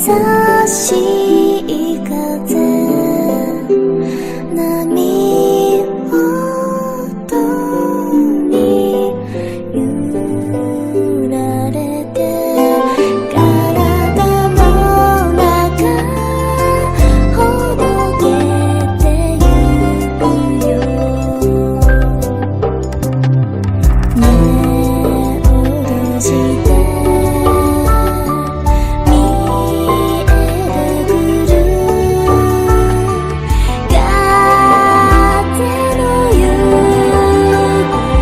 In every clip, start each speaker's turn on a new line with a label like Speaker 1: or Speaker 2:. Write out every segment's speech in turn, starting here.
Speaker 1: しい風波音に揺られて体の中ほどけてゆくよ目を閉じて見えてくる風の行く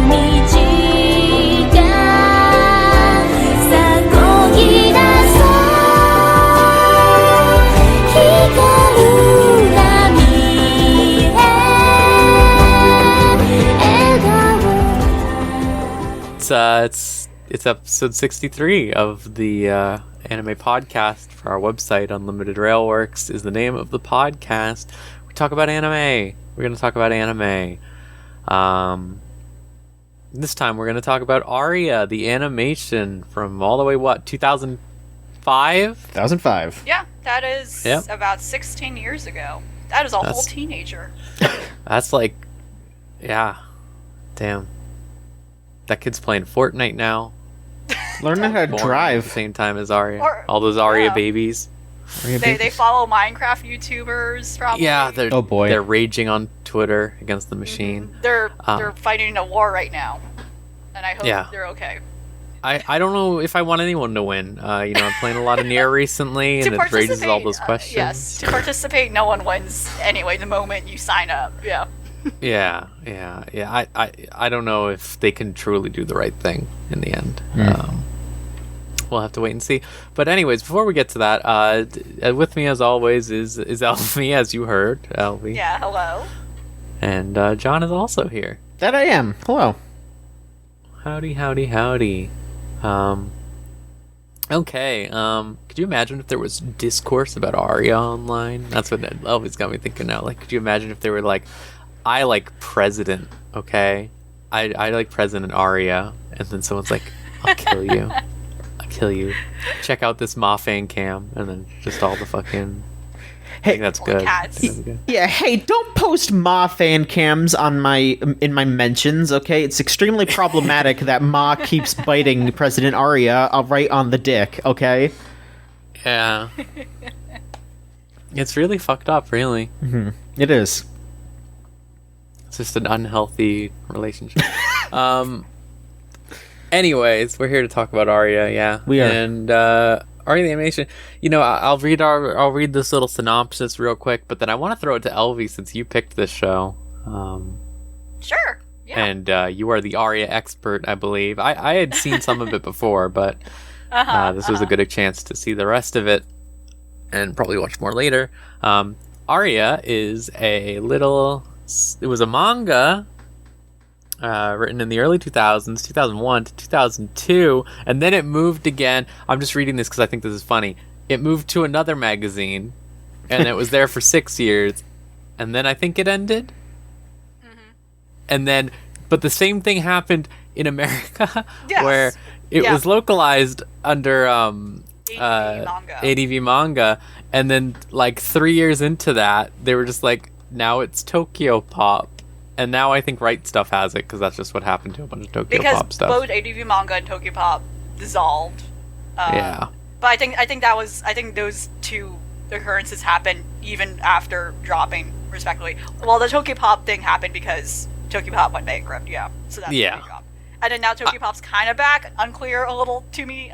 Speaker 1: 道がさこぎ出そう光る波へ
Speaker 2: It's episode 63 of the anime podcast for our website. Unlimited Railworks is the name of the podcast. We talk about anime. We're going to talk about anime. This time we're going to talk about Aria, the animation from all the way, 2005?
Speaker 3: 2005.
Speaker 4: Yeah, that is
Speaker 2: Yep.
Speaker 4: about 16 years ago. That is a whole teenager.
Speaker 2: That's like, yeah, damn. That kid's playing Fortnite now.
Speaker 3: Learning how to
Speaker 2: Born at the
Speaker 3: drive.
Speaker 2: same time as Aria.
Speaker 4: Or-
Speaker 2: All those Aria
Speaker 4: yeah.
Speaker 2: babies.
Speaker 4: They follow Minecraft YouTubers, probably.
Speaker 2: Yeah,
Speaker 3: Oh, boy.
Speaker 2: they're raging on Twitter against the machine.
Speaker 4: They're fighting a war right now, and I hope
Speaker 2: Yeah.
Speaker 4: they're okay.
Speaker 2: I don't know if I want anyone to win. I'm playing a lot of Nier recently, and it raises all those questions.
Speaker 4: Yes, to participate, no one wins anyway. The moment you sign up, yeah.
Speaker 2: Yeah. I don't know if they can truly do the right thing in the end. We'll have to wait and see. But anyways, before we get to that, with me as always is Elvie, as you heard, Elvie.
Speaker 4: Yeah, hello.
Speaker 2: And John is also here.
Speaker 3: That I am. Hello.
Speaker 2: Howdy. Okay. Could you imagine if there was discourse about Aria online? That's what Elvie's got me thinking now. Like, could you imagine if they were like, I like President, okay? I like President Aria, and then someone's like, I'll kill you. I'll kill you. Check out this Mafang cam, and then just all the fucking... I think that's good.
Speaker 4: Cats.
Speaker 2: I think that's good.
Speaker 3: Yeah, hey, don't post Ma fan cams on in my mentions, okay? It's extremely problematic that Ma keeps biting President Aria right on the dick, okay?
Speaker 2: Yeah. It's really fucked up, really.
Speaker 3: It is.
Speaker 2: It's just an unhealthy relationship. Anyways, we're here to talk about Aria, yeah.
Speaker 3: We are.
Speaker 2: And Aria the animation. I'll read this little synopsis real quick, but then I want to throw it to Elvie since you picked this show.
Speaker 4: Sure. Yeah.
Speaker 2: And you are the Aria expert, I believe. I had seen some of it before, but this was a good chance to see the rest of it and probably watch more later. Aria is it was a manga written in the early 2000s, 2001 to 2002, and then it moved again. I'm just reading this because I think this is funny. It moved to another magazine, and it was there for 6 years, and then I think it ended. And then, but the same thing happened in America,
Speaker 4: Yes.
Speaker 2: where it
Speaker 4: Yeah.
Speaker 2: was localized under
Speaker 4: manga.
Speaker 2: ADV manga, and then like 3 years into that, they were just like, now it's Tokyo Pop, and now I think Right Stuff has it because that's just what happened to a bunch of Tokyo
Speaker 4: Because
Speaker 2: Pop stuff.
Speaker 4: both ADV manga and Tokyo Pop dissolved.
Speaker 2: Yeah.
Speaker 4: But I think those two occurrences happened even after dropping, respectively. Well, the Tokyo Pop thing happened because Tokyo Pop went bankrupt. Yeah. So that's
Speaker 2: Yeah.
Speaker 4: why they dropped. And then now Tokyo Pop's kind of back. Unclear a little to me.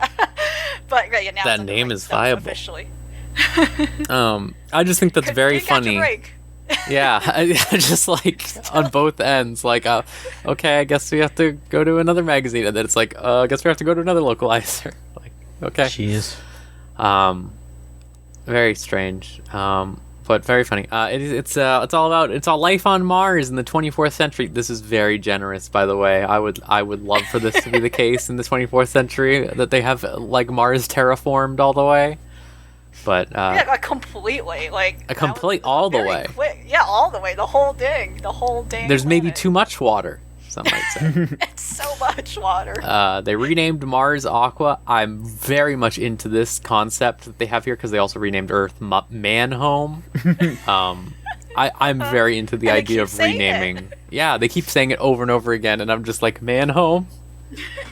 Speaker 4: But yeah, now
Speaker 2: That
Speaker 4: it's under
Speaker 2: name
Speaker 4: Right
Speaker 2: is
Speaker 4: Stuff
Speaker 2: viable.
Speaker 4: officially.
Speaker 2: I just think that's very
Speaker 4: Didn't catch a
Speaker 2: funny.
Speaker 4: break.
Speaker 2: Yeah, just like on both ends, like, okay, I guess we have to go to another magazine, and then it's like, I guess we have to go to another localizer. Like, okay,
Speaker 3: Jeez.
Speaker 2: very strange, but very funny. It's all life on Mars in the 24th century. This is very generous, by the way. I would love for this to be the case in the 24th century, that they have like Mars terraformed all the way. But
Speaker 4: Yeah, like, completely. Like
Speaker 2: A complete-
Speaker 4: that was
Speaker 2: all the
Speaker 4: very
Speaker 2: way.
Speaker 4: Quick. Yeah, all the way. The whole dang.
Speaker 2: there's maybe
Speaker 4: planet.
Speaker 2: too much water. some might say.
Speaker 4: It's so much water.
Speaker 2: They renamed Mars Aqua. I'm very much into this concept that they have here because they also renamed Earth Manhome. I'm very into the
Speaker 4: And they
Speaker 2: idea
Speaker 4: keep
Speaker 2: of
Speaker 4: saying
Speaker 2: renaming.
Speaker 4: it.
Speaker 2: Yeah, they keep saying it over and over again, and I'm just like, Manhome?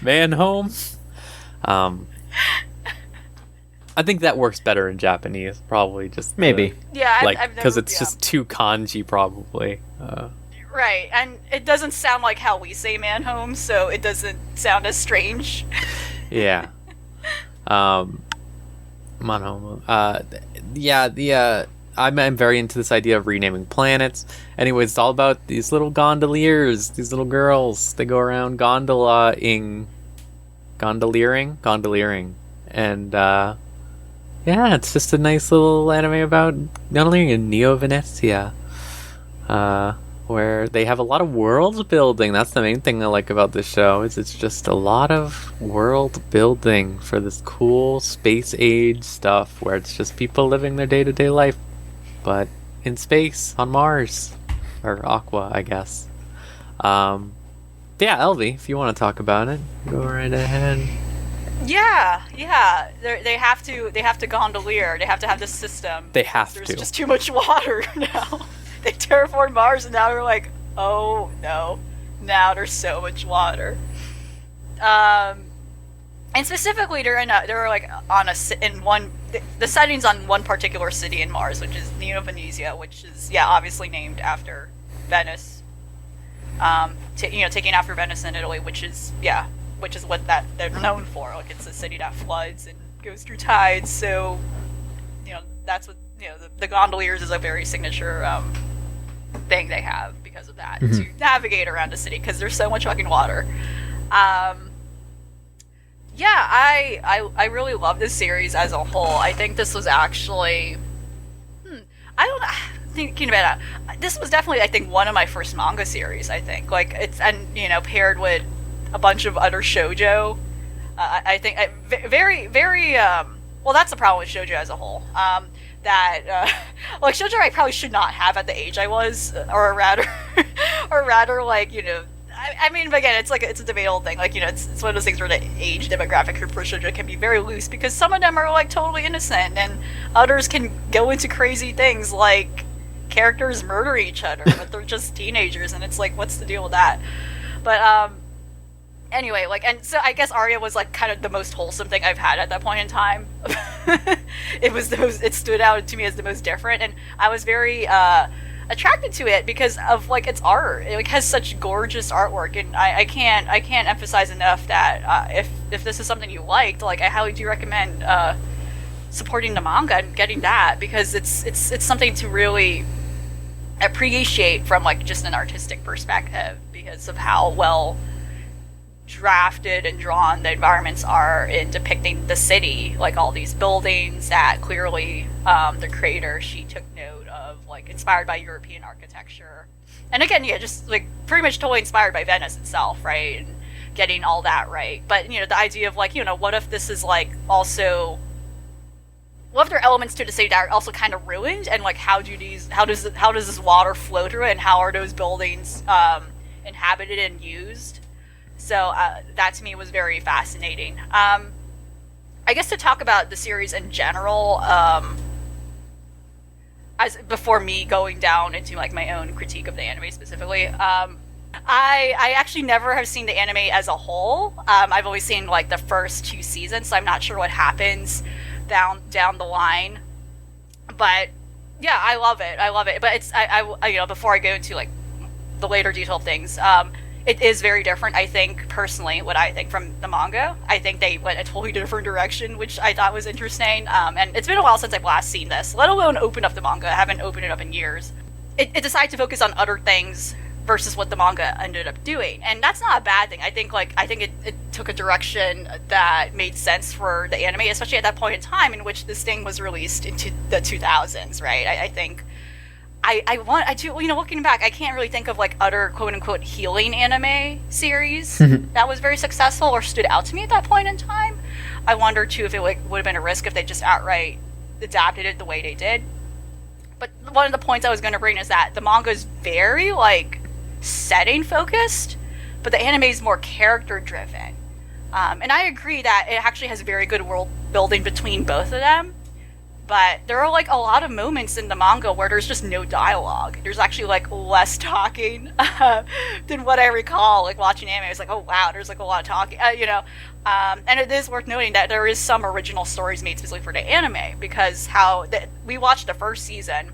Speaker 2: Manhome? I think that works better in Japanese, probably just
Speaker 3: Maybe.
Speaker 4: Yeah,
Speaker 2: like
Speaker 4: I've
Speaker 2: because
Speaker 4: never-
Speaker 2: it's
Speaker 4: yeah.
Speaker 2: just too kanji, probably.
Speaker 4: Right, and it doesn't sound like how we say manhome, so it doesn't sound as strange.
Speaker 2: Yeah. Manhome. I'm very into this idea of renaming planets. Anyways, it's all about these little gondoliers, these little girls. They go around gondoliering, and yeah, it's just a nice little anime about gondoliering in Neo Venezia, where they have a lot of world building. That's the main thing I like about this show. Is it's just a lot of world building for this cool space age stuff, where it's just people living their day-to-day life, but in space on Mars or Aqua, I guess. Yeah, Elvie, if you want to talk about it, go right ahead.
Speaker 4: Yeah. They have to gondolier. They have to have this system.
Speaker 2: They have
Speaker 4: There's
Speaker 2: to.
Speaker 4: just too much water now. They terraformed Mars, and now they're like, oh no, now there's so much water. And specifically, they're like on the setting's on one particular city in Mars, which is Neo Venezia, which is obviously named after Venice. Taking after Venice in Italy, which is what that they're known for. Like, it's a city that floods and goes through tides, so that's what the gondoliers is a very signature thing they have because of that, to navigate around the city because there's so much fucking water. I really love this series as a whole. I think this was actually I don't know, thinking about it, this was definitely, I think, one of my first manga series. I think, like, it's, and paired with a bunch of other shoujo. I think very well, that's the problem with shoujo as a whole. Like, shoujo I probably should not have at the age I was, or rather like, I mean, again, it's a debatable thing. Like, it's one of those things where the age demographic for shoujo can be very loose because some of them are like totally innocent, and others can go into crazy things like characters murder each other, but they're just teenagers, and it's like, what's the deal with that? But anyway, like, and so I guess Aria was like kind of the most wholesome thing I've had at that point in time. It stood out to me as the most different, and I was very attracted to it because of, like, its art. It, like, has such gorgeous artwork, and I can't emphasize enough that if this is something you liked, like, I highly do recommend supporting the manga and getting that, because it's something to really appreciate from, like, just an artistic perspective because of how well drafted and drawn the environments are in depicting the city, like all these buildings that clearly the creator, she took note of, like, inspired by European architecture, and again, just like pretty much totally inspired by Venice itself, right? And getting all that right. But the idea of, like, what if this is, like, also, what if there are elements to the city that are also kind of ruined, and, like, how does this water flow through it, and how are those buildings inhabited and used? So that to me was very fascinating. I guess to talk about the series in general, as before me going down into, like, my own critique of the anime specifically, I actually never have seen the anime as a whole. I've always seen, like, the first 2 seasons, so I'm not sure what happens down the line. But yeah, I love it. But it's I before I go into, like, the later detailed things, it is very different, I think, personally, what I think from the manga. I think they went a totally different direction, which I thought was interesting. And it's been a while since I've last seen this, let alone opened up the manga. I haven't opened it up in years. It decided to focus on other things versus what the manga ended up doing. And that's not a bad thing. I think it took a direction that made sense for the anime, especially at that point in time in which this thing was released into the 2000s, right? I think looking back, I can't really think of, like, other quote-unquote healing anime series that was very successful or stood out to me at that point in time. I wonder, too, if it would have been a risk if they just outright adapted it the way they did. But one of the points I was going to bring is that the manga is very, like, setting focused, but the anime is more character driven. And I agree that it actually has very good world building between both of them. But there are like a lot of moments in the manga where there's just no dialogue. There's actually like less talking than what I recall. Like watching anime, I was like, oh wow, there's like a lot of talking, and it is worth noting that there is some original stories made specifically for the anime, because we watched the first season,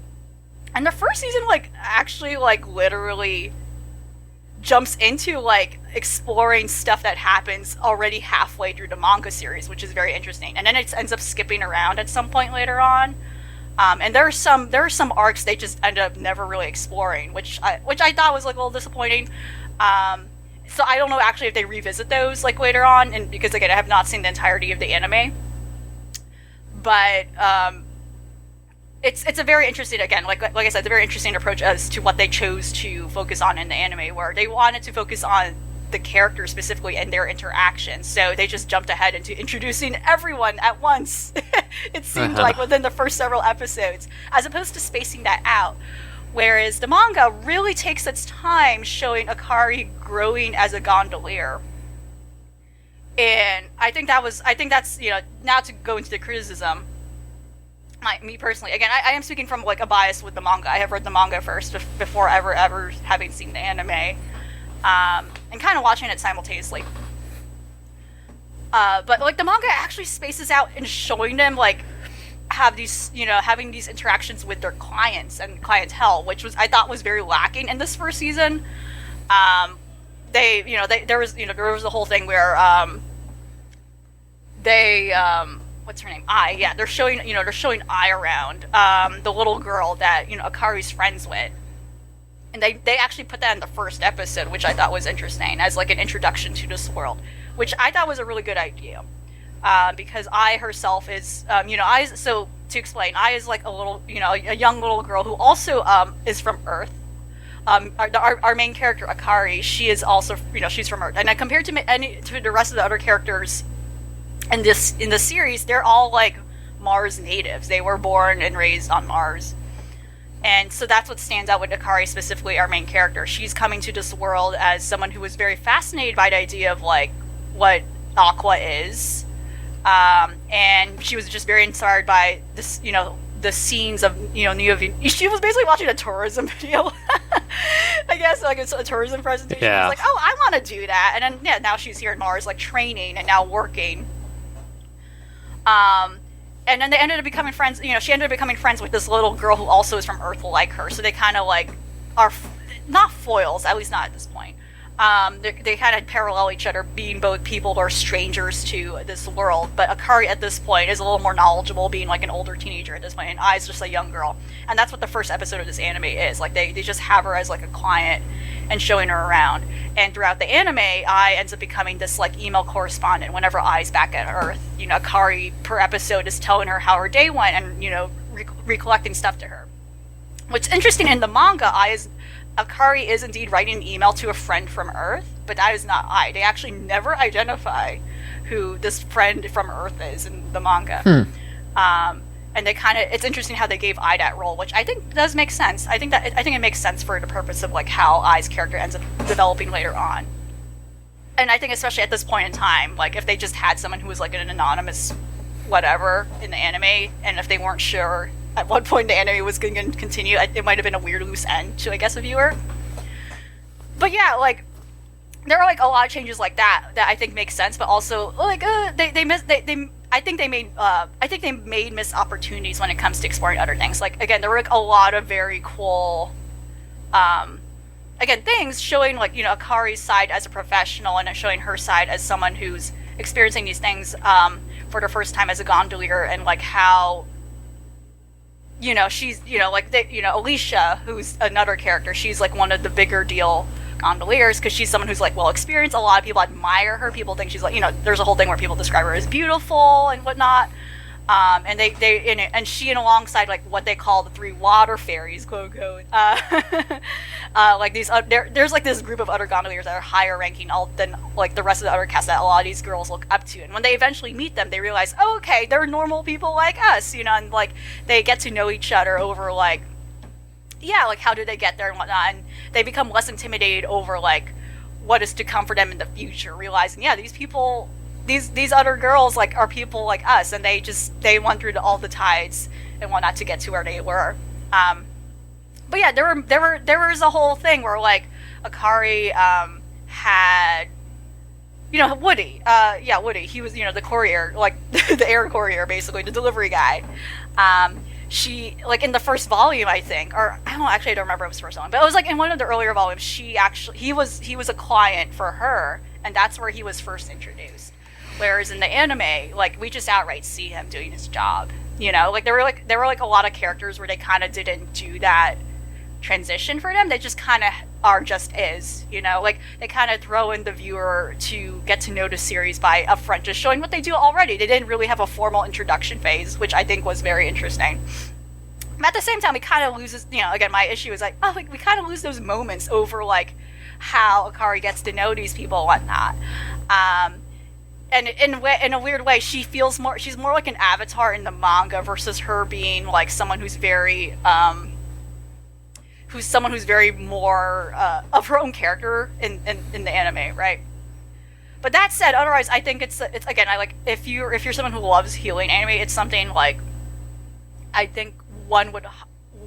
Speaker 4: and the first season like actually like literally jumps into like exploring stuff that happens already halfway through the manga series, which is very interesting. And then it ends up skipping around at some point later on. And there are some arcs they just end up never really exploring, which I thought was like a little disappointing. So I don't know actually if they revisit those like later on, and because again I have not seen the entirety of the anime. But it's a very interesting, again, like I said, it's a very interesting approach as to what they chose to focus on in the anime, where they wanted to focus on the characters specifically and their interactions. So they just jumped ahead into introducing everyone at once. It seemed like within the first several episodes, as opposed to spacing that out. Whereas the manga really takes its time showing Akari growing as a gondolier. And I think that's, not to go into the criticism, me personally, again, I am speaking from like a bias with the manga. I have read the manga first before ever having seen the anime, and kind of watching it simultaneously. But like the manga actually spaces out in showing them like having these interactions with their clients and clientele, which I thought was very lacking in this first season. There was the whole thing where what's her name? They're showing Ai around, the little girl that, Akari's friends with. And they actually put that in the first episode, which I thought was interesting, as like an introduction to this world, which I thought was a really good idea. Because Ai herself is, so to explain, Ai is like a little, a young little girl who also is from Earth. Our main character, Akari, she is also, she's from Earth. And compared to the rest of the other characters in the series, they're all like Mars natives. They were born and raised on Mars. And so that's what stands out with Akari, specifically our main character. She's coming to this world as someone who was very fascinated by the idea of like what Aqua is. And she was just very inspired by this, the scenes of, she was basically watching a tourism video. I guess like it's a tourism presentation.
Speaker 2: Yeah.
Speaker 4: She was like, oh, I want to do that. And then now she's here in Mars, like training and now working. And then they ended up becoming friends. She ended up becoming friends with this little girl who also is from Earth, like her. So they kind of like are not foils, at least not at this point. They kind of parallel each other, being both people who are strangers to this world. But Akari at this point is a little more knowledgeable, being like an older teenager at this point, and Ai's just a young girl. And that's what the first episode of this anime is. Like they just have her as like a client and showing her around. And throughout the anime, Ai ends up becoming this like email correspondent. Whenever Ai's back at Earth, Akari per episode is telling her how her day went and recollecting stuff to her. What's interesting in the manga, Akari is indeed writing an email to a friend from Earth, but that is not Ai. They actually never identify who this friend from Earth is in the manga. And it's interesting how they gave Ai that role, which I think does make sense. I think it makes sense for the purpose of like how Ai's character ends up developing later on. And I think especially at this point in time, like if they just had someone who was like an anonymous whatever in the anime, and if they weren't sure at what point the anime was going to continue, it might have been a weird loose end to, I guess, a viewer. But yeah, like there are like a lot of changes like that I think make sense, but also like I think they made missed opportunities when it comes to exploring other things. Like again, there were like a lot of very cool things showing like Akari's side as a professional and showing her side as someone who's experiencing these things for the first time as a gondolier, and like how she's Alicia, who's another character, she's like one of the bigger deal gondoliers because she's someone who's like well experienced. A lot of people admire her. People think she's like there's a whole thing where people describe her as beautiful and whatnot. And she and alongside like what they call the three water fairies, quote unquote, like these there's like this group of other gondoliers that are higher ranking than like the rest of the other cast that a lot of these girls look up to. And when they eventually meet them, they realize, oh, okay, they're normal people like us, and like they get to know each other over like, yeah, like how did they get there and whatnot, and they become less intimidated over like what is to come for them in the future, realizing, yeah, these people, these other girls like are people like us, and they went through all the tides and whatnot to get to where they were. But yeah, there was a whole thing where like Akari had, you know, Woody. Woody. He was, you know, the courier, like the air courier, basically the delivery guy. She, like, in the first volume, I think, or I don't remember if it was the first volume, but it was like in one of the earlier volumes. He was a client for her, and that's where he was first introduced. Whereas in the anime, like, we just outright see him doing his job. You know, like there were a lot of characters where they kind of didn't do that transition for them. They just kind of are just is, you know, like they kind of throw in the viewer to get to know the series by upfront just showing what they do already. They didn't really have a formal introduction phase, which I think was very interesting. But at the same time, we kind of loses, you know, again, my issue is like, we kind of lose those moments over like how Akari gets to know these people and whatnot. And in a weird way, she's more like an avatar in the manga versus her being like someone who's very more of her own character in the anime, right? But that said, otherwise, I think it's again, I like if you're someone who loves healing anime, it's something like I think one would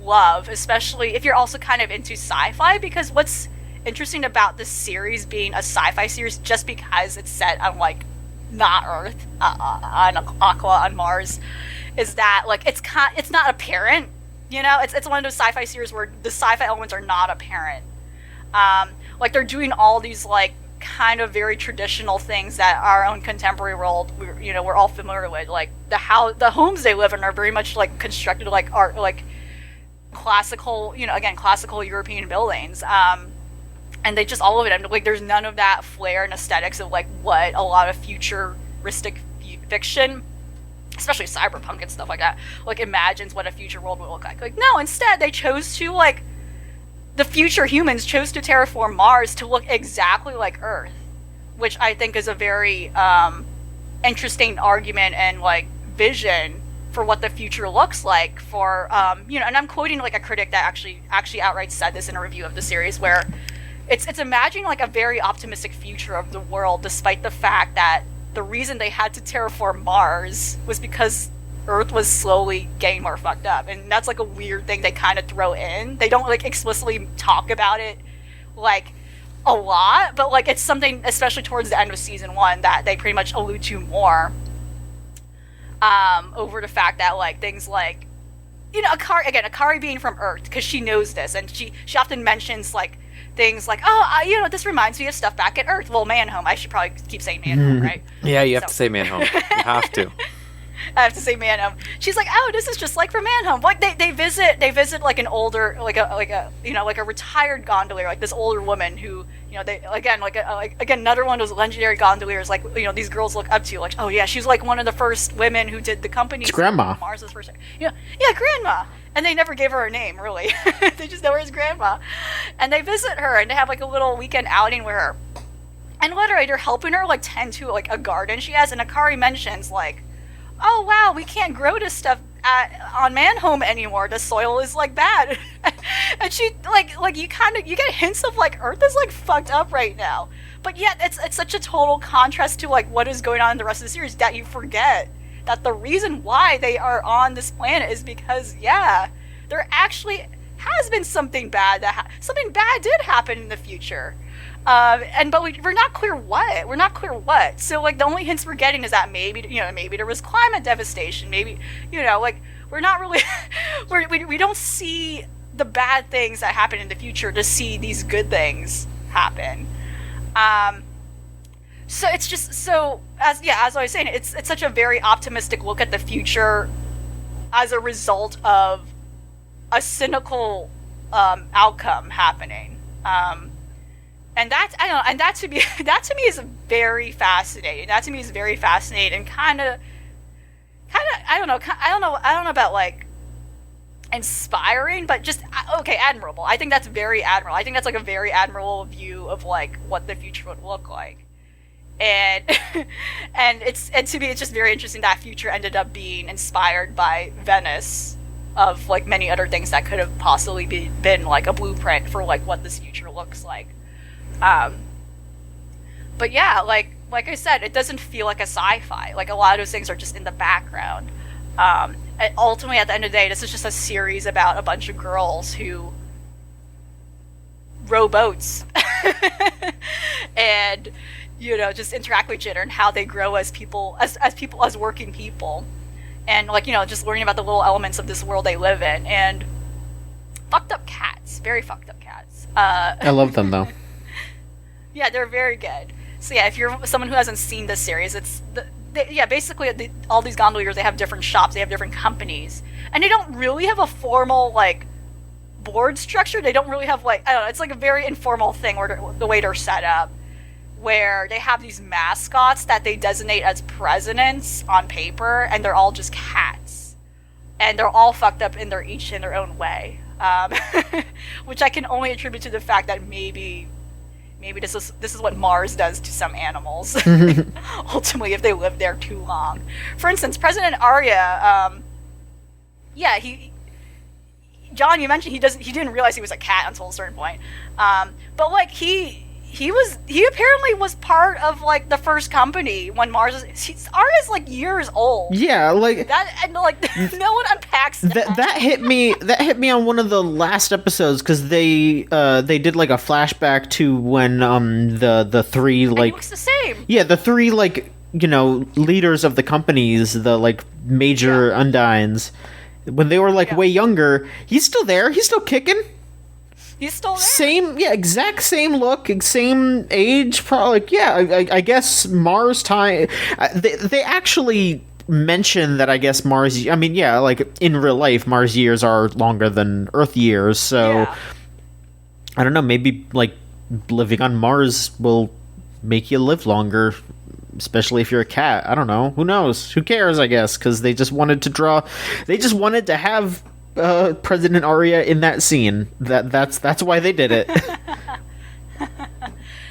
Speaker 4: love, especially if you're also kind of into sci-fi, because what's interesting about this series being a sci-fi series, just because it's set on like not Earth, on Aqua, on Mars, is that like it's not apparent. You know, it's one of those sci-fi series where the sci-fi elements are not apparent. Like they're doing all these like kind of very traditional things that our own contemporary world, we're all familiar with. Like the homes they live in are very much like constructed like art, like classical, classical European buildings. And they just all of it. And like there's none of that flair and aesthetics of like what a lot of futuristic fiction, especially cyberpunk and stuff like that, like imagines what a future world would look like. Like no, instead they chose to like the future humans chose to terraform Mars to look exactly like Earth, which I think is a very interesting argument and like vision for what the future looks like for and I'm quoting like a critic that actually outright said this in a review of the series, where it's imagining like a very optimistic future of the world, despite the fact that the reason they had to terraform Mars was because Earth was slowly getting more fucked up. And that's like a weird thing they kind of throw in. They don't like explicitly talk about it like a lot, but like it's something, especially towards the end of season 1, that they pretty much allude to more, over the fact that like things like, Akari being from Earth, because she knows this, and she often mentions like things like, this reminds me of stuff back at Earth. Well, Manhome. I should probably keep saying Manhome, right?
Speaker 2: Yeah, you have to say Manhome. You have to.
Speaker 4: I have to say Manhome. She's like, this is just like from Manhome. Like they visit like an older, like a retired gondolier, like this older woman who, they again another one of those legendary gondoliers, like these girls look up to, like, oh yeah, she's like one of the first women who did the company.
Speaker 3: It's Grandma.
Speaker 4: Mars's first. Yeah, Grandma. And they never gave her a name, really. They just know her as Grandma. And they visit her, and they have like a little weekend outing with her. And literally, they're helping her like tend to like a garden she has. And Akari mentions like, oh wow, we can't grow this stuff on Manhome anymore. The soil is like bad. And she like you get hints of like Earth is like fucked up right now. But yet it's such a total contrast to like what is going on in the rest of the series that you forget that the reason why they are on this planet is because there actually has been something bad something bad did happen in the future. But we're not clear what. We're not clear what. So like the only hints we're getting is that maybe there was climate devastation. Maybe like we're not really we don't see the bad things that happen in the future to see these good things happen. So it's just as I was saying, it's such a very optimistic look at the future as a result of a cynical outcome happening. And that to me is very fascinating. That to me is very fascinating and kind of I don't know about like inspiring, but just admirable. I think that's very admirable. I think that's like a very admirable view of like what the future would look like. And to me it's just very interesting that future ended up being inspired by Venice, of like many other things that could have possibly been like a blueprint for like what this future looks like. But yeah, like I said, it doesn't feel like a sci-fi. Like a lot of those things are just in the background. Ultimately, at the end of the day, this is just a series about a bunch of girls who row boats and just interact with each other and how they grow as people, as working people, and just learning about the little elements of this world they live in. And fucked up cats, very fucked up cats.
Speaker 3: I love them though.
Speaker 4: Yeah, they're very good. So yeah, if you're someone who hasn't seen this series, basically all these gondoliers, they have different shops, they have different companies, and they don't really have a formal board structure. They don't really have I don't know. It's like a very informal thing where the way they're set up, where they have these mascots that they designate as presidents on paper, and they're all just cats, and they're all fucked up each in their own way, which I can only attribute to the fact that maybe this is what Mars does to some animals. Ultimately, if they live there too long. For instance, President Aria, John, you mentioned he didn't realize he was a cat until a certain point. But he apparently was part of the first company when Mars was. Aria's years old.
Speaker 3: Yeah,
Speaker 4: that, and no one unpacks that.
Speaker 3: That hit me. That hit me on one of the last episodes because they did a flashback to when the three
Speaker 4: and he looks the same.
Speaker 3: Yeah, the three leaders of the companies, the major Undines, when they were way younger. He's still there. He's still kicking.
Speaker 4: He's still there.
Speaker 3: Exact same look, same age, probably. I guess Mars time. They actually mention that. I guess Mars. I mean, in real life, Mars years are longer than Earth years. So, I don't know. Maybe living on Mars will make you live longer, especially if you're a cat. I don't know. Who knows? Who cares? I guess because they just wanted to draw. They just wanted to have President Aria in that scene. That's why they did it.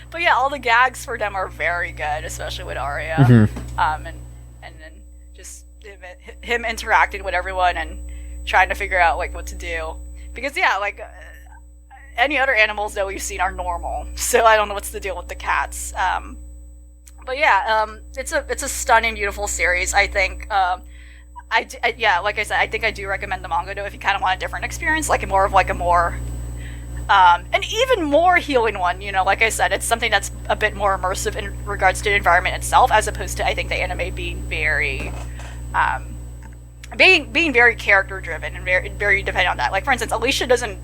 Speaker 4: But yeah, all the gags for them are very good, especially with Aria. And then just him interacting with everyone and trying to figure out what to do. Because any other animals that we've seen are normal, so I don't know what's the deal with the cats. But yeah, it's a stunning, beautiful series. I think. Like I said, I think I do recommend the manga though if you kind of want a different experience, an even more healing one. Like I said, it's something that's a bit more immersive in regards to the environment itself, as opposed to I think the anime being very, being very character driven and very dependent on that. For instance, Alicia doesn't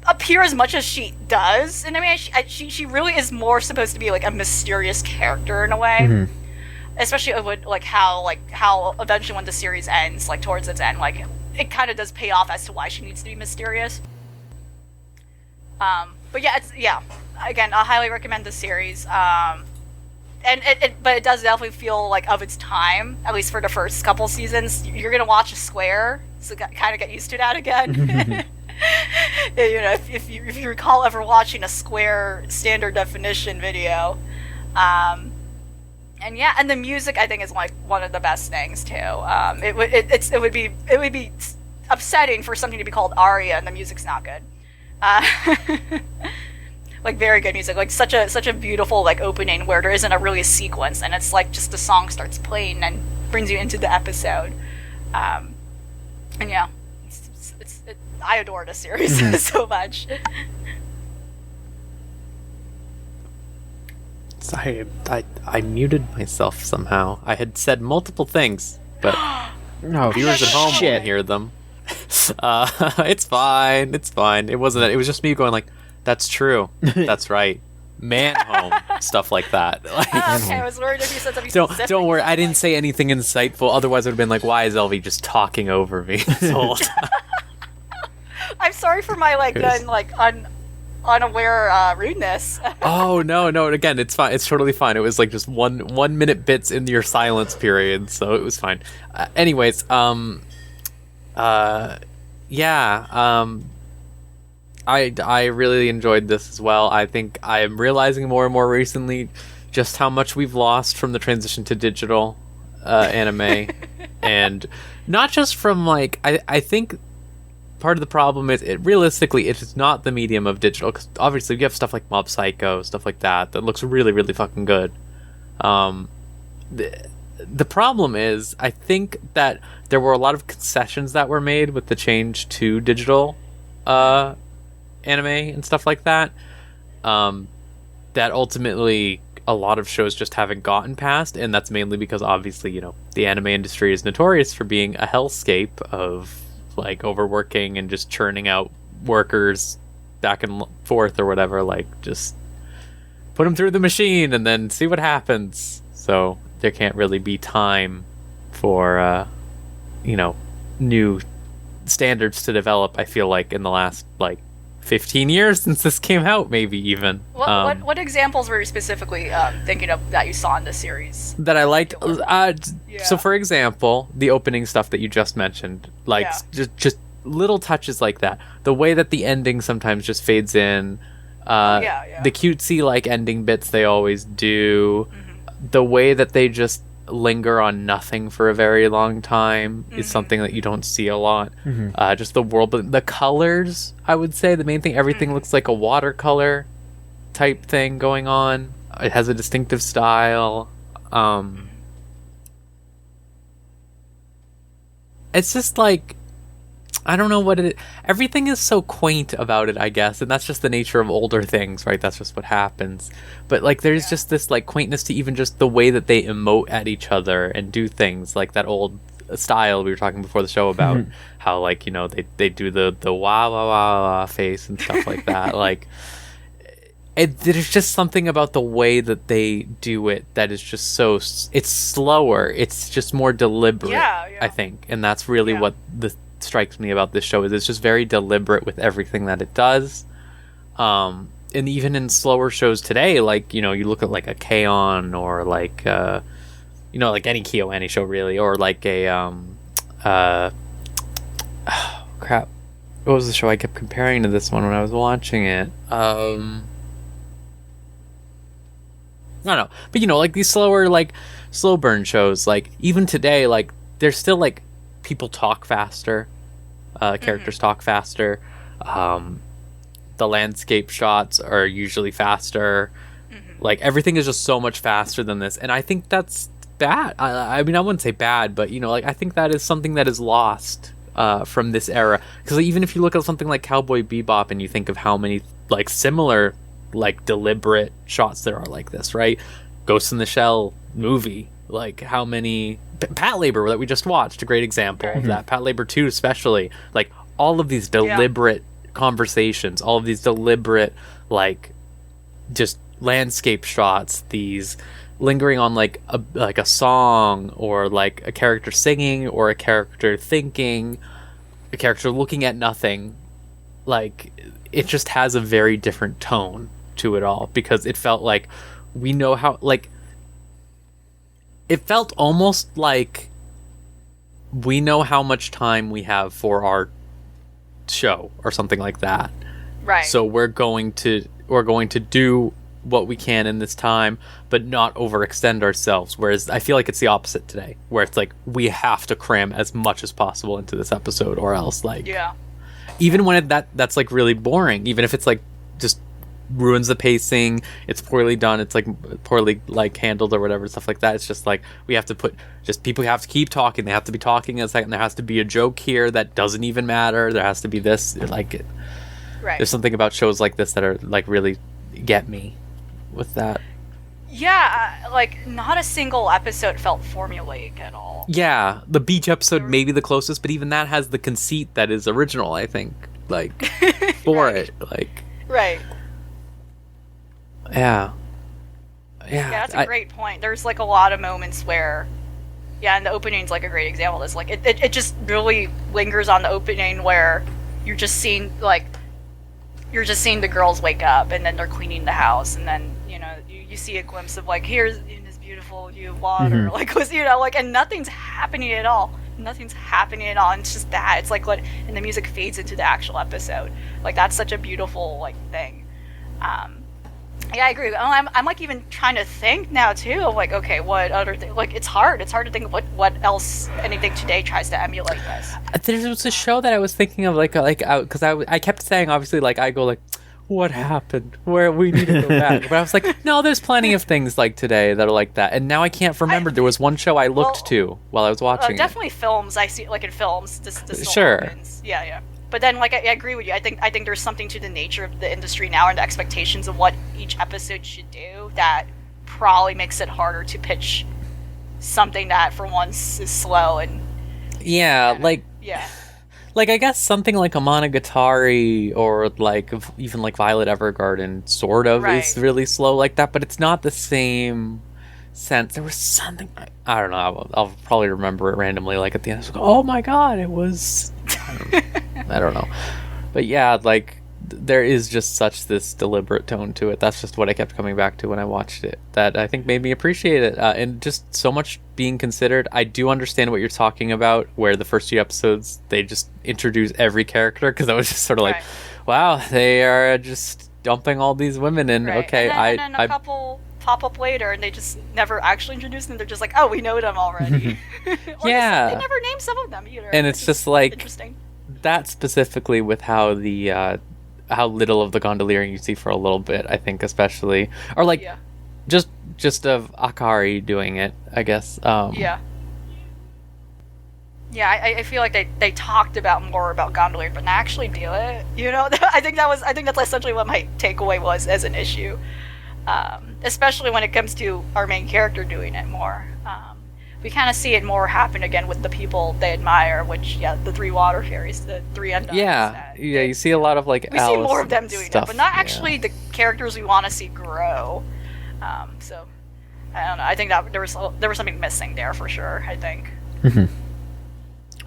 Speaker 4: appear as much as she does in anime. She really is more supposed to be a mysterious character in a way. Mm-hmm. Especially with how eventually when the series ends, towards its end, it kind of does pay off as to why she needs to be mysterious. But again, I highly recommend the series. But it does definitely feel of its time, at least for the first couple seasons. You're gonna watch a square, so kind of get used to that again. If you recall ever watching a square standard definition video. And the music I think is one of the best things too. It would be upsetting for something to be called Aria and the music's not good. Very good music, such a beautiful opening where there isn't really a sequence and it's just the song starts playing and brings you into the episode. I adore this series so much.
Speaker 2: I muted myself somehow. I had said multiple things, but viewers at home won't hear them. It's fine. It's fine. It wasn't that. It was just me going "That's true. That's right. Man home." Stuff like that.
Speaker 4: Okay, I was worried if you said something specific.
Speaker 2: Don't worry. I didn't say anything insightful. Otherwise, it would have been "Why is Elvie just talking over me this whole time?"
Speaker 4: I'm sorry for my unaware rudeness.
Speaker 2: Oh no! Again, it's fine. It's totally fine. It was just 1 minute bits in your silence period, so it was fine. Anyways, I really enjoyed this as well. I think I am realizing more and more recently just how much we've lost from the transition to digital anime, and not just from I think part of the problem is realistically it is not the medium of digital, because obviously you have stuff like Mob Psycho, stuff like that looks really, really fucking good. The problem is, I think that there were a lot of concessions that were made with the change to digital anime and stuff like that, that ultimately a lot of shows just haven't gotten past, and that's mainly because obviously, you know, the anime industry is notorious for being a hellscape of like overworking and just churning out workers back and forth or whatever, like just put them through the machine and then see what happens. So there can't really be time for you know, new standards to develop, I feel like, in the last like 15 years since this came out, maybe even.
Speaker 4: What examples were you specifically thinking of that you saw in the series
Speaker 2: that I liked? So for example, the opening stuff that you just mentioned, like just little touches like that, the way that the ending sometimes just fades in, the cutesy like ending bits they always do, the way that they just linger on nothing for a very long time is something that you don't see a lot. Just the world, but the colors, I would say the main thing, everything looks like a watercolor type thing going on. It has a distinctive style. It's just like, I don't know what it is. Everything is so quaint about it, I guess, and that's just the nature of older things, right? That's just what happens. But like, there's just this like quaintness to even just the way that they emote at each other and do things, like that old style we were talking before the show about, how like, you know, they do the wah wah wah wah face and stuff like that. Like, there's just something about the way that they do it that is just so, it's slower, it's just more deliberate, I think, and that's really what strikes me about this show, is it's just very deliberate with everything that it does. And even in slower shows today, like, you know, you look at like a K-On! Or like you know, like any KyoAni show really, or like a crap, what was the show I kept comparing to this one when I was watching it? I don't know, but you know, like these slower, like slow burn shows, like even today, like there's still like people talk faster, characters talk faster, the landscape shots are usually faster, like everything is just so much faster than this, and I think that's bad. I mean, I wouldn't say bad, but you know, like I think that is something that is lost from this era, because even if you look at something like Cowboy Bebop and you think of how many like similar like deliberate shots there are like this, right? Ghost in the Shell movie, like how many, Pat Labor that we just watched, a great example of that, Pat Labor 2 especially, like all of these deliberate conversations, all of these deliberate like just landscape shots, these lingering on like a song, or like a character singing, or a character thinking, a character looking at nothing, like it just has a very different tone to it all, because it felt like we know how, like it felt almost like we know how much time we have for our show or something like that,
Speaker 4: right?
Speaker 2: So we're going to do what we can in this time, but not overextend ourselves. Whereas I feel like it's the opposite today, where it's like we have to cram as much as possible into this episode, or else like even when that's like really boring, even if it's like just ruins the pacing, it's poorly done, it's like poorly like handled or whatever, stuff like that. It's just like we have to put, just people have to keep talking, they have to be talking a second, there has to be a joke here that doesn't even matter, there has to be this, like it, there's something about shows like this that are like really get me with that.
Speaker 4: Like not a single episode felt formulaic at all. Yeah,
Speaker 2: the beach episode may be the closest, but even that has the conceit that is original, I think, like for it, like yeah, that's a great
Speaker 4: point. There's like a lot of moments where, and the opening's like a great example of this. Like it just really lingers on the opening, where you're just seeing the girls wake up and then they're cleaning the house, and then you know you see a glimpse of like, here's in this beautiful view of water, like was, you know, like, and nothing's happening at all. And it's just that, it's like and the music fades into the actual episode. Like that's such a beautiful like thing. Yeah, I agree. I'm like even trying to think now too of like, okay, what other thing? Like, it's hard. It's hard to think of what else anything today tries to emulate this.
Speaker 2: There was a show that I was thinking of, because I kept saying, obviously, like, I go like, what happened? Where we need to go back? But I was like, no, there's plenty of things like today that are like that, and now I can't remember. There was one show I looked to while I was watching.
Speaker 4: Definitely films. I see, like in films, this still
Speaker 2: Sure.
Speaker 4: happens. Yeah. But then, like, I agree with you. I think there's something to the nature of the industry now and the expectations of what each episode should do that probably makes it harder to pitch something that, for once, is slow and
Speaker 2: Yeah, like
Speaker 4: yeah.
Speaker 2: Like, I guess something like a Monogatari or like even like Violet Evergarden sort of is really slow like that, but it's not the same sense. There was something, I don't know, I'll probably remember it randomly, like at the end, I was like, oh my god, it was, I don't know. But yeah, like, there is just such this deliberate tone to it. That's just what I kept coming back to when I watched it, that I think made me appreciate it, and just so much being considered. I do understand what you're talking about, where the first few episodes they just introduce every character, because I was just sort of like, wow, they are just dumping all these women in. Okay,
Speaker 4: and then a couple pop up later and they just never actually introduce them. They're just like, oh, we know them already.
Speaker 2: Yeah,
Speaker 4: they never name some of them either,
Speaker 2: and it's just like
Speaker 4: interesting.
Speaker 2: That specifically with how the how little of the Gondolier you see for a little bit, I think, especially, or like just of Akari doing it, I guess.
Speaker 4: Yeah, I feel like they talked more about Gondolier, but not actually do it. You know, I think that's essentially what my takeaway was as an issue, especially when it comes to our main character doing it more. We kind of see it more happen again with the people they admire, which, the 3 water fairies, the 3 Undines.
Speaker 2: You see a lot of, like,
Speaker 4: we
Speaker 2: Alice
Speaker 4: see more of them doing
Speaker 2: stuff,
Speaker 4: it, but not actually the characters we want to see grow. So, I don't know. I think that there was something missing there for sure, I think.
Speaker 2: Mm-hmm.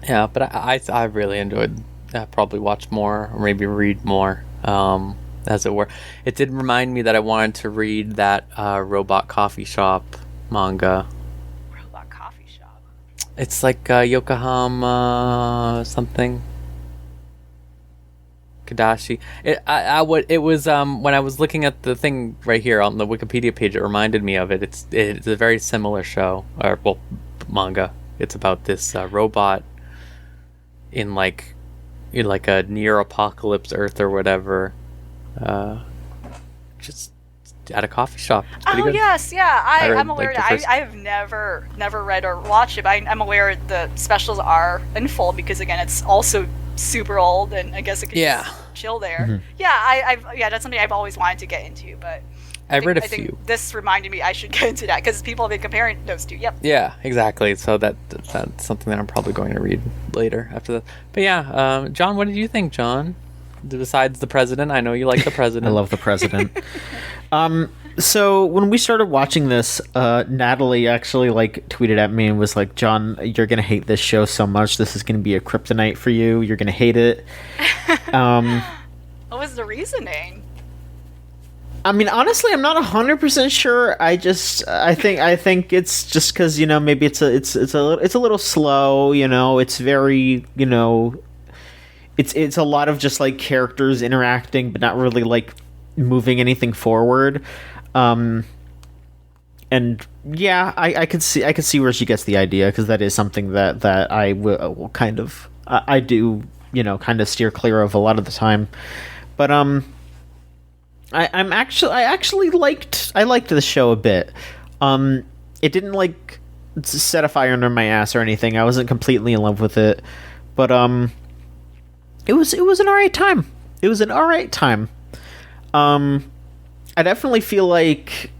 Speaker 2: Yeah, but I really enjoyed, probably watch more, or maybe read more, as it were. It did remind me that I wanted to read that Robot Coffee Shop manga. It's like Yokohama something. Kadashi. It was when I was looking at the thing right here on the Wikipedia page, it reminded me of it. It's a very similar show, or manga. It's about this robot in like a near apocalypse Earth or whatever. Just at a coffee shop. It's pretty good.
Speaker 4: Yes, yeah. I'm aware of that. I have never read or watched it, but I'm aware the specials are in full because, again, it's also super old, and I guess it could just chill there. Mm-hmm. Yeah, that's something I've always wanted to get into, but I
Speaker 2: read a few.
Speaker 4: Think this reminded me I should get into that because people have been comparing those two. Yep.
Speaker 2: Yeah, exactly. So that's something that I'm probably going to read later after that. But yeah, John, what did you think, John? Besides the president, I know you like the president.
Speaker 3: I love the president. So when we started watching this, Natalie actually tweeted at me and was like, "John, you're gonna hate this show so much. This is gonna be a kryptonite for you. You're gonna hate it."
Speaker 4: What was the reasoning?
Speaker 3: I mean, honestly, I'm not 100% sure. I think it's just because maybe it's a little slow. It's very It's a lot of just characters interacting, but not really moving anything forward. And yeah, I could see where she gets the idea, because that is something that I will kind of I do kind of steer clear of a lot of the time. But I actually liked the show a bit. It didn't set a fire under my ass or anything. I wasn't completely in love with it, but It was an alright time. It was an alright time. I definitely feel like,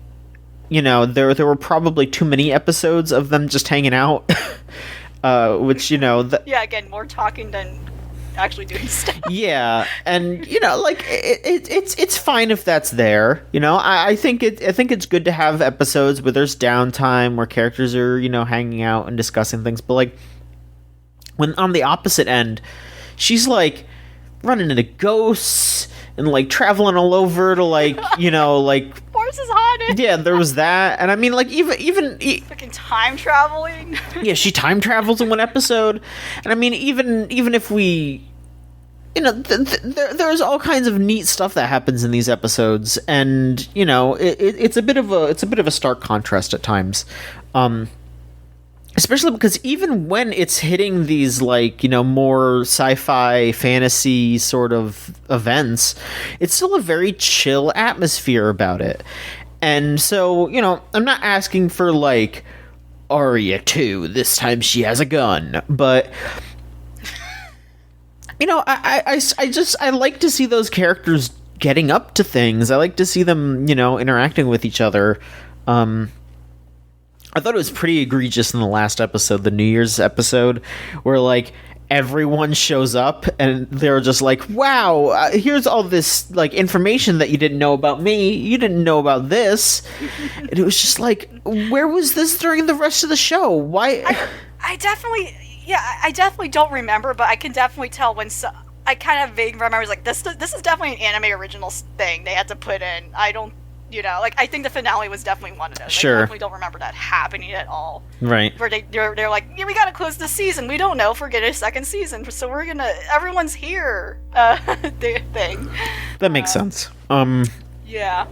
Speaker 3: there were probably too many episodes of them just hanging out, which
Speaker 4: yeah, again, more talking than actually doing stuff.
Speaker 3: Yeah, and it's fine if that's there. I think it's good to have episodes where there's downtime, where characters are hanging out and discussing things. But when on the opposite end, she's running into ghosts and traveling all over to
Speaker 4: Force is haunted.
Speaker 3: Yeah, there was that, and I mean even
Speaker 4: fucking time traveling.
Speaker 3: Yeah, she time travels in one episode, and I mean even if we there's all kinds of neat stuff that happens in these episodes, and it's a bit of a stark contrast at times, especially because even when it's hitting these more sci-fi fantasy sort of events, it's still a very chill atmosphere about it. And so I'm not asking for Aria 2, this time she has a gun, but I like to see those characters getting up to things. I like to see them, interacting with each other. I thought it was pretty egregious in the last episode, the New Year's episode, where everyone shows up and they're just like, wow, here's all this information that you didn't know about me. You didn't know about this. And it was just where was this during the rest of the show? Why?
Speaker 4: I definitely don't remember, but I can definitely tell when I kind of vaguely remember this is definitely an anime original thing they had to put in. I don't, I think the finale was definitely one of those.
Speaker 3: Sure.
Speaker 4: I definitely don't remember that happening at all.
Speaker 3: Right.
Speaker 4: Where they're like, yeah, we gotta close the season. We don't know if we're getting a second season, so everyone's here. Thing.
Speaker 3: That makes sense.
Speaker 4: Yeah.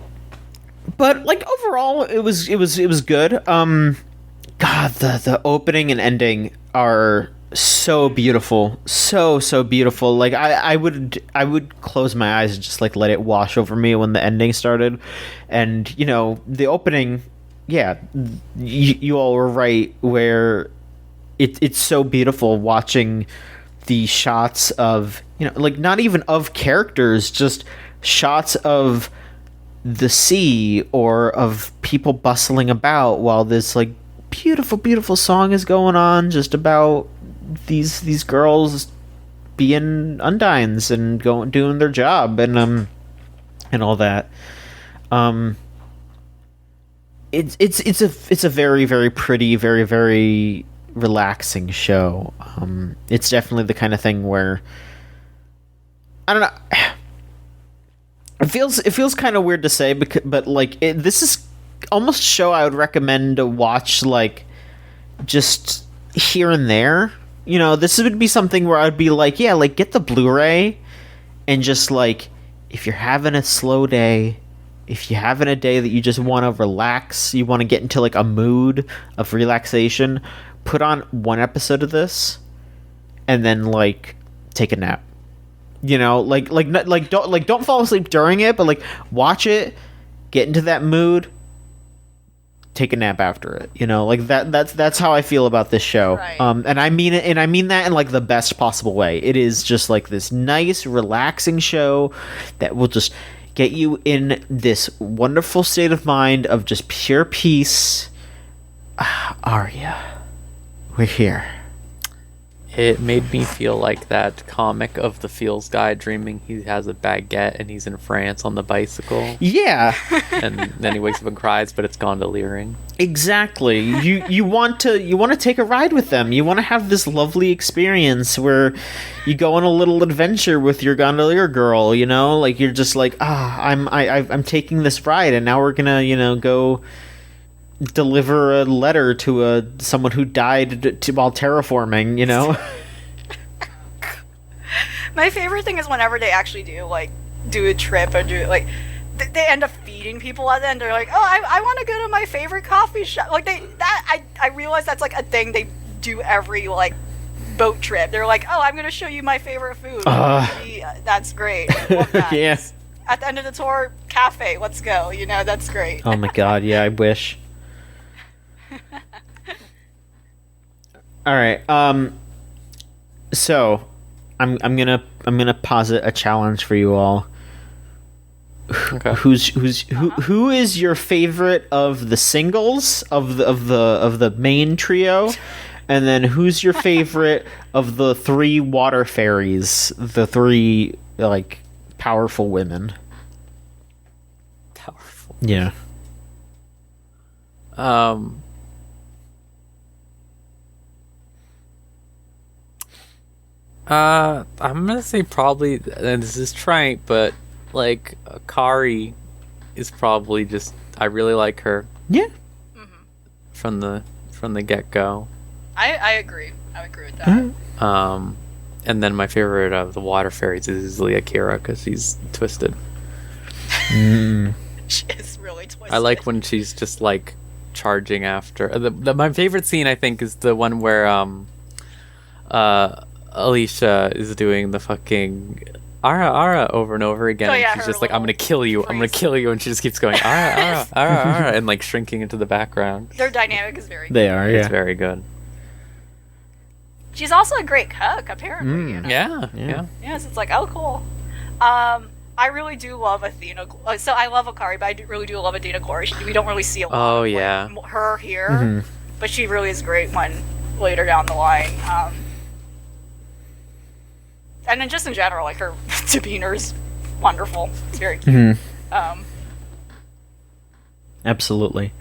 Speaker 3: But overall, it was good. God, the opening and ending are so beautiful, so beautiful. I would close my eyes and just let it wash over me when the ending started, and the opening, yeah, you all were right, where it's so beautiful watching the shots of not even of characters, just shots of the sea or of people bustling about while this beautiful song is going on, just about these girls being undines and doing their job and all that. It's a very, very pretty, very, very relaxing show. It's definitely the kind of thing where I don't know. It feels kind of weird to say, but this is almost a show I would recommend to watch just here and there. This would be something where I'd be get the Blu-ray and just if you're having a slow day, if you're having a day that you just want to relax, you want to get into a mood of relaxation, put on one episode of this and then take a nap. Don't fall asleep during it, but watch it, get into that mood, take a nap after it. That's how I feel about this show.
Speaker 4: Right.
Speaker 3: And I mean it, and I mean that in the best possible way. It is just this nice, relaxing show that will just get you in this wonderful state of mind of just pure peace. Aria, we're here.
Speaker 2: It made me feel like that comic of the Feels guy dreaming he has a baguette and he's in France on the bicycle.
Speaker 3: Yeah.
Speaker 2: And then he wakes up and cries, but it's gondoliering.
Speaker 3: Exactly. You want to take a ride with them. You want to have this lovely experience where you go on a little adventure with your gondolier girl. You're just I'm taking this ride, and now we're gonna go deliver a letter to someone who died while terraforming.
Speaker 4: My favorite thing is whenever they actually do a trip or they end up feeding people at the end. They're like, oh, I want to go to my favorite coffee shop. I realize that's a thing they do every boat trip. They're like, oh, I'm gonna show you my favorite food. That's great. I love that.
Speaker 3: Yeah.
Speaker 4: At the end of the tour, cafe, let's go. That's great.
Speaker 3: Oh my god, yeah, I wish. All right. So I'm gonna posit a challenge for you all.
Speaker 2: Okay.
Speaker 3: Who is your favorite of the singles of the main trio, and then who's your favorite of the three water fairies, the three powerful women?
Speaker 2: Powerful.
Speaker 3: Yeah.
Speaker 2: I'm gonna say probably, and this is trite, but Akari is probably just, I really like her.
Speaker 3: Yeah.
Speaker 2: From the get go.
Speaker 4: I agree. I would agree with that.
Speaker 2: And then my favorite of the water fairies is easily Akira because she's twisted.
Speaker 4: She is really twisted.
Speaker 2: I like when she's just like charging after. My favorite scene, I think, is the one where Alicia is doing the fucking Ara over and over again.
Speaker 4: Oh, yeah,
Speaker 2: and she's
Speaker 4: her
Speaker 2: just like, I'm gonna kill you, I'm gonna
Speaker 4: freeze.
Speaker 2: kill you, and she just keeps going Ara, and like shrinking into the background.
Speaker 4: Their dynamic is very good.
Speaker 3: They are,
Speaker 2: It's
Speaker 3: yeah.
Speaker 2: very good.
Speaker 4: She's also a great cook, apparently. You know?
Speaker 2: Yeah.
Speaker 4: Yes, it's like, oh, cool. I really do love Athena. So I love Akari, but really do love Athena Glory. We don't really see a lot of like, her here, but she really is great when later down the line. And then just in general, like her demeanor is wonderful. It's very cute.
Speaker 3: Absolutely.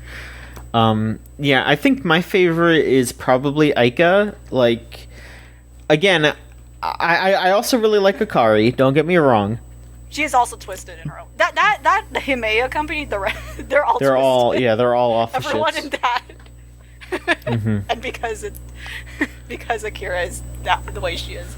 Speaker 3: Yeah, I think my favorite is probably Aika. Like, again, I also really like Akari. Don't get me wrong.
Speaker 4: She is also twisted in her own. That Himeya company, they're all
Speaker 3: They're
Speaker 4: twisted.
Speaker 3: all off the
Speaker 4: Everyone
Speaker 3: shits.
Speaker 4: in that. And because Akira is the way she is.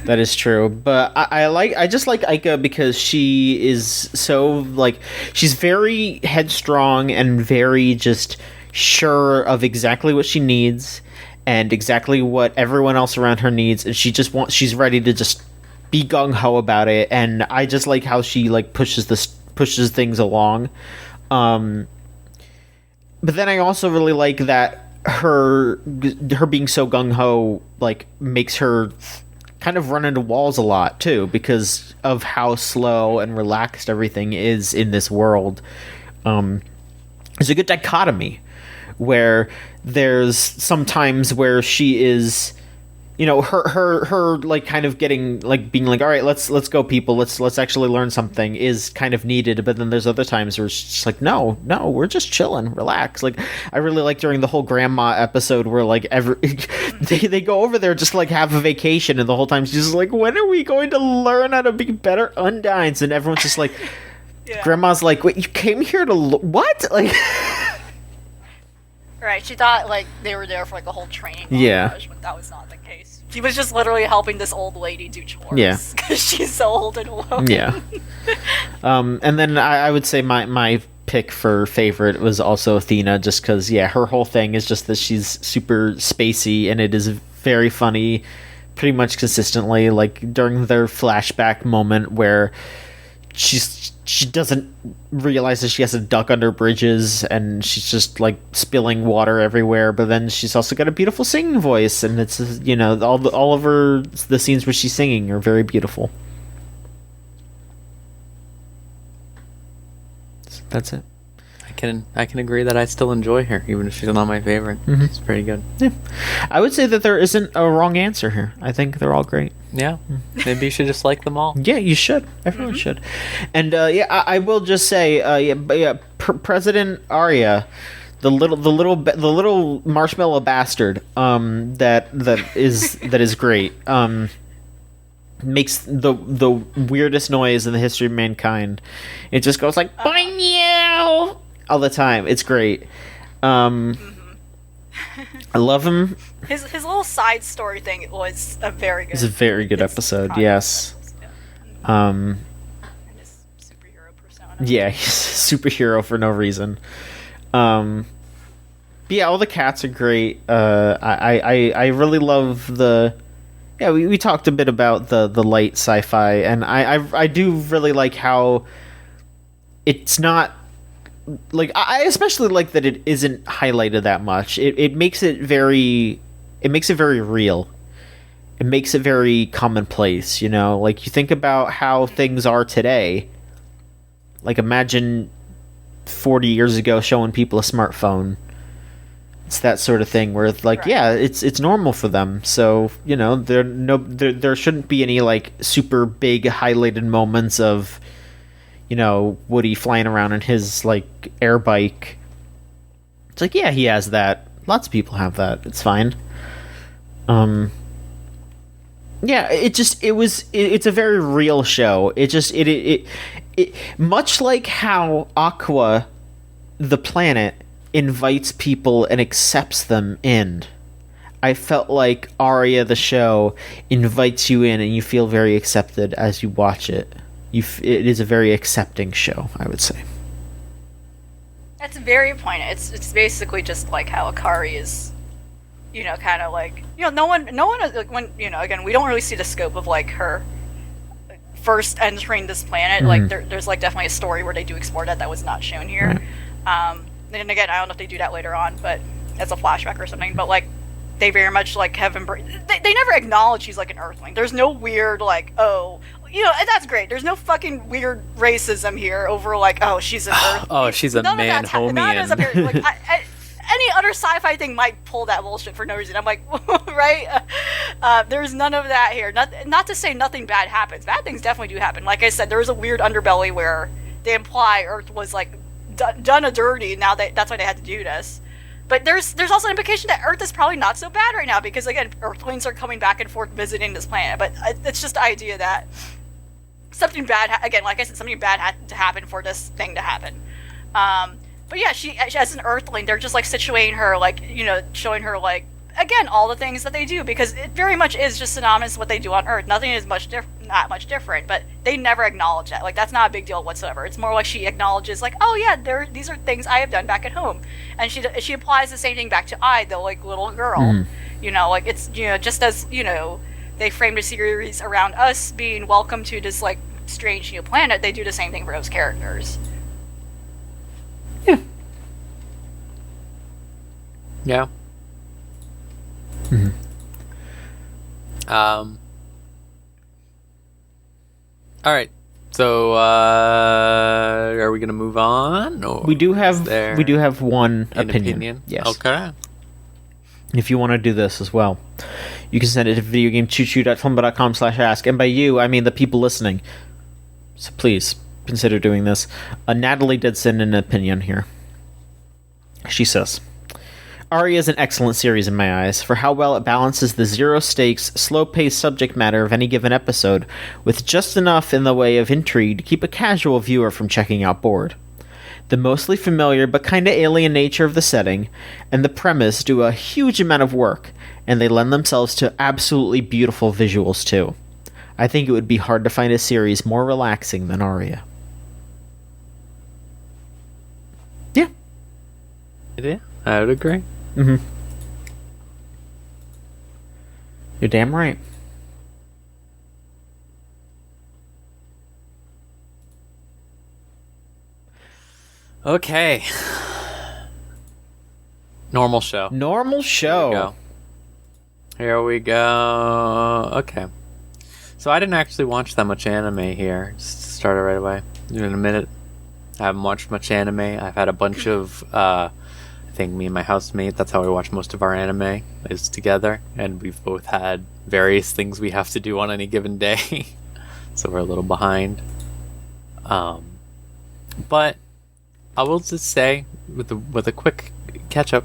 Speaker 3: That is true, but I just like Aika because she is so like she's very headstrong and very just sure of exactly what she needs and exactly what everyone else around her needs, and she's ready to just be gung ho about it, and I just like how she like pushes things along. But then I also really like that her being so gung ho like makes her kind of run into walls a lot too because of how slow and relaxed everything is in this world. There's a good dichotomy where there's some times where she is, you know, her like kind of getting like being like, all right, let's go people, let's actually learn something is kind of needed, but then there's other times where it's just like, no, we're just chilling, relax. Like I really like during the whole grandma episode where like they go over there just to, like have a vacation, and the whole time she's just like, when are we going to learn how to be better Undines? And everyone's just like,
Speaker 4: Yeah.
Speaker 3: Grandma's like, wait, you came here to what? Like
Speaker 4: Right, she thought like they were there for like a whole training
Speaker 3: Yeah.
Speaker 4: montage, but that was not the case. She was just literally helping this old lady do chores.
Speaker 3: Yeah.
Speaker 4: Because she's so old and alone.
Speaker 3: Yeah. And then I would say my pick for favorite was also Athena, just because, yeah, her whole thing is just that she's super spacey, and it is very funny pretty much consistently, like during their flashback moment where she doesn't realize that she has to duck under bridges, and she's just like spilling water everywhere, but then she's also got a beautiful singing voice, and it's, you know, all of the scenes where she's singing are very beautiful. So that's it.
Speaker 2: I can agree that I still enjoy her, even if she's not my favorite. It's pretty good.
Speaker 3: Yeah. I would say that there isn't a wrong answer here. I think they're all great.
Speaker 2: Yeah, maybe you should just like them all.
Speaker 3: Yeah, you should. Everyone should. And yeah, I will just say, President Aria, the little marshmallow bastard, that is great. Makes the weirdest noise in the history of mankind. It just goes like boing all the time. It's great. I love him.
Speaker 4: His little side story thing was a very good.
Speaker 3: It's a very good episode. Yes.
Speaker 4: Yeah. And his superhero persona.
Speaker 3: Yeah, he's a superhero for no reason. But yeah, all the cats are great. I really love the. Yeah, we talked a bit about the light sci-fi, and I do really like how it's not like, I especially like that it isn't highlighted that much. It makes it very real. It makes it very commonplace, you know? Like, you think about how things are today. Like, imagine 40 years ago showing people a smartphone. It's that sort of thing where, like,
Speaker 4: Right.
Speaker 3: yeah, it's normal for them. So, you know, there shouldn't be any, like, super big highlighted moments of, you know, Woody flying around in his, like, air bike. It's like, yeah, he has that. Lots of people have that. It's fine. Yeah, it's a very real show. It much like how Aqua, the planet, invites people and accepts them in. I felt like Aria, the show, invites you in and you feel very accepted as you watch it. It is a very accepting show, I would say.
Speaker 4: That's very poignant. It's basically just like how Akari is, kind of like, no one, like, when, again, we don't really see the scope of like her first entering this planet. Like there's like definitely a story where they do explore that was not shown here. Right. And again, I don't know if they do that later on, but as a flashback or something. But like, they very much like have embraced. They never acknowledge she's like an Earthling. There's no weird like, oh, and that's great. There's no fucking weird racism here over like, oh, she's an Earthling.
Speaker 2: Oh, she's a man-homian.
Speaker 4: Like, any other sci-fi thing might pull that bullshit for no reason. I'm like, right? There's none of that here. Not to say nothing bad happens. Bad things definitely do happen. Like I said, there is a weird underbelly where they imply Earth was like done a dirty. Now that's why they had to do this. But there's also an implication that Earth is probably not so bad right now because, again, Earthlings are coming back and forth visiting this planet. But it's just the idea that something bad, again, like I said, something bad had to happen for this thing to happen. But yeah, she as an Earthling, they're just like situating her, like, showing her like, again, all the things that they do, because it very much is just synonymous with what they do on Earth. Nothing is not much different, but they never acknowledge that. Like, that's not a big deal whatsoever. It's more like she acknowledges, like, oh yeah, these are things I have done back at home, and she applies the same thing back to the like little girl. Like it's just as they framed a series around us being welcome to this like strange new planet, they do the same thing for those characters.
Speaker 2: Yeah. All right. So, are we gonna move on? Or
Speaker 3: we do have one opinion. Yes.
Speaker 2: Okay.
Speaker 3: If you want to do this as well, you can send it to videogamechoochoo.tumblr.com/ask, and by you, I mean the people listening. So please consider doing this. Natalie did send an opinion here. She says, Aria is an excellent series in my eyes for how well it balances the zero-stakes, slow-paced subject matter of any given episode with just enough in the way of intrigue to keep a casual viewer from checking out bored. The mostly familiar but kinda alien nature of the setting and the premise do a huge amount of work, and they lend themselves to absolutely beautiful visuals too. I think it would be hard to find a series more relaxing than Aria. Yeah.
Speaker 2: Yeah, I would agree.
Speaker 3: You're damn right.
Speaker 2: Okay. Normal show. Here we go. Okay. So I didn't actually watch that much anime here. Just to start it right away. In a minute. I haven't watched much anime. I've had a bunch of I think me and my housemate, that's how we watch most of our anime, is together, and we've both had various things we have to do on any given day, so we're a little behind. But I will just say, with a quick catch up,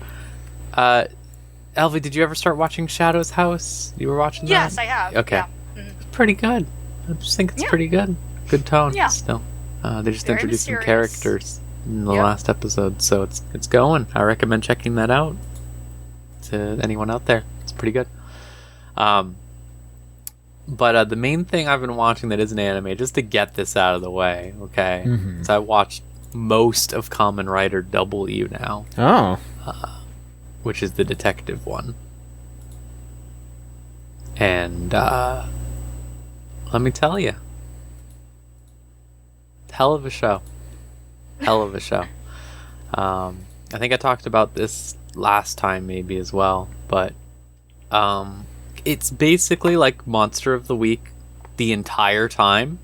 Speaker 2: Elvie, did you ever start watching Shadow's House? You were watching that?
Speaker 4: Yes, I have.
Speaker 2: Okay.
Speaker 4: Yeah.
Speaker 2: It's pretty good. I just think it's pretty good. Good tone.
Speaker 4: Yeah.
Speaker 2: Still. They just
Speaker 4: Very
Speaker 2: introduced some
Speaker 4: mysterious.
Speaker 2: characters in the last episode, so it's going. I recommend checking that out to anyone out there. It's pretty good. But the main thing I've been watching that is an anime, just to get this out of the way, okay? So I watched most of Kamen Rider W now.
Speaker 3: Oh.
Speaker 2: Which is the detective one. And let me tell you, hell of a show. I think I talked about this last time maybe as well, but it's basically like Monster of the Week the entire time.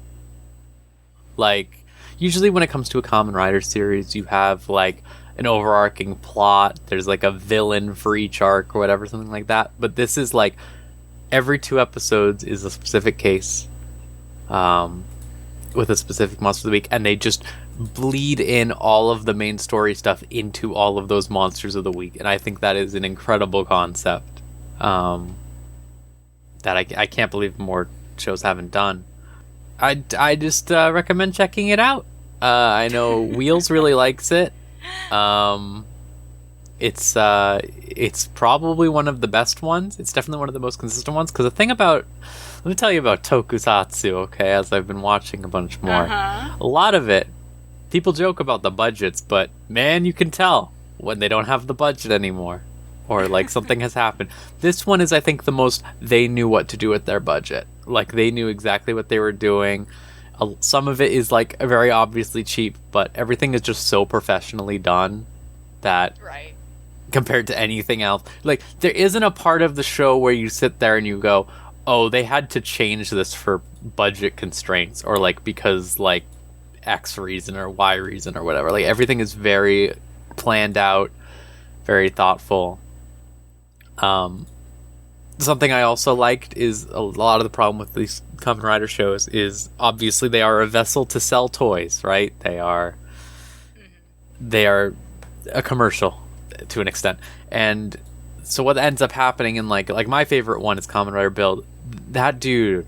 Speaker 2: Like, usually when it comes to a Kamen Rider series, you have like an overarching plot, there's like a villain for each arc or whatever, something like that. But this is like every 2 episodes is a specific case with a specific monster of the week, and they just bleed in all of the main story stuff into all of those monsters of the week. And I think that is an incredible concept that I can't believe more shows haven't done. I just recommend checking it out. I know Wheels really likes it. it's probably one of the best ones. It's definitely one of the most consistent ones. Because the thing about, let me tell you about Tokusatsu, okay? As I've been watching a bunch more, a lot of it, people joke about the budgets, but man, you can tell when they don't have the budget anymore, or like something has happened. This one is, I think, the most they knew what to do with their budget. Like they knew exactly what they were doing. Some of it is like very obviously cheap, but everything is just so professionally done that compared to anything else, like there isn't a part of the show where you sit there and you go, oh, they had to change this for budget constraints, or like because like X reason or Y reason or whatever. Like everything is very planned out, very thoughtful. Something I also liked is a lot of the problem with these Kamen Rider shows is obviously they are a vessel to sell toys, right? They are a commercial to an extent. And so what ends up happening in like my favorite one is Kamen Rider Build. That dude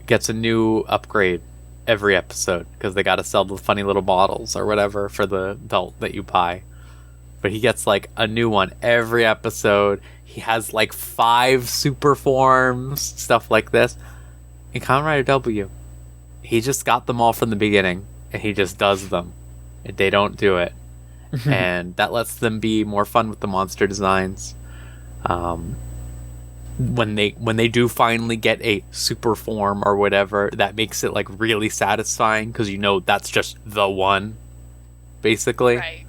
Speaker 2: gets a new upgrade every episode because they got to sell the funny little models or whatever for the belt that you buy. But he gets like a new one every episode. He has like 5 super forms, stuff like this. In Kamen Rider W, he just got them all from the beginning, and he just does them. And they don't do it. And that lets them be more fun with the monster designs. When they do finally get a super form or whatever, that makes it like really satisfying because you know that's just the one, basically.
Speaker 4: Right.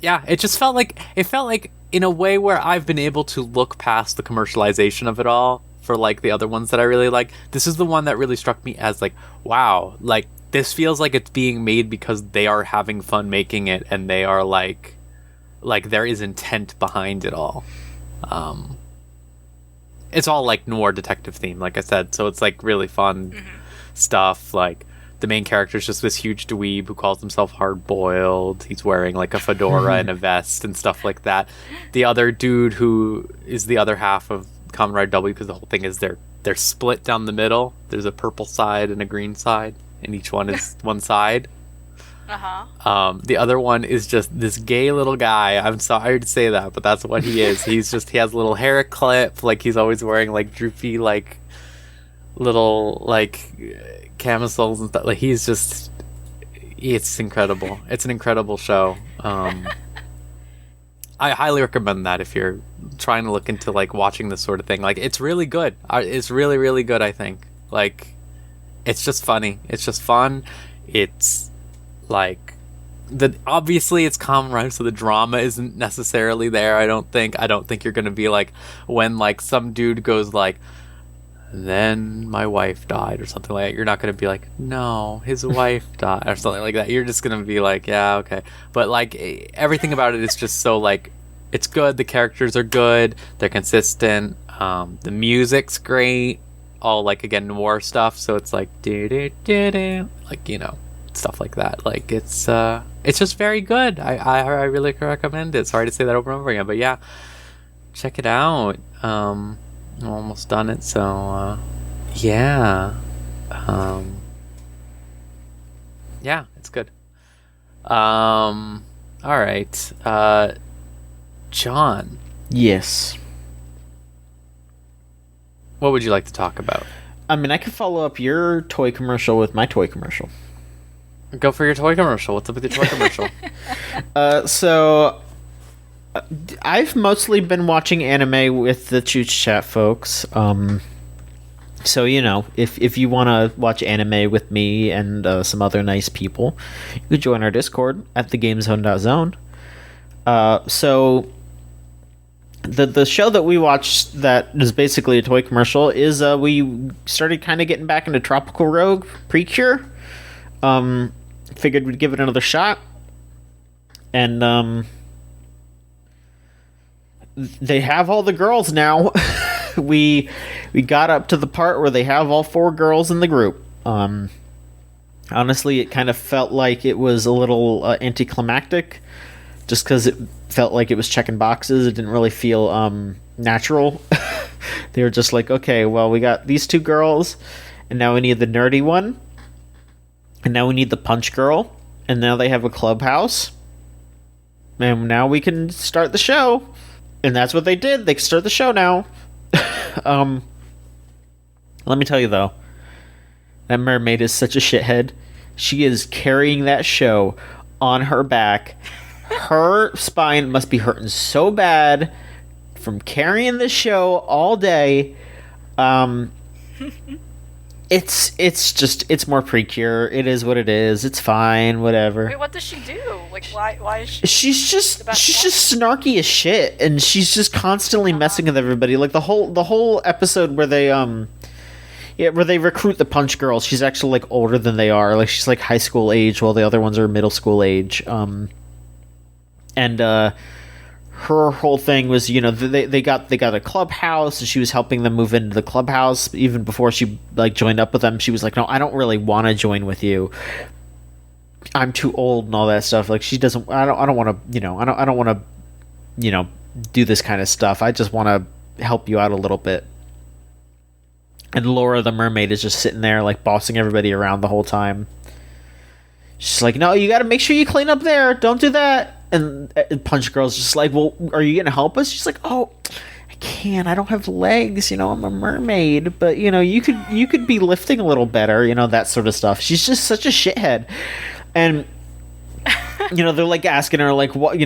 Speaker 2: Yeah, it felt like in a way where I've been able to look past the commercialization of it all for like the other ones that I really like. This is the one that really struck me as like, wow, like this feels like it's being made because they are having fun making it, and they are like there is intent behind it all. It's all like noir detective theme, like I said, so it's like really fun stuff. Like the main character is just this huge dweeb who calls himself Hard Boiled. He's wearing like a fedora and a vest and stuff like that. The other dude who is the other half of Kamen Rider W, because the whole thing is they're split down the middle. There's a purple side and a green side, and each one is one side. The other one is just this gay little guy. I'm sorry to say that, but that's what he is. He has a little hair clip, like he's always wearing like droopy like little like camisoles and stuff. Like it's incredible. It's an incredible show. I highly recommend that if you're trying to look into like watching this sort of thing. Like it's really good. It's really, really good, I think. Like it's just funny. It's just fun. It's like obviously it's Kamen Rider, so the drama isn't necessarily there. I don't think you're gonna be like when like some dude goes like, then my wife died or something like that. You're not gonna be like, no, his wife died or something like that. You're just gonna be like, yeah, okay. But like everything about it is just so like it's good. The characters are good. They're consistent. The music's great. All like again noir stuff. So it's like do do do do, like stuff like that. Like it's just very good. I really recommend it. Sorry to say that over and over again, but yeah, check it out. I'm almost done it, so yeah. Yeah, it's good. All right. John.
Speaker 3: Yes.
Speaker 2: What would you like to talk about?
Speaker 3: I mean, I could follow up your toy commercial with my toy commercial.
Speaker 2: Go for your toy commercial. What's up with your toy commercial?
Speaker 3: So I've mostly been watching anime with the Chooch Chat folks. So if you want to watch anime with me and some other nice people, you could join our Discord at thegamezone.zone. So the show that we watched that is basically a toy commercial is we started kind of getting back into Tropical Rogue Precure. Figured we'd give it another shot, and they have all the girls now. we got up to the part where they have all 4 girls in the group. Honestly, it kind of felt like it was a little anticlimactic, just because it felt like it was checking boxes. It didn't really feel natural. They were just like, okay, well, we got these 2 girls, and now we need the nerdy one. And now we need the punch girl, and now they have a clubhouse. And now we can start the show. And that's what they did. They can start the show now. Let me tell you, though. That mermaid is such a shithead. She is carrying that show on her back. Her spine must be hurting so bad from carrying this show all day. It's more Precure. It is what it is. It's fine, whatever.
Speaker 4: Wait, what does she do? Like, why is she?
Speaker 3: She's just snarky as shit, and she's just constantly messing with everybody. Like the whole episode where they where they recruit the punch girls. She's actually like older than they are. Like she's like high school age, while the other ones are middle school age. Her whole thing was, they got a clubhouse, and she was helping them move into the clubhouse. Even before she like joined up with them, she was like, "No, I don't really want to join with you. I'm too old," and all that stuff. Like she doesn't. I don't want to. I don't want to. Do this kind of stuff. I just want to help you out a little bit. And Laura the mermaid is just sitting there like bossing everybody around the whole time. She's like, "No, you got to make sure you clean up there. Don't do that." And Punch Girl's just like, "Well, are you gonna help us?" She's like, "Oh, I can't. I don't have legs. I'm a mermaid. But you could be lifting a little better. That sort of stuff." She's just such a shithead. And they're like asking her like, "What?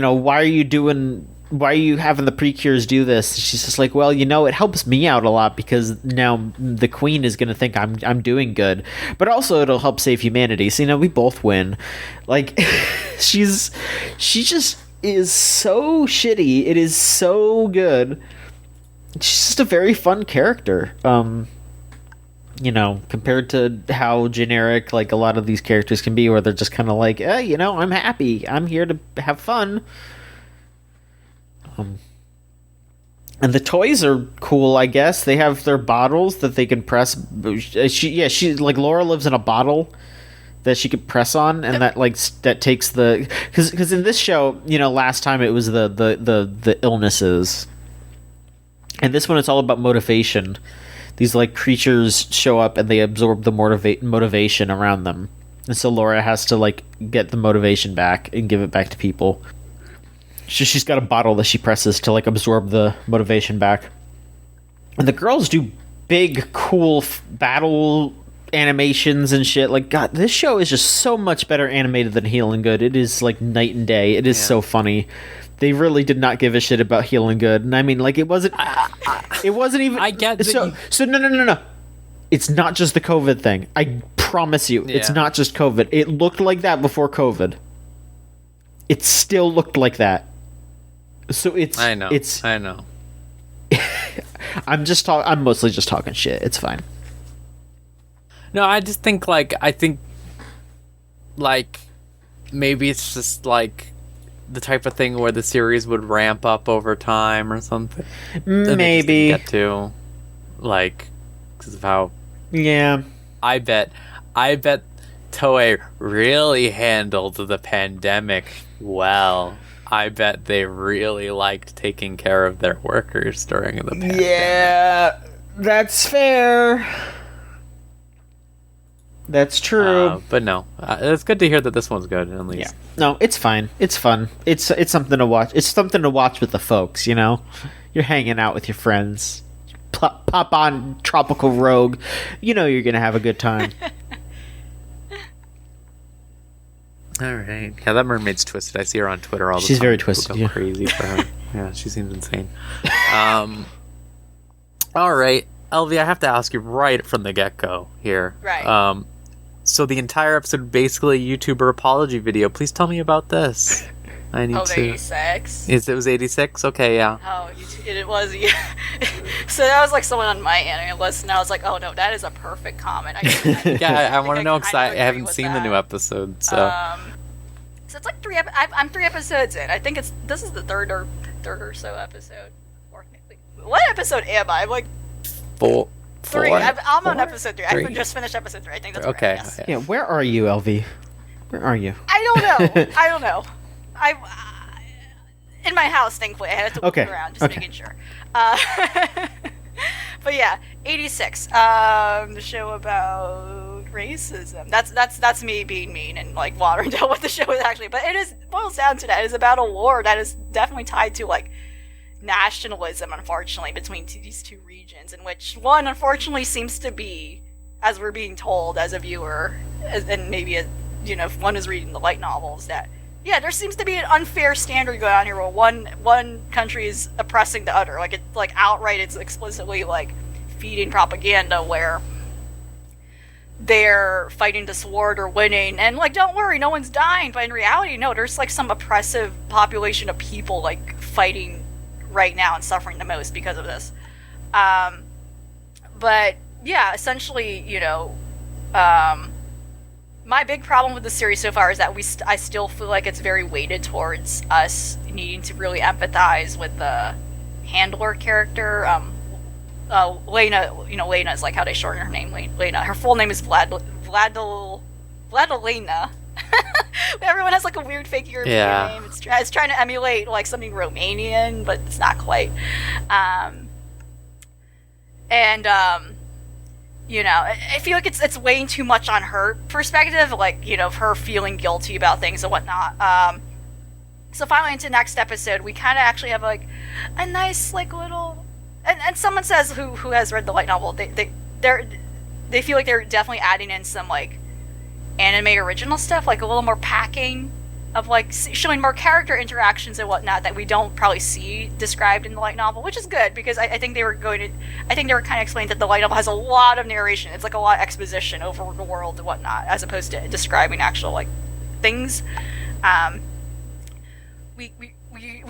Speaker 3: Why are you having the Precures do this?" She's just like, "Well, it helps me out a lot because now the Queen is gonna think I'm doing good, but also it'll help save humanity. So we both win." Like, she just is so shitty. It is so good. She's just a very fun character. Compared to how generic like a lot of these characters can be, where they're just kind of like, I'm happy. I'm here to have fun. And the toys are cool, I guess. They have their bottles that they can press. She like Laura lives in a bottle that she could press on, and that takes the because in this show, last time it was the illnesses, and this one it's all about motivation. These like creatures show up and they absorb the motivation around them, and so Laura has to like get the motivation back and give it back to people. She's got a bottle that she presses to like absorb the motivation back. And the girls do big, cool battle animations and shit. Like, God, this show is just so much better animated than Heal and Good. It is like night and day. It is so funny. They really did not give a shit about Heal and Good. And I mean, like, it wasn't even.
Speaker 2: I get that.
Speaker 3: So no. It's not just the COVID thing. I promise you, it's not just COVID. It looked like that before COVID. It still looked like that. So
Speaker 2: I know.
Speaker 3: I'm mostly just talking shit. It's fine.
Speaker 2: No, I just think maybe it's just like the type of thing where the series would ramp up over time or something.
Speaker 3: Maybe
Speaker 2: get to like because of how.
Speaker 3: Yeah.
Speaker 2: I bet Toei really handled the pandemic well. I bet they really liked taking care of their workers during the pandemic.
Speaker 3: Yeah, that's fair. That's true.
Speaker 2: But no, it's good to hear that this one's good, at least.
Speaker 3: Yeah. No, it's fine. It's fun. It's something to watch. It's something to watch with the folks, You're hanging out with your friends. Pop on Tropical Rogue. You're going to have a good time.
Speaker 2: All right. Yeah, that mermaid's twisted. I see her on Twitter all the time.
Speaker 3: She's very twisted.
Speaker 2: People go crazy for her. Yeah, she seems insane. All right, LV, I have to ask you right from the get-go here.
Speaker 4: Right.
Speaker 2: So the entire episode, basically a YouTuber apology video. Please tell me about this. I need to.
Speaker 4: 86.
Speaker 2: It was 86? Okay, yeah.
Speaker 4: Oh, it was. Yeah. So that was like someone on my end. I listened. I was like, oh no, that is a perfect comment.
Speaker 2: I want to know because I haven't
Speaker 4: with
Speaker 2: seen
Speaker 4: that.
Speaker 2: the new episode. So.
Speaker 4: So it's like I'm 3 episodes in. I think this is the third or so episode. What episode am I? I'm like
Speaker 2: Four.
Speaker 4: 3. I'm on episode 3. I just finished episode 3. I think that's
Speaker 2: okay.
Speaker 4: Right, yes.
Speaker 3: Yeah, where are you, LV? Where are you?
Speaker 4: I don't know. I in my house, thankfully. I had to look around, just making sure. But yeah, 86. The show about racism. That's me being mean and like watering down what the show is actually. But it boils down to that. It is about a war that is definitely tied to like nationalism, unfortunately, between these two regions, in which one unfortunately seems to be, as we're being told as a viewer, and maybe if one is reading the light novels, that there seems to be an unfair standard going on here where one country is oppressing the other. Like, it's like outright, it's explicitly like feeding propaganda where they're fighting this war, they're winning, and like, don't worry, no one's dying. But in reality, no, there's like some oppressive population of people like fighting right now and suffering the most because of this. But yeah, essentially, my big problem with the series so far is that I still feel like it's very weighted towards us needing to really empathize with the handler character. Lena, Lena is like how they shorten her name, Lena. Her full name is Vladilena. Everyone has like a weird fake European name. It's trying to emulate like something Romanian, but it's not quite. I feel like it's weighing too much on her perspective, like, her feeling guilty about things and whatnot. So finally into next episode, we kind of actually have like a nice like little, and someone says who has read the light novel, they feel like they're definitely adding in some like anime original stuff, like a little more packing of like showing more character interactions and whatnot that we don't probably see described in the light novel, which is good because I think they were kind of explaining that the light novel has a lot of narration. It's like a lot of exposition over the world and whatnot, as opposed to describing actual like things. We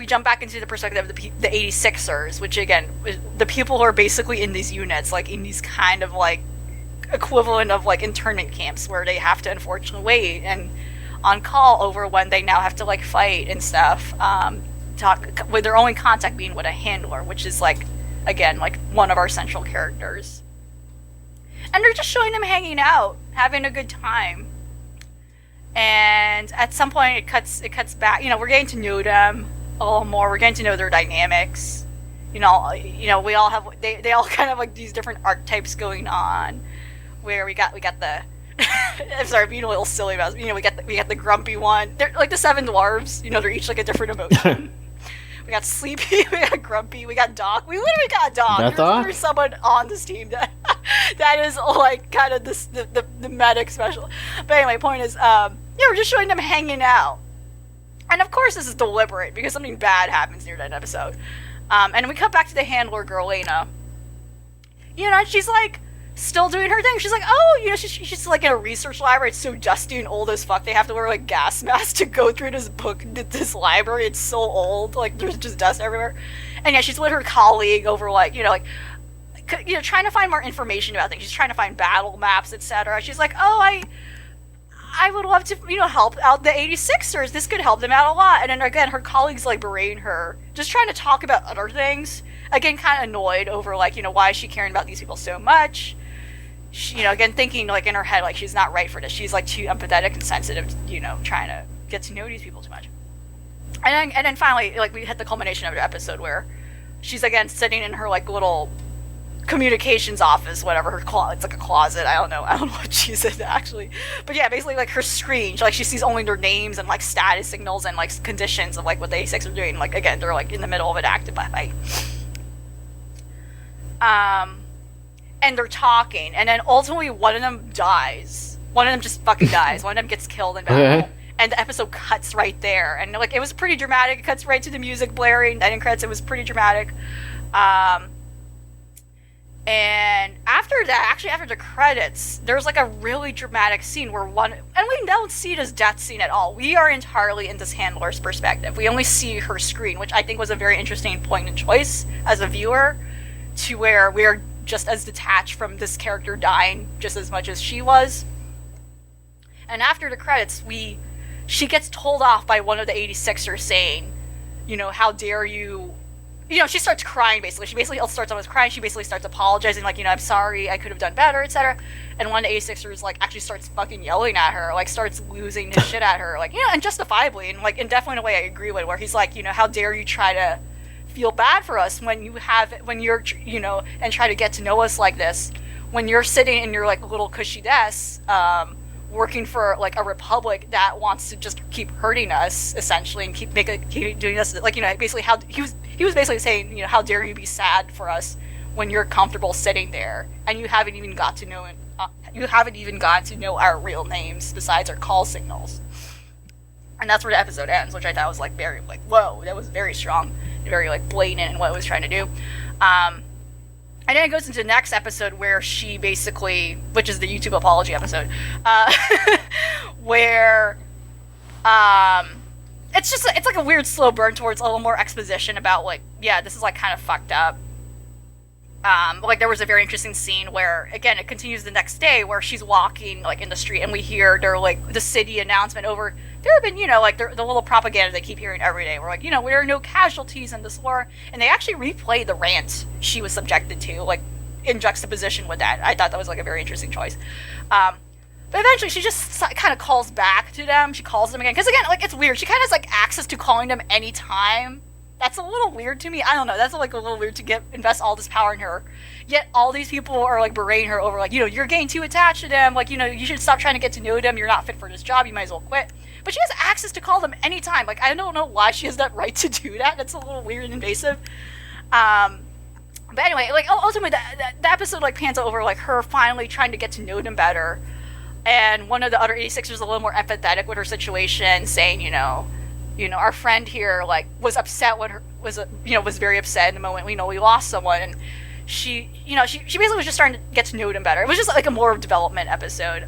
Speaker 4: jump back into the perspective of the 86ers, which again, the people who are basically in these units, like in these kind of like equivalent of like internment camps where they have to unfortunately wait and on call over when they now have to like fight and stuff, with their only contact being with a handler, which is like, again, like one of our central characters. And they're just showing them hanging out, having a good time. And at some point it cuts back, we're getting to know them a little more, we're getting to know their dynamics. We all have, they all kind of like these different archetypes going on, where we got the I'm sorry, being a little silly about it. We got the grumpy one. They're like the 7 dwarves. They're each like a different emotion. We got sleepy, we got grumpy, we got Doc. We literally got Doc. There's someone on this team that is like kind of the medic special. But anyway, point is, we're just showing them hanging out. And of course this is deliberate because something bad happens near that episode. And we come back to the handler girl, Lena. And she's like still doing her thing. She's like, she's like in a research library. It's so dusty and old as fuck. They have to wear like gas masks to go through this library. It's so old. Like there's just dust everywhere. And yeah, she's with her colleague over like, trying to find more information about things. She's trying to find battle maps, etc. She's like, I would love to, help out the 86ers. This could help them out a lot. And then again, her colleagues like berating her, just trying to talk about other things. Again, kind of annoyed over like, why is she caring about these people so much? She, again, thinking like in her head, like she's not right for this. She's like too empathetic and sensitive, trying to get to know these people too much. And then finally, like we hit the culmination of the episode where she's again sitting in her like little communications office, whatever it's like a closet. I don't know what she's in actually, but yeah, basically like her screen, like she sees only their names and like status signals and like conditions of like what the A6 are doing. Like again, they're like in the middle of an active fight. And they're talking, and then ultimately one of them dies. One of them just fucking dies. One of them gets killed in battle. And the episode cuts right there. And like it was pretty dramatic. It cuts right to the music blaring. Ending credits. It was pretty dramatic. And after that, actually after the credits, there's like a really dramatic scene where and we don't see it as death scene at all. We are entirely in this handler's perspective. We only see her screen, which I think was a very interesting point and choice as a viewer, to where we are just as detached from this character dying just as much as she was. And after the credits, she gets told off by one of the 86ers saying, how dare you, she starts crying basically. She basically starts almost crying. She basically starts apologizing, like, I'm sorry, I could have done better, etc. And one of the 86ers, like, actually starts fucking yelling at her, like, starts losing his shit at her, like, and justifiably, and, like, and definitely in a way I agree with, where he's like, how dare you try to feel bad for us when you're, and try to get to know us like this, when you're sitting in your like little cushy desk, working for like a republic that wants to just keep hurting us essentially and keep doing this, like, you know, basically how he was basically saying, you know, how dare you be sad for us when you're comfortable sitting there and you haven't even gotten to know our real names besides our call signals. And that's where the episode ends, which I thought was like very like, whoa, that was very strong and very like blatant in what it was trying to do. And then it goes into the next episode where she basically, which is the YouTube apology episode, where it's like a weird slow burn towards a little more exposition about like, yeah, this is like kind of fucked up. Like there was a very interesting scene where, again, it continues the next day where she's walking like in the street and we hear their like the city announcement over. There have been, you know, like the little propaganda they keep hearing every day. We're like, you know, there are no casualties in this war, and they actually replay the rant she was subjected to, like in juxtaposition with that. I thought that was like a very interesting choice. But eventually, she just kind of calls back to them. She calls them again because, again, like it's weird. She kind of has like access to calling them anytime. That's a little weird to me. I don't know. That's like a little weird to invest all this power in her. Yet all these people are like berating her over like, you know, you're getting too attached to them. Like, you know, you should stop trying to get to know them. You're not fit for this job. You might as well quit. But she has access to call them anytime. Like, I don't know why she has that right to do that. That's a little weird and invasive. But anyway, like ultimately, the episode like pans over like her finally trying to get to know them better, and one of the other 86ers is a little more empathetic with her situation, saying, you know, our friend here like was upset when was very upset in the moment. You know, we lost someone, and she basically was just starting to get to know them better. It was just like a more development episode.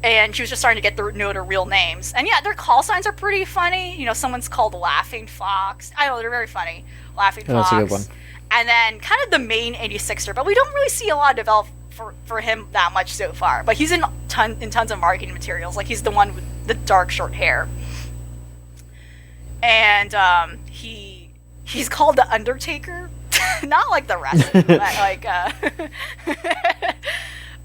Speaker 4: And she was just starting to get to know their real names. And yeah, their call signs are pretty funny. You know, someone's called Laughing Fox. I know, they're very funny. Laughing Fox.
Speaker 3: That's a good one.
Speaker 4: And then kind of the main 86er, but we don't really see a lot develop for him that much so far. But he's in tons of marketing materials. Like, he's the one with the dark short hair. And he's called the Undertaker. Not like the rest of them, but like...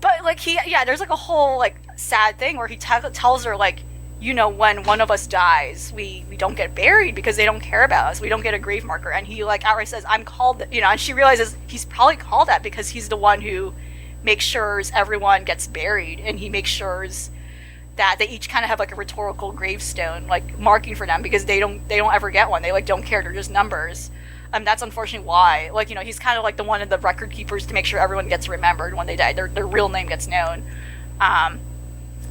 Speaker 4: But, like, there's, like, a whole, like, sad thing where he tells her, like, you know, when one of us dies, we don't get buried because they don't care about us. We don't get a grave marker. And he, like, outright says, I'm called, you know, and she realizes he's probably called that because he's the one who makes sure everyone gets buried. And he makes sure that they each kind of have, like, a rhetorical gravestone, like, marking for them because they don't ever get one. They, like, don't care. They're just numbers. That's unfortunately why, like, you know, he's kind of like the one of the record keepers to make sure everyone gets remembered when they die. Their real name gets known.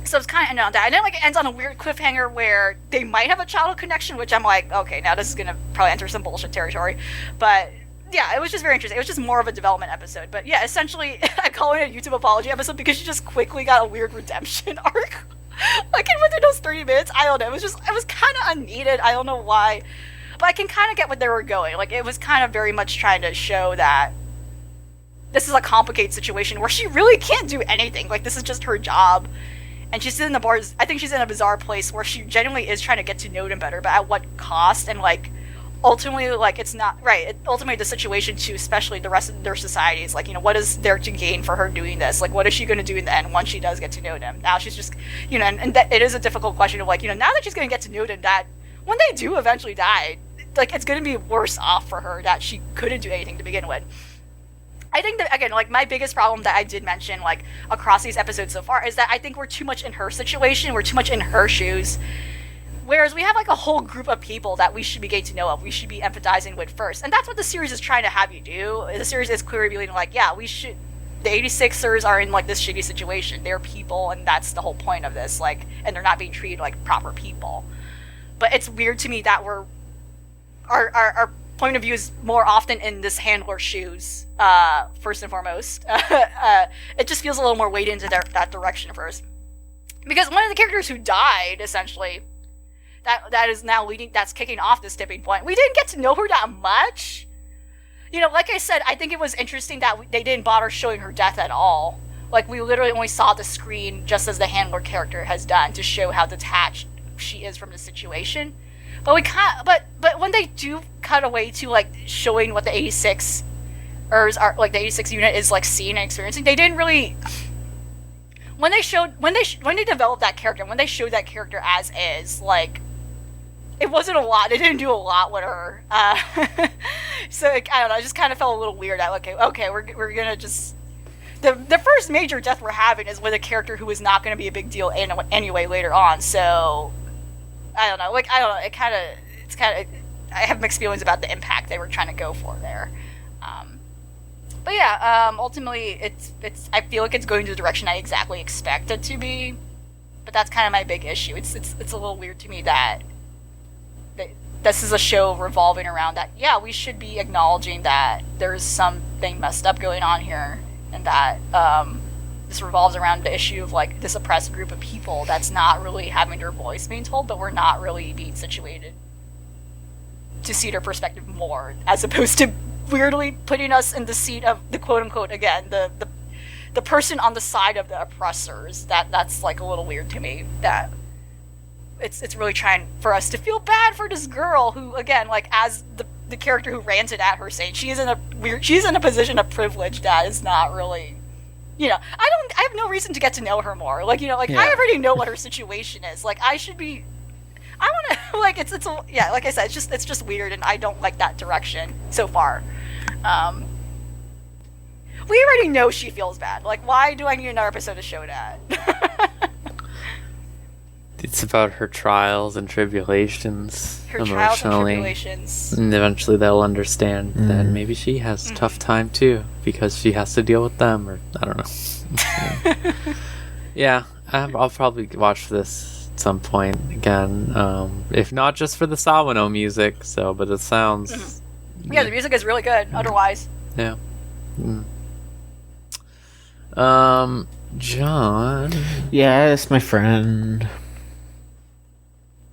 Speaker 4: So it's kind of that. And then, like, it ends on a weird cliffhanger where they might have a childhood connection, which I'm like, okay, now this is gonna probably enter some bullshit territory. But yeah, it was just very interesting. It was just more of a development episode. But yeah, essentially, I call it a YouTube apology episode because she just quickly got a weird redemption arc. Like, within those 30 minutes, I don't know. It was kind of unneeded. I don't know why. But I can kind of get what they were going. Like, it was kind of very much trying to show that this is a complicated situation where she really can't do anything. Like, this is just her job. And she's in the bars. I think she's in a bizarre place where she genuinely is trying to get to know them better, but at what cost? And, like, ultimately, like, it's not right. Ultimately, the situation, too, especially the rest of their society, is like, you know, what is there to gain for her doing this? Like, what is she going to do in the end once she does get to know them? Now she's just, you know, and that, it is a difficult question of, like, you know, now that she's going to get to know them, that when they do eventually die, like, it's going to be worse off for her that she couldn't do anything to begin with. I think that, again, like, my biggest problem that I did mention, like, across these episodes so far is that I think we're too much in her situation. We're too much in her shoes. Whereas we have, like, a whole group of people that we should be getting to know of. We should be empathizing with first. And that's what the series is trying to have you do. The series is clearly being like, yeah, we should... The 86ers are in, like, this shitty situation. They're people, and that's the whole point of this. Like, and they're not being treated like proper people. But it's weird to me that we're... Our point of view is more often in this handler's shoes, first and foremost. It just feels a little more weighted into that direction first. Because one of the characters who died, essentially, that is now that's kicking off this tipping point, we didn't get to know her that much. You know, like I said, I think it was interesting that they didn't bother showing her death at all. Like, we literally only saw the screen just as the handler character has done to show how detached she is from the situation. But we can't. But when they do cut away to, like, showing what the 86ers are, like, the 86 unit is, like, seeing and experiencing, they didn't really. When they developed that character, when they showed that character as is, like, it wasn't a lot. They didn't do a lot with her. So I don't know. I just kind of felt a little weird. Okay, we're gonna just the first major death we're having is with a character who is not going to be a big deal anyway later on. So I don't know. I don't know. It's kind of. I have mixed feelings about the impact they were trying to go for there. But yeah, ultimately, it's. I feel like it's going to the direction I exactly expect it to be. But that's kind of my big issue. It's a little weird to me that this is a show revolving around that. Yeah, we should be acknowledging that there's something messed up going on here, and that this revolves around the issue of like this oppressed group of people that's not really having their voice being told, but we're not really being situated to see their perspective more, as opposed to weirdly putting us in the seat of the quote unquote again the person on the side of the oppressors. That's like a little weird to me. That it's really trying for us to feel bad for this girl who, again, like as the character who ranted at her, saying she's in a position of privilege that is not really, you know, I have no reason to get to know her more. Like, you know, like I already know what her situation is. Like I should be. I want to like yeah, like I said, it's just weird, and I don't like that direction so far. We already know she feels bad. Like, why do I need another episode to show that?
Speaker 2: It's about her trials and tribulations.
Speaker 4: Her trials and tribulations.
Speaker 2: And eventually they'll understand that maybe she has a tough time too, because she has to deal with them, or I don't know. Yeah, I'll probably watch this at some point again, if not just for the Sawano music. But it sounds.
Speaker 4: Yeah, the music is really good. Otherwise.
Speaker 2: Yeah. John.
Speaker 3: Yes, my friend.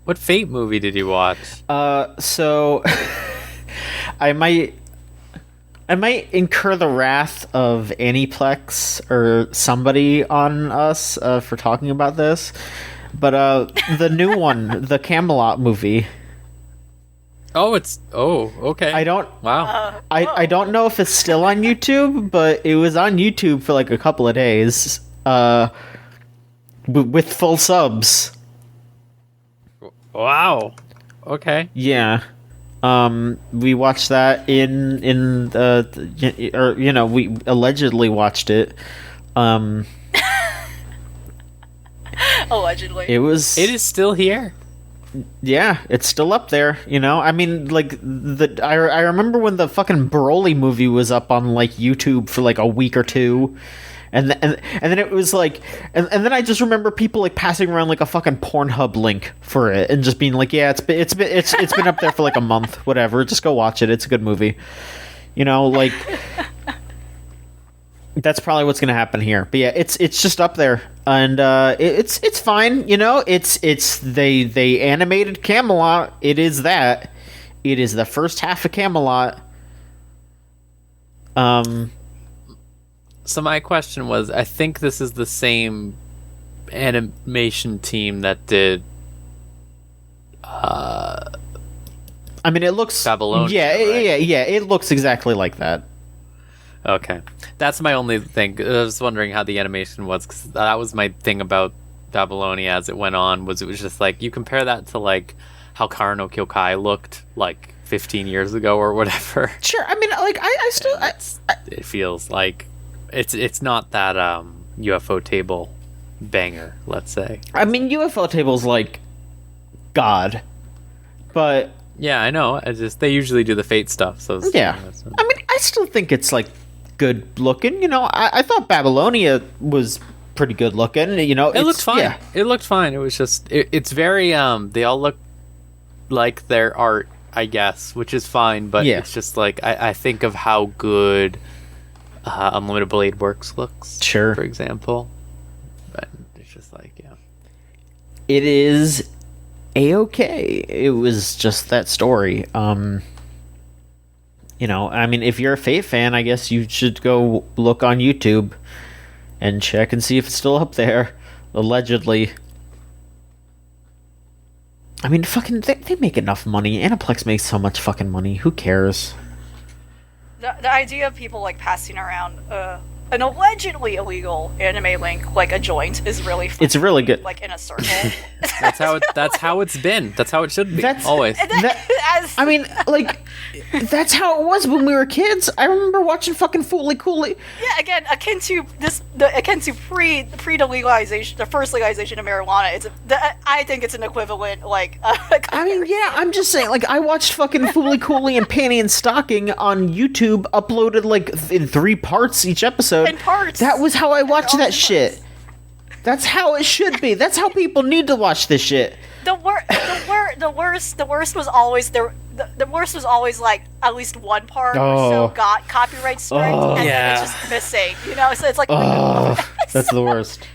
Speaker 2: What Fate movie did you watch?
Speaker 3: So I might incur the wrath of Aniplex or somebody on us for talking about this, but the new one, the Camelot movie.
Speaker 2: Okay.
Speaker 3: I don't.
Speaker 2: Wow.
Speaker 3: I don't know if it's still on YouTube, but it was on YouTube for like a couple of days, with full subs.
Speaker 2: Wow. Okay.
Speaker 3: Yeah. We watched that in we allegedly watched it.
Speaker 4: Allegedly.
Speaker 3: It
Speaker 2: is still here.
Speaker 3: Yeah, it's still up there, you know? I mean, like, I remember when the fucking Broly movie was up on, like, YouTube for, like, a week or two, and then it was, like, and then I just remember people, like, passing around, like, a fucking Pornhub link for it, and just being like, yeah, it's been up there for, like, a month, whatever, just go watch it, it's a good movie. You know, like... That's probably what's gonna happen here, but yeah, it's just up there, and it's fine, you know. They animated Camelot. It is that. It is the first half of Camelot.
Speaker 2: So my question was, I think this is the same animation team that did.
Speaker 3: I mean, it looks
Speaker 2: Babylonia.
Speaker 3: Yeah, yeah. It looks exactly like that.
Speaker 2: Okay, that's my only thing. I was wondering how the animation was, because that was my thing about Babylonia as it went on. It was just like, you compare that to like how Kara no Kyokai looked like 15 years ago or whatever.
Speaker 3: Sure, I mean, like I still
Speaker 2: it feels like it's not that UFO table banger, let's say.
Speaker 3: I mean, UFO table's like God, but
Speaker 2: yeah, I know. They usually do the Fate stuff, so
Speaker 3: yeah. I mean, I still think it's like good looking, you know. I thought Babylonia was pretty good looking, you know.
Speaker 2: It looked fine.
Speaker 3: Yeah.
Speaker 2: It looked fine. It was just it's very they all look like their art, I guess, which is fine, but it's just like I think of how good Unlimited Blade Works looks,
Speaker 3: sure,
Speaker 2: for example. But it's just like, yeah.
Speaker 3: It is A-okay. It was just that story. You know, I mean, if you're a Fate fan, I guess you should go look on YouTube and check and see if it's still up there. Allegedly. I mean, fucking, they make enough money. Aniplex makes so much fucking money. Who cares?
Speaker 4: The idea of people, like, passing around an allegedly illegal anime link, like a joint, is really funny.
Speaker 3: It's really good.
Speaker 4: Like, in a circle.
Speaker 2: That's how it's been. That's how it should be. Always.
Speaker 3: I mean, like, That's how it was when we were kids. I remember watching fucking Fooly Cooly.
Speaker 4: Yeah, again, akin to pre the legalization, the first legalization of marijuana. I think it's an equivalent, like.
Speaker 3: I mean, yeah, I'm just saying, like, I watched fucking Fooly Cooly and Panty and Stocking on YouTube, uploaded, like, in 3 parts each episode.
Speaker 4: In parts.
Speaker 3: That was how I watched that shit. That's how it should be. That's how people need to watch this shit.
Speaker 4: The worst was always the worst was always like at least one part or so got copyright striked and then it's just missing. You know, so it's like
Speaker 3: that's the worst.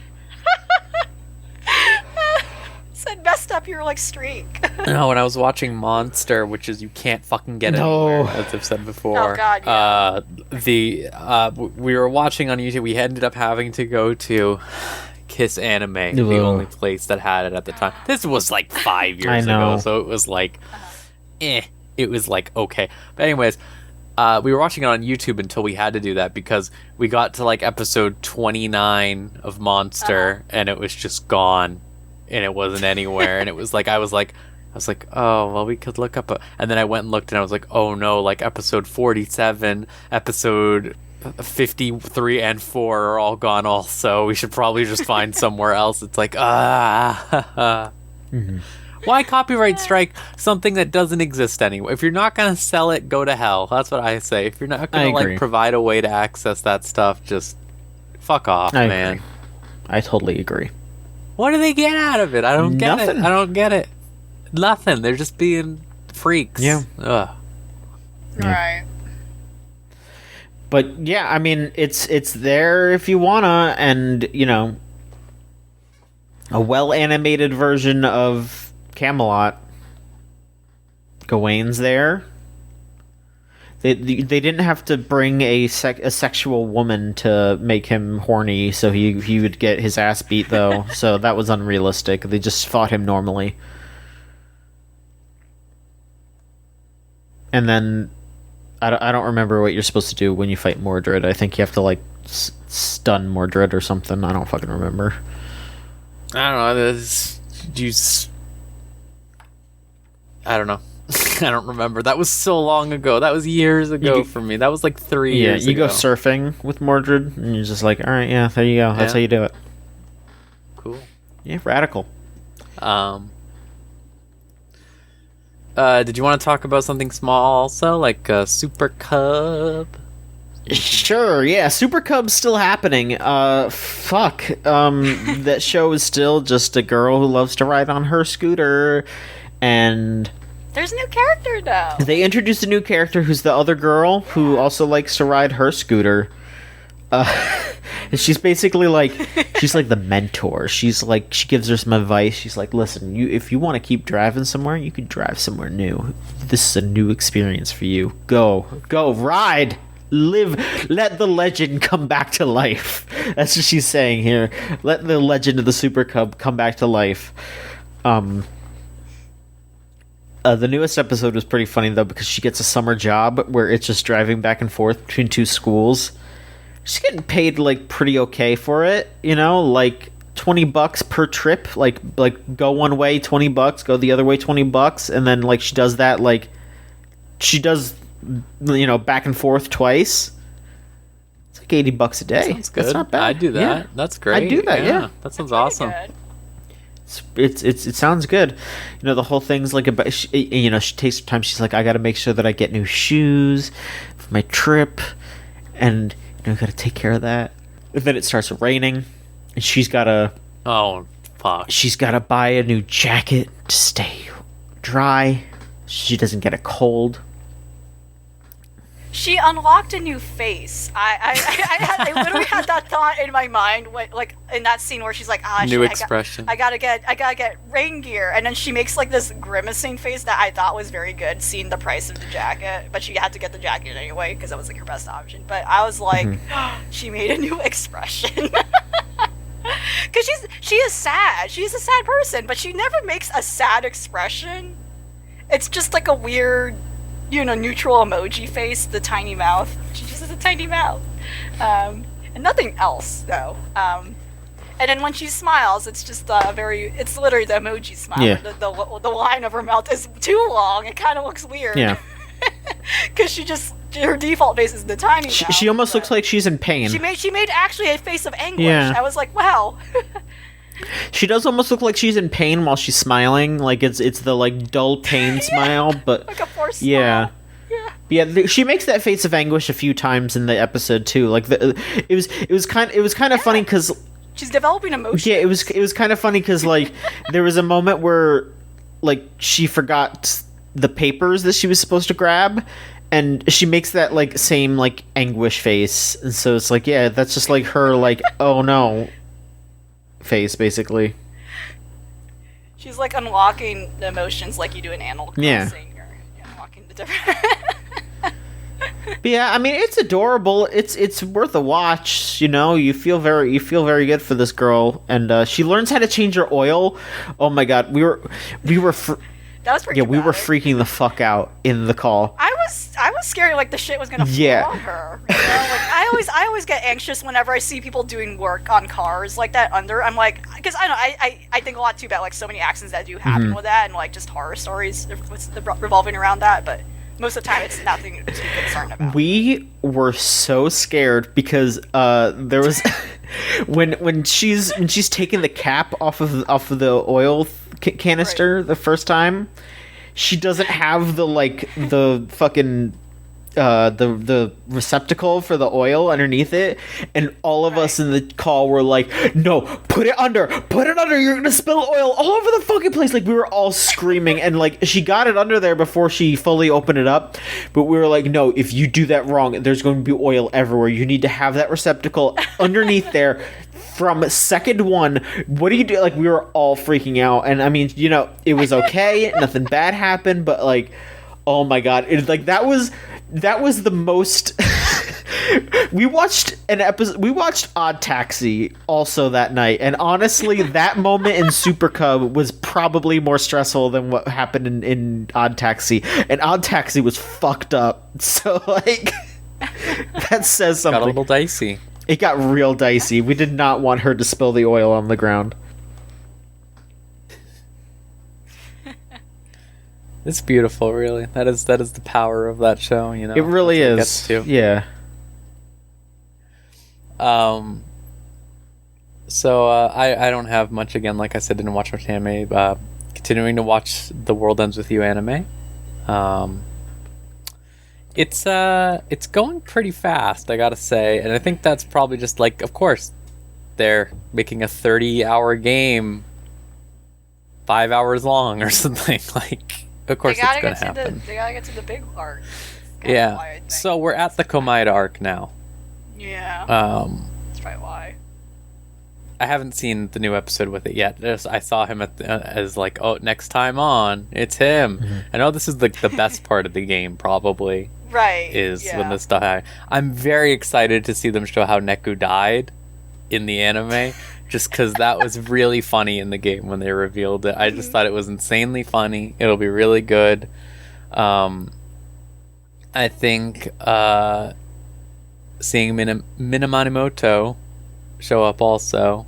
Speaker 4: So it messed up your like streak.
Speaker 2: No, when I was watching Monster, which is you can't fucking get anywhere, as I've said before.
Speaker 4: Oh god, yeah.
Speaker 2: We were watching on YouTube. We ended up having to go to Kiss Anime, the only place that had it at the time. This was like 5 years ago, so it was like, it was like okay. But anyways, we were watching it on YouTube until we had to do that because we got to like episode 29 of Monster and it was just gone, and it wasn't anywhere, and it was like I was like, oh well, we could look up and then I went and looked and I was like, oh no, like episode 47, episode 53 and 4 are all gone also. We should probably just find somewhere else. It's like, why copyright strike something that doesn't exist anyway? If you're not going to sell it, go to hell. That's what I say. If you're not going to like provide a way to access that stuff, just fuck off, man.
Speaker 3: Agree. I totally agree.
Speaker 2: What do they get out of it? I don't get
Speaker 3: Nothing.
Speaker 2: it. I don't get it. Nothing. They're just being freaks.
Speaker 3: Yeah.
Speaker 2: Ugh.
Speaker 4: Right.
Speaker 3: But yeah, I mean, it's there if you wanna, and you know, a well-animated version of Camelot. Gawain's there. They didn't have to bring a sexual woman to make him horny, so he would get his ass beat though. So that was unrealistic. They just fought him normally. And then I don't remember what you're supposed to do when you fight Mordred. I think you have to like stun Mordred or something. I don't fucking remember.
Speaker 2: I don't know. I don't know. I don't remember. That was so long ago. That was years ago for me. That was like 3 years ago.
Speaker 3: You go surfing with Mordred, and you're just like, all right, yeah, there you go. That's how you do it.
Speaker 2: Cool.
Speaker 3: Yeah, radical.
Speaker 2: Did you want to talk about something small also, like Super Cub?
Speaker 3: Sure, yeah. Super Cub's still happening. Fuck. That show is still just a girl who loves to ride on her scooter, and
Speaker 4: There's a new character though.
Speaker 3: they introduced a new character who's the other girl who also likes to ride her scooter. And she's basically like, she's like the mentor. She's like, she gives her some advice. She's like, listen, if you want to keep driving somewhere, you can drive somewhere new. This is a new experience for you. Go, ride, live, let the legend come back to life. That's what she's saying here. Let the legend of the Super Cub come back to life. The newest episode was pretty funny though, because she gets a summer job where it's just driving back and forth between 2 schools. She's getting paid like pretty okay for it, you know, like $20 per trip. Like go one way $20, go the other way $20, and then like she does that, like she does, you know, back and forth twice. It's like $80 a day.
Speaker 2: Sounds good.
Speaker 3: That's not bad.
Speaker 2: I'd do that.
Speaker 3: Yeah.
Speaker 2: That's great.
Speaker 3: I'd do that. Yeah.
Speaker 2: That sounds awesome.
Speaker 3: It sounds good. You know, the whole thing's like about, she takes her time. She's like, I got to make sure that I get new shoes for my trip, and you know, got to take care of that. And then it starts raining, and she's got to.
Speaker 2: Oh, fuck.
Speaker 3: She's got to buy a new jacket to stay dry. She doesn't get a cold.
Speaker 4: She unlocked a new face. I literally had that thought in my mind, like in that scene where she's like,
Speaker 2: new expression.
Speaker 4: I gotta get rain gear, and then she makes like this grimacing face that I thought was very good, seeing the price of the jacket. But she had to get the jacket anyway because that was like her best option. But I was like, she made a new expression. Because she is sad. She's a sad person, but she never makes a sad expression. It's just like a weird, you know, neutral emoji face, the tiny mouth. She just has a tiny mouth. And nothing else, though. And then when she smiles, it's just it's literally the emoji smile.
Speaker 3: Yeah.
Speaker 4: The line of her mouth is too long. It kind of looks weird.
Speaker 3: Yeah.
Speaker 4: Because because her default face is the tiny.
Speaker 3: She almost looks like she's in pain.
Speaker 4: She made actually a face of anguish.
Speaker 3: Yeah.
Speaker 4: I was like, wow.
Speaker 3: She does almost look like she's in pain while she's smiling. Like it's the like dull pain smile, but
Speaker 4: like a forced smile.
Speaker 3: Yeah. She makes that face of anguish a few times in the episode too. Like it was kind of funny because
Speaker 4: she's developing emotions.
Speaker 3: Yeah, it was kind of funny because like there was a moment where like she forgot the papers that she was supposed to grab, and she makes that like same like anguish face, and so it's like, yeah, that's just like her like oh no face basically.
Speaker 4: She's like unlocking the emotions like you do in Animal Crossing.
Speaker 3: Yeah.
Speaker 4: You're unlocking the different.
Speaker 3: But yeah, I mean, it's adorable. It's worth a watch. You know, you feel very good for this girl, and she learns how to change her oil. Oh my god, we were
Speaker 4: That was pretty.
Speaker 3: Yeah, we were freaking the fuck out in the call.
Speaker 4: I was scared like the shit was gonna fall on her. You know? Like I always get anxious whenever I see people doing work on cars like that under. I'm like, because I think a lot too about like so many accidents that do happen with that, and like just horror stories revolving around that. But most of the time, it's nothing to be concerned about.
Speaker 3: We were so scared because there was when she's taking the cap off of the oil canister the first time, she doesn't have the fucking the receptacle for the oil underneath it, and all of us in the call were like, no, put it under, you're gonna spill oil all over the fucking place. Like we were all screaming, and like she got it under there before she fully opened it up, but we were like, no, if you do that wrong, there's going to be oil everywhere. You need to have that receptacle underneath there from second one. What do you do? Like we were all freaking out, and I mean, you know, it was okay, nothing bad happened, but like, oh my god, it like that was the most. We watched Odd Taxi also that night, and honestly that moment in Super Cub was probably more stressful than what happened in Odd Taxi, and Odd Taxi was fucked up, so like that says something.
Speaker 2: Got a little dicey.
Speaker 3: It got real dicey. We did not want her to spill the oil on the ground.
Speaker 2: It's beautiful, really. That is the power of that show, you know.
Speaker 3: It really
Speaker 2: That's what it
Speaker 3: is.
Speaker 2: gets to.
Speaker 3: Yeah.
Speaker 2: So I don't have much. Again, like I said, didn't watch much anime. Continuing to watch The World Ends With You anime. It's going pretty fast, I gotta say, and I think that's probably just like, of course, they're making a 30-hour game 5 hours long or something. Like, of course it's gonna happen.
Speaker 4: They gotta get to the big arc.
Speaker 2: Yeah. So we're at the Komaeda arc now.
Speaker 4: Yeah. That's probably why.
Speaker 2: I haven't seen the new episode with it yet. I saw him as like, oh, next time on, it's him. Mm-hmm. I know this is the best part of the game, probably.
Speaker 4: Right.
Speaker 2: Is when this stuff happened. I'm very excited to see them show how Neku died in the anime, just because that was really funny in the game when they revealed it. I just thought it was insanely funny. It'll be really good. I think seeing Minamoto show up also.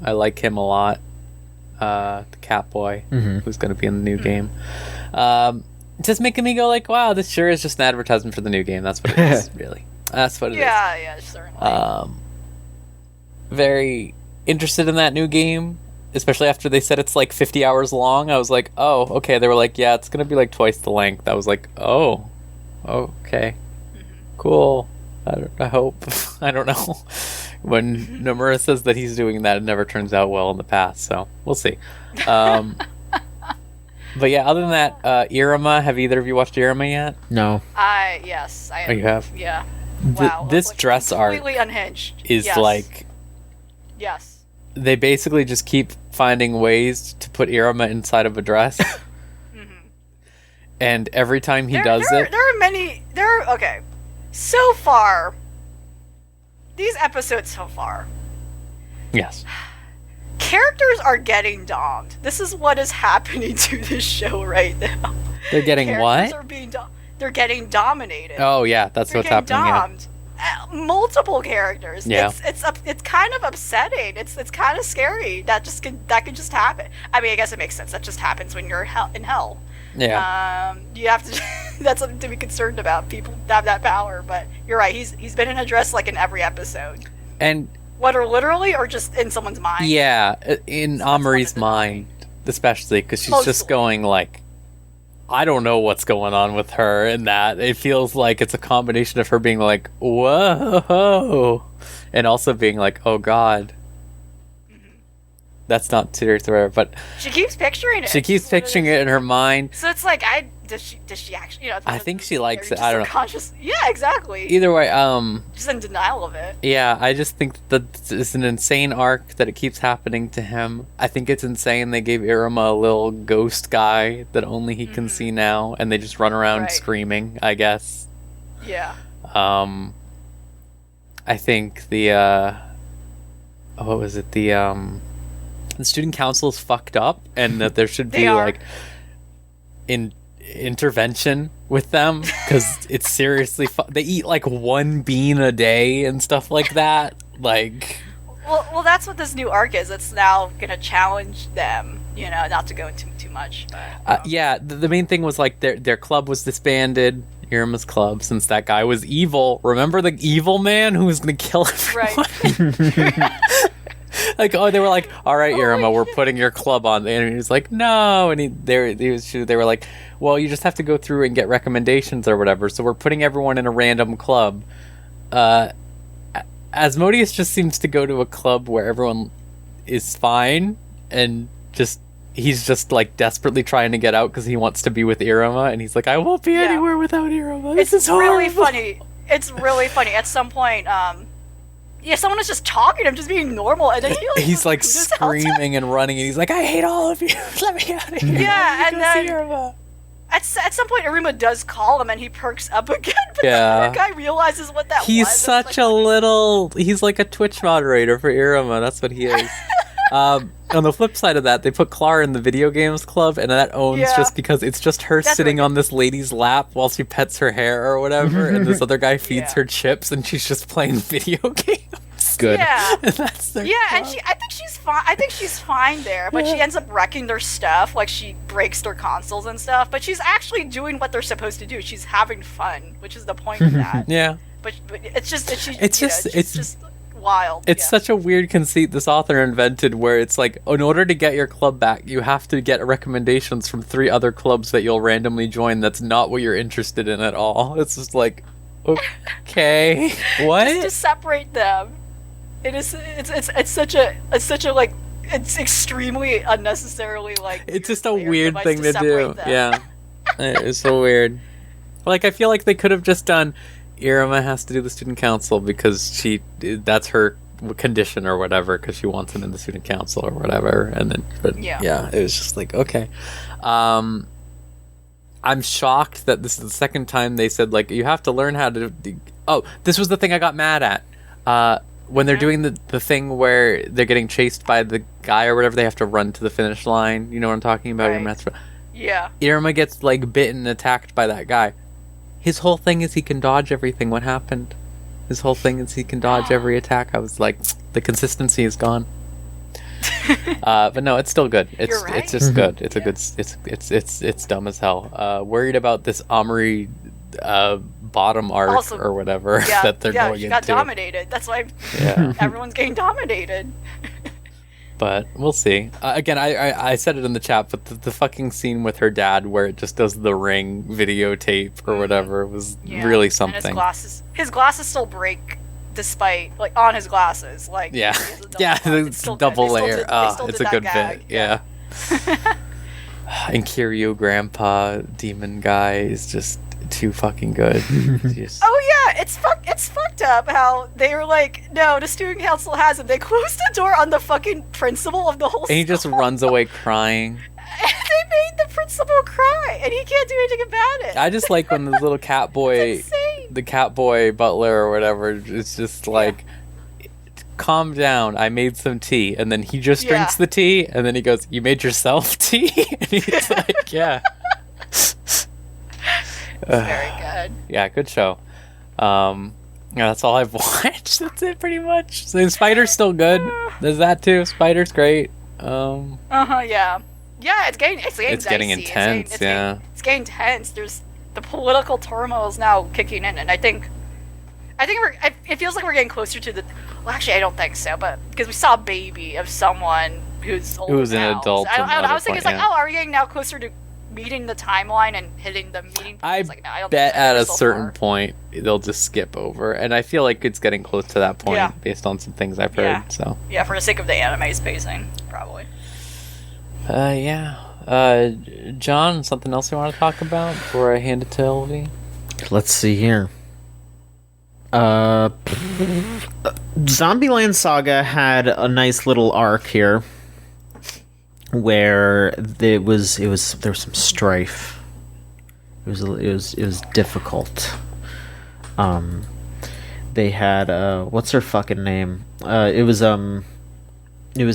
Speaker 2: I like him a lot. The cat boy, who's going to be in the new game. Just making me go like, wow, this sure is just an advertisement for the new game. That's what it is, really. That's what it is.
Speaker 4: Yeah, certainly.
Speaker 2: Very interested in that new game, especially after they said it's like 50 hours long. I was like, oh, okay. They were like, yeah, it's going to be like twice the length. I was like, oh, okay. Cool. I hope. I don't know. When Nomura says that he's doing that, it never turns out well in the past, so we'll see. But yeah, other than that, Irama, have either of you watched Irama yet?
Speaker 3: No.
Speaker 4: Yes.
Speaker 2: Oh, you have?
Speaker 4: Yeah. Wow.
Speaker 2: This
Speaker 4: like
Speaker 2: dress art
Speaker 4: completely unhinged.
Speaker 2: is like...
Speaker 4: Yes.
Speaker 2: They basically just keep finding ways to put Irama inside of a dress. And every time he does it...
Speaker 4: There are many... Okay. So far... These episodes so far...
Speaker 2: Yes.
Speaker 4: Characters are getting domed. This is what is happening to this show right now.
Speaker 2: They're getting
Speaker 4: Characters
Speaker 2: what?
Speaker 4: Are being they're getting dominated.
Speaker 2: Oh yeah, that's what's happening.
Speaker 4: Domed. Multiple characters.
Speaker 2: Yeah.
Speaker 4: It's kind of upsetting. It's kind of scary. That could just happen. I mean, I guess it makes sense. That just happens when you're in hell.
Speaker 2: Yeah.
Speaker 4: You have to. That's something to be concerned about. People have that power, but you're right. He's been in a dress like in every episode.
Speaker 2: And
Speaker 4: whether literally or just in someone's mind.
Speaker 2: yeah, in Amari's mind, especially because she's just going like, I don't know what's going on with her, and that it feels like it's a combination of her being like, whoa, and also being like, oh god. That's not serious or whatever, but
Speaker 4: she keeps picturing it.
Speaker 2: She keeps picturing it in her mind.
Speaker 4: So it's like, does she actually?
Speaker 2: I think she likes it. I don't know.
Speaker 4: Yeah, exactly.
Speaker 2: Either way,
Speaker 4: she's in denial of it.
Speaker 2: Yeah, I just think that it's an insane arc that it keeps happening to him. I think it's insane they gave Iruma a little ghost guy that only he can see now, and they just run around screaming, I guess.
Speaker 4: Yeah.
Speaker 2: I think the what was it? The student council is fucked up, and that there should be like intervention with them, because it's seriously they eat like one bean a day and stuff like that. Like,
Speaker 4: well, that's what this new arc is. It's now gonna challenge them. You know, not to go into too much, but
Speaker 2: yeah, the main thing was like their club was disbanded. Iruma's club, since that guy was evil. Remember the evil man who was gonna kill everyone?
Speaker 4: Right.
Speaker 2: Like, oh, they were like, all right, Iruma, we're putting your club on. And he was like, no. And they were like, well, you just have to go through and get recommendations or whatever. So we're putting everyone in a random club. Asmodeus just seems to go to a club where everyone is fine, and he's just like desperately trying to get out because he wants to be with Iruma, and he's like, I won't be anywhere without Iruma. This is
Speaker 4: really
Speaker 2: horrible.
Speaker 4: funny. It's really funny. At some point, someone is just talking to him, just being normal, and then
Speaker 2: he's like screaming and running, and he's like, I hate all of you. Let me out of here.
Speaker 4: Yeah, and then at some point, Iruma does call him, and he perks up again. But then the guy realizes what that was.
Speaker 2: He's such a little. He's like a Twitch moderator for Iruma. That's what he is. On the flip side of that, they put Clara in the video games club, and that owns just because it's just her sitting on this lady's lap while she pets her hair or whatever, and this other guy feeds her chips, and she's just playing video games.
Speaker 3: Good.
Speaker 4: Yeah.
Speaker 2: And that's their
Speaker 4: and I think she's fine. I think she's fine there, but she ends up wrecking their stuff. Like, she breaks their consoles and stuff. But she's actually doing what they're supposed to do. She's having fun, which is the point of that.
Speaker 2: Yeah.
Speaker 4: But it's just that
Speaker 2: it's just
Speaker 4: wild.
Speaker 2: It's such a weird conceit this author invented, where it's like, in order to get your club back, you have to get recommendations from 3 other clubs that you'll randomly join that's not what you're interested in at all. It's just like, okay, what?
Speaker 4: Just to separate them. It's such a like, it's extremely unnecessarily like.
Speaker 2: It's just a weird thing to do. Yeah, it's so weird. Like, I feel like they could have just done, Iruma has to do the student council because that's her condition or whatever, because she wants it in the student council or whatever, and then it was just like, okay. I'm shocked that this is the second time they said, like, you have to learn how to this was the thing I got mad at when they're doing the thing where they're getting chased by the guy or whatever. They have to run to the finish line. You know what I'm talking about?
Speaker 4: Yeah.
Speaker 2: Iruma gets like bitten and attacked by that guy. His whole thing is he can dodge everything. What happened? His whole thing is he can dodge every attack. I was like, the consistency is gone. But no, it's still good. It's just good. It's a good. It's dumb as hell. Worried about this Amari bottom arc or whatever that they're going into. Yeah, she got
Speaker 4: dominated. That's why everyone's getting dominated.
Speaker 2: But we'll see. Again, I said it in the chat, but the fucking scene with her dad where it just does the Ring videotape or whatever was really something.
Speaker 4: And his glasses still break despite, like, on his glasses. Like,
Speaker 2: it's double layer. It's a good bit. Yeah. And Kiryu Grandpa Demon Guy is just too fucking good.
Speaker 4: Oh yeah, it's fucked up how they were like, no, the student council has him. They closed the door on the fucking principal of the whole
Speaker 2: and he just runs away crying.
Speaker 4: They made the principal cry, and he can't do anything about it.
Speaker 2: I just like when the little cat boy, the cat boy butler or whatever, is just like, calm down, I made some tea. And then he just drinks the tea, and then he goes, you made yourself tea? And he's like, yeah.
Speaker 4: Very good.
Speaker 2: Yeah, good show. That's all I've watched. That's it, pretty much. So Spider's still good. There's that too. Spider's great.
Speaker 4: Yeah. Yeah, it's getting dicey.
Speaker 2: intense.
Speaker 4: It's getting tense. There's the political turmoil is now kicking in, and I think it feels like we're getting closer to the. Well, actually, I don't think so, but because we saw a baby of someone who's old
Speaker 2: Who's
Speaker 4: now.
Speaker 2: an adult.
Speaker 4: So I was thinking, it's like,
Speaker 2: yeah.
Speaker 4: oh, are we getting now closer to meeting the timeline and hitting the meeting?
Speaker 2: I
Speaker 4: like, no, I don't
Speaker 2: bet
Speaker 4: think
Speaker 2: at
Speaker 4: we're
Speaker 2: a
Speaker 4: so
Speaker 2: certain
Speaker 4: far.
Speaker 2: point they'll just skip over, and I feel like it's getting close to that point
Speaker 4: Yeah.
Speaker 2: based on some things I've heard.
Speaker 4: Yeah.
Speaker 2: So
Speaker 4: Yeah, for the sake of the anime spacing, probably.
Speaker 2: John, something else you want to talk about before I hand it to LV?
Speaker 3: Let's see here. Zombieland Saga had a nice little arc here where there was some strife. It was difficult. They had what's her fucking name? It was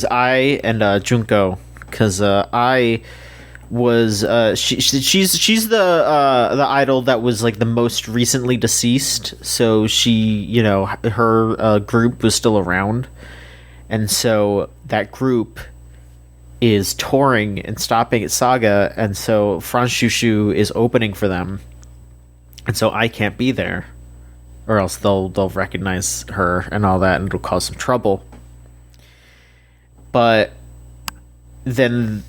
Speaker 3: I and Junko, because I was she's the idol that was like the most recently deceased, so she, her group was still around, and so that group is touring and stopping at Saga, and so Franz Shushu is opening for them, and so I can't be there, or else they'll recognize her and all that, and it'll cause some trouble. But then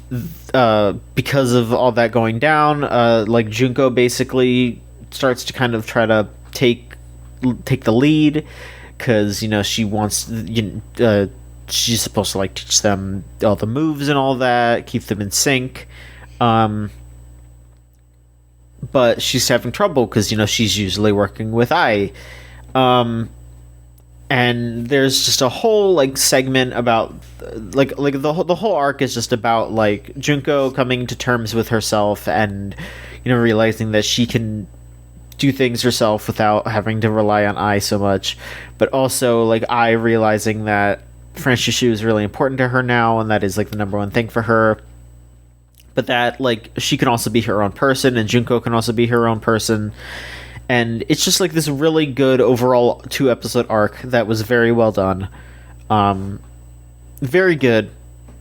Speaker 3: because of all that going down, like Junko basically starts to kind of try to take the lead, because she wants, she's supposed to like teach them all the moves and all that, keep them in sync, but she's having trouble because she's usually working with and there's just a whole like segment about like the whole arc is just about like Junko coming to terms with herself, and realizing that she can do things herself without having to rely on Ai so much, but also like Ai realizing that Franz Shushu is really important to her now, and that is like the number one thing for her, but that like she can also be her own person, and Junko can also be her own person. And it's just like this really good overall 2-episode arc that was very well done. Very good.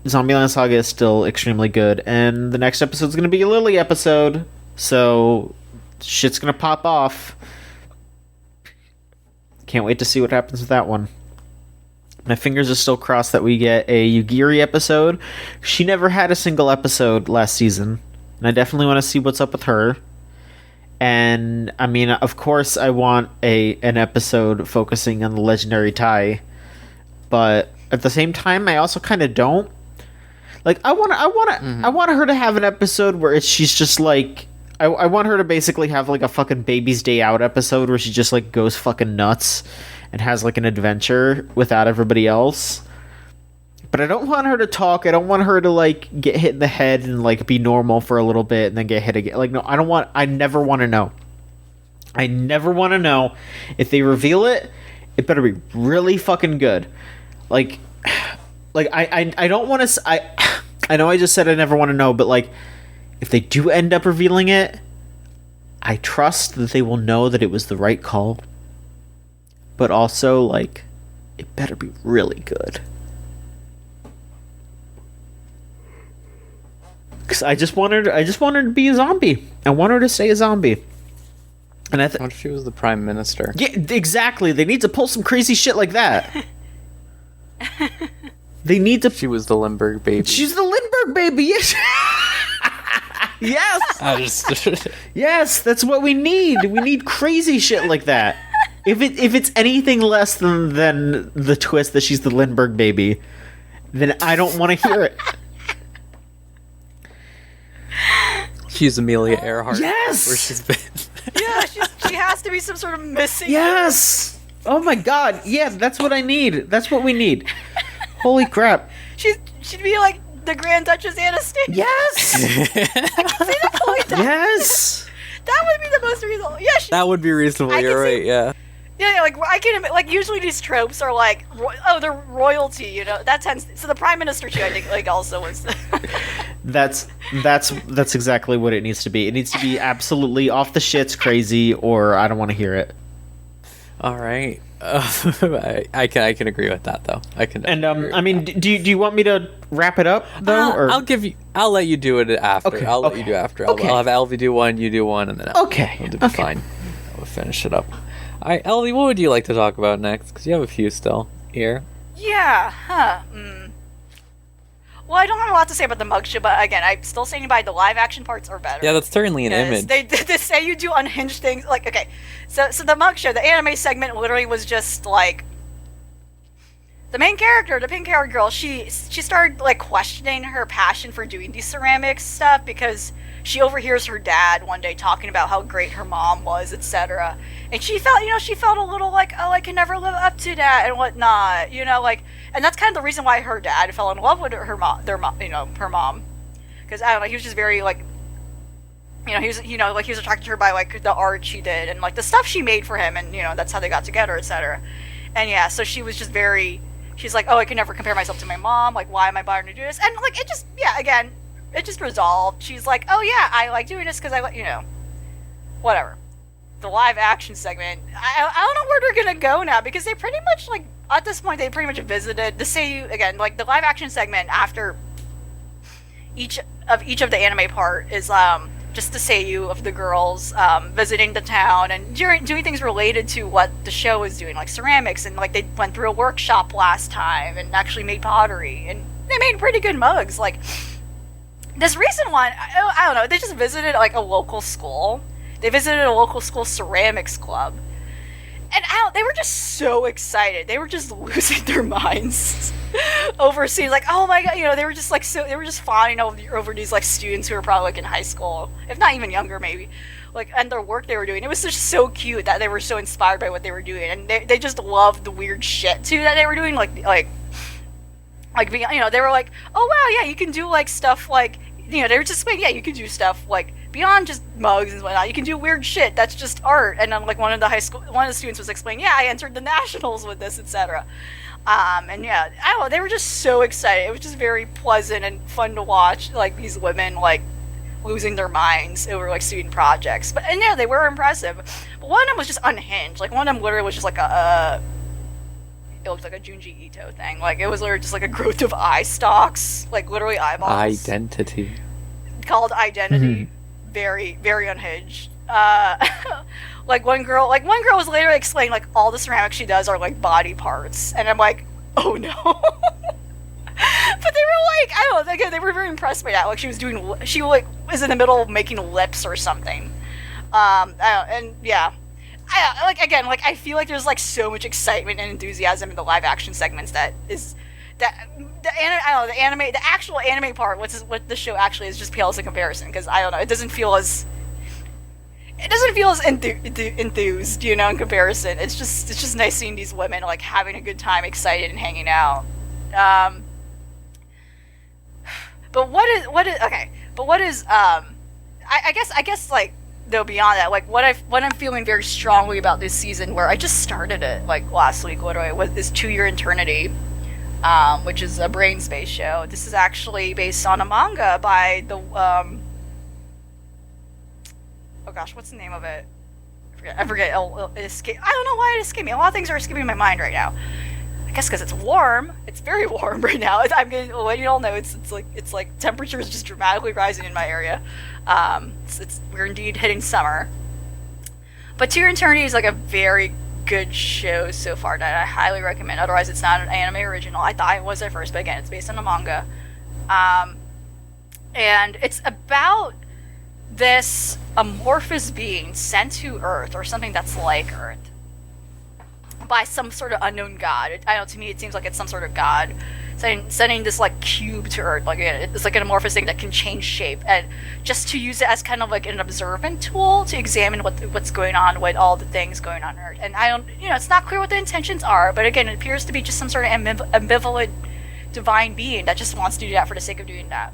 Speaker 3: Zombieland Saga is still extremely good. And the next episode is going to be a Lily episode. So shit's going to pop off. Can't wait to see what happens with that one. My fingers are still crossed that we get a Yugiri episode. She never had a single episode last season. And I definitely want to see what's up with her. And I mean, of course, I want an episode focusing on the legendary Tai, but at the same time, I also kind of don't. Like, I want her to have an episode where she's just like, I want her to basically have like a fucking Baby's Day Out episode where she just like goes fucking nuts and has like an adventure without everybody else. But I don't want her to talk. I don't want her to like get hit in the head and like be normal for a little bit and then get hit again. Like, no, I never want to know. I never want to know. If they reveal it, it better be really fucking good. Like I don't want to. I know I just said I never want to know, but like, if they do end up revealing it, I trust that they will know that it was the right call. But also, like, it better be really good. Because I just want her to be a zombie. I want her to stay a zombie. And
Speaker 2: What if she was the prime minister?
Speaker 3: yeah, exactly. They need to pull some crazy shit like that. They need to.
Speaker 2: She was the Limburg baby.
Speaker 3: She's the Lindbergh baby. Yes. Yes.
Speaker 2: I just
Speaker 3: Yes. That's what we need. We need crazy shit like that. If it's anything less than the twist that she's the Lindbergh baby, then I don't want to hear it.
Speaker 2: She's Amelia Earhart.
Speaker 3: Yes!
Speaker 2: Where she's been.
Speaker 4: Yeah, she has to be some sort of missing.
Speaker 3: Yes. Oh my god. Yeah, that's what I need. That's what we need. Holy crap.
Speaker 4: She'd be like the Grand Duchess Anastasia.
Speaker 3: Yes. Yes.
Speaker 4: That would be the most reasonable. Yeah,
Speaker 2: That would be reasonable.
Speaker 4: I can
Speaker 2: You're
Speaker 4: see-
Speaker 2: right. Yeah.
Speaker 4: yeah. Like I can like usually these tropes are like they're royalty. That tends. So the prime minister too. I think like also was.
Speaker 3: That's exactly what it needs to be. It needs to be absolutely off the shits crazy, or I don't want to hear it.
Speaker 2: All right. I can agree with that though. I can.
Speaker 3: And
Speaker 2: agree
Speaker 3: I
Speaker 2: with
Speaker 3: mean,
Speaker 2: that.
Speaker 3: do you want me to wrap it up though? Or
Speaker 2: I'll let you do it after.
Speaker 3: Okay,
Speaker 2: I'll let
Speaker 3: okay,
Speaker 2: you do it after.
Speaker 3: okay.
Speaker 2: I'll have Elvie do one, you do one, and then
Speaker 3: Okay,
Speaker 2: it'll be
Speaker 3: okay.
Speaker 2: fine. We'll finish it up. All right, Elvie, what would you like to talk about next? Because you have a few still here.
Speaker 4: Yeah, huh. Well, I don't have a lot to say about the mug show, but again, I'm still standing by the live action parts are better.
Speaker 2: Yeah, that's certainly an
Speaker 4: Because
Speaker 2: image.
Speaker 4: They say you do unhinged things. Like, okay, so the mug show, the anime segment literally was just like the main character, the pink-haired girl. She started like questioning her passion for doing these ceramics stuff because she overhears her dad one day talking about how great her mom was, etc. And she felt a little like, oh, I can never live up to that and whatnot, like. And that's kind of the reason why her dad fell in love with her mom, her mom, because I don't know, he was just very like, he was attracted to her by like the art she did and like the stuff she made for him, and that's how they got together, etc. And yeah, so she was just she's like, oh, I can never compare myself to my mom. Like, why am I bothering to do this? And like, it just resolved. She's like, oh yeah, I like doing this because I like, whatever. The live action segment, I don't know where they're gonna go now because they pretty much like. At this point, they pretty much visited the Seiyu again. Like the live action segment after each of the anime part is just the Seiyu of the girls visiting the town and doing things related to what the show was doing, like ceramics, and like they went through a workshop last time and actually made pottery, and they made pretty good mugs. Like this recent one, I don't know. They just visited like a local school. They visited a local school ceramics club. And they were just so excited. They were just losing their minds over seeing, like, oh my god, they were just like they were just fawning over these like students who were probably like in high school, if not even younger, maybe, like, and their work they were doing. It was just so cute that they were so inspired by what they were doing, and they just loved the weird shit too that they were doing, like being, they were like, oh wow, yeah, you can do like stuff like, they were just like, yeah, you can do stuff like beyond just mugs and whatnot. You can do weird shit. That's just art. And then like one of the students was explaining, yeah, I entered the nationals with this, etc. And yeah, I don't know, they were just so excited. It was just very pleasant and fun to watch, like these women like losing their minds over like student projects. And yeah, they were impressive. But one of them was just unhinged. Like one of them literally was just like it looked like a Junji Ito thing. Like it was literally just like a growth of eye stalks, like literally eyeballs.
Speaker 2: Identity.
Speaker 4: Called Identity. Very, very unhinged. Like one girl was later explaining like all the ceramics she does are like body parts, and I'm like, oh no. But they were like, I don't know, again, they were very impressed by that. Like she was in the middle of making lips or something. And yeah. I feel like there's like so much excitement and enthusiasm in the live action segments the actual anime part, what the show actually is, just pales in comparison, because I don't know, it doesn't feel as enthused, in comparison. It's just nice seeing these women like having a good time, excited and hanging out. But I guess like, though, beyond that, like what I'm feeling very strongly about this season, where I just started it like last week literally, with this 2 Year Eternity, which is a brain space show. This is actually based on a manga by the oh gosh, what's the name of it? I forget. It escaped. I don't know why it escaped me. A lot of things are escaping my mind right now. I guess because it's warm. It's very warm right now. I'm getting. Well, you all know it's like temperature is just dramatically rising in my area. We're indeed hitting summer. But 2 Year Eternity is like a very good show so far that I highly recommend. Otherwise, it's not an anime original. I thought it was at first, but again, it's based on a manga. And it's about this amorphous being sent to Earth, or something that's like Earth, by some sort of unknown god. I don't know, to me it seems like it's some sort of god sending this like cube to Earth. Like it's like an amorphous thing that can change shape, and just to use it as kind of like an observant tool to examine what's going on with all the things going on Earth. And I don't, it's not clear what the intentions are, but again, it appears to be just some sort of ambivalent divine being that just wants to do that for the sake of doing that.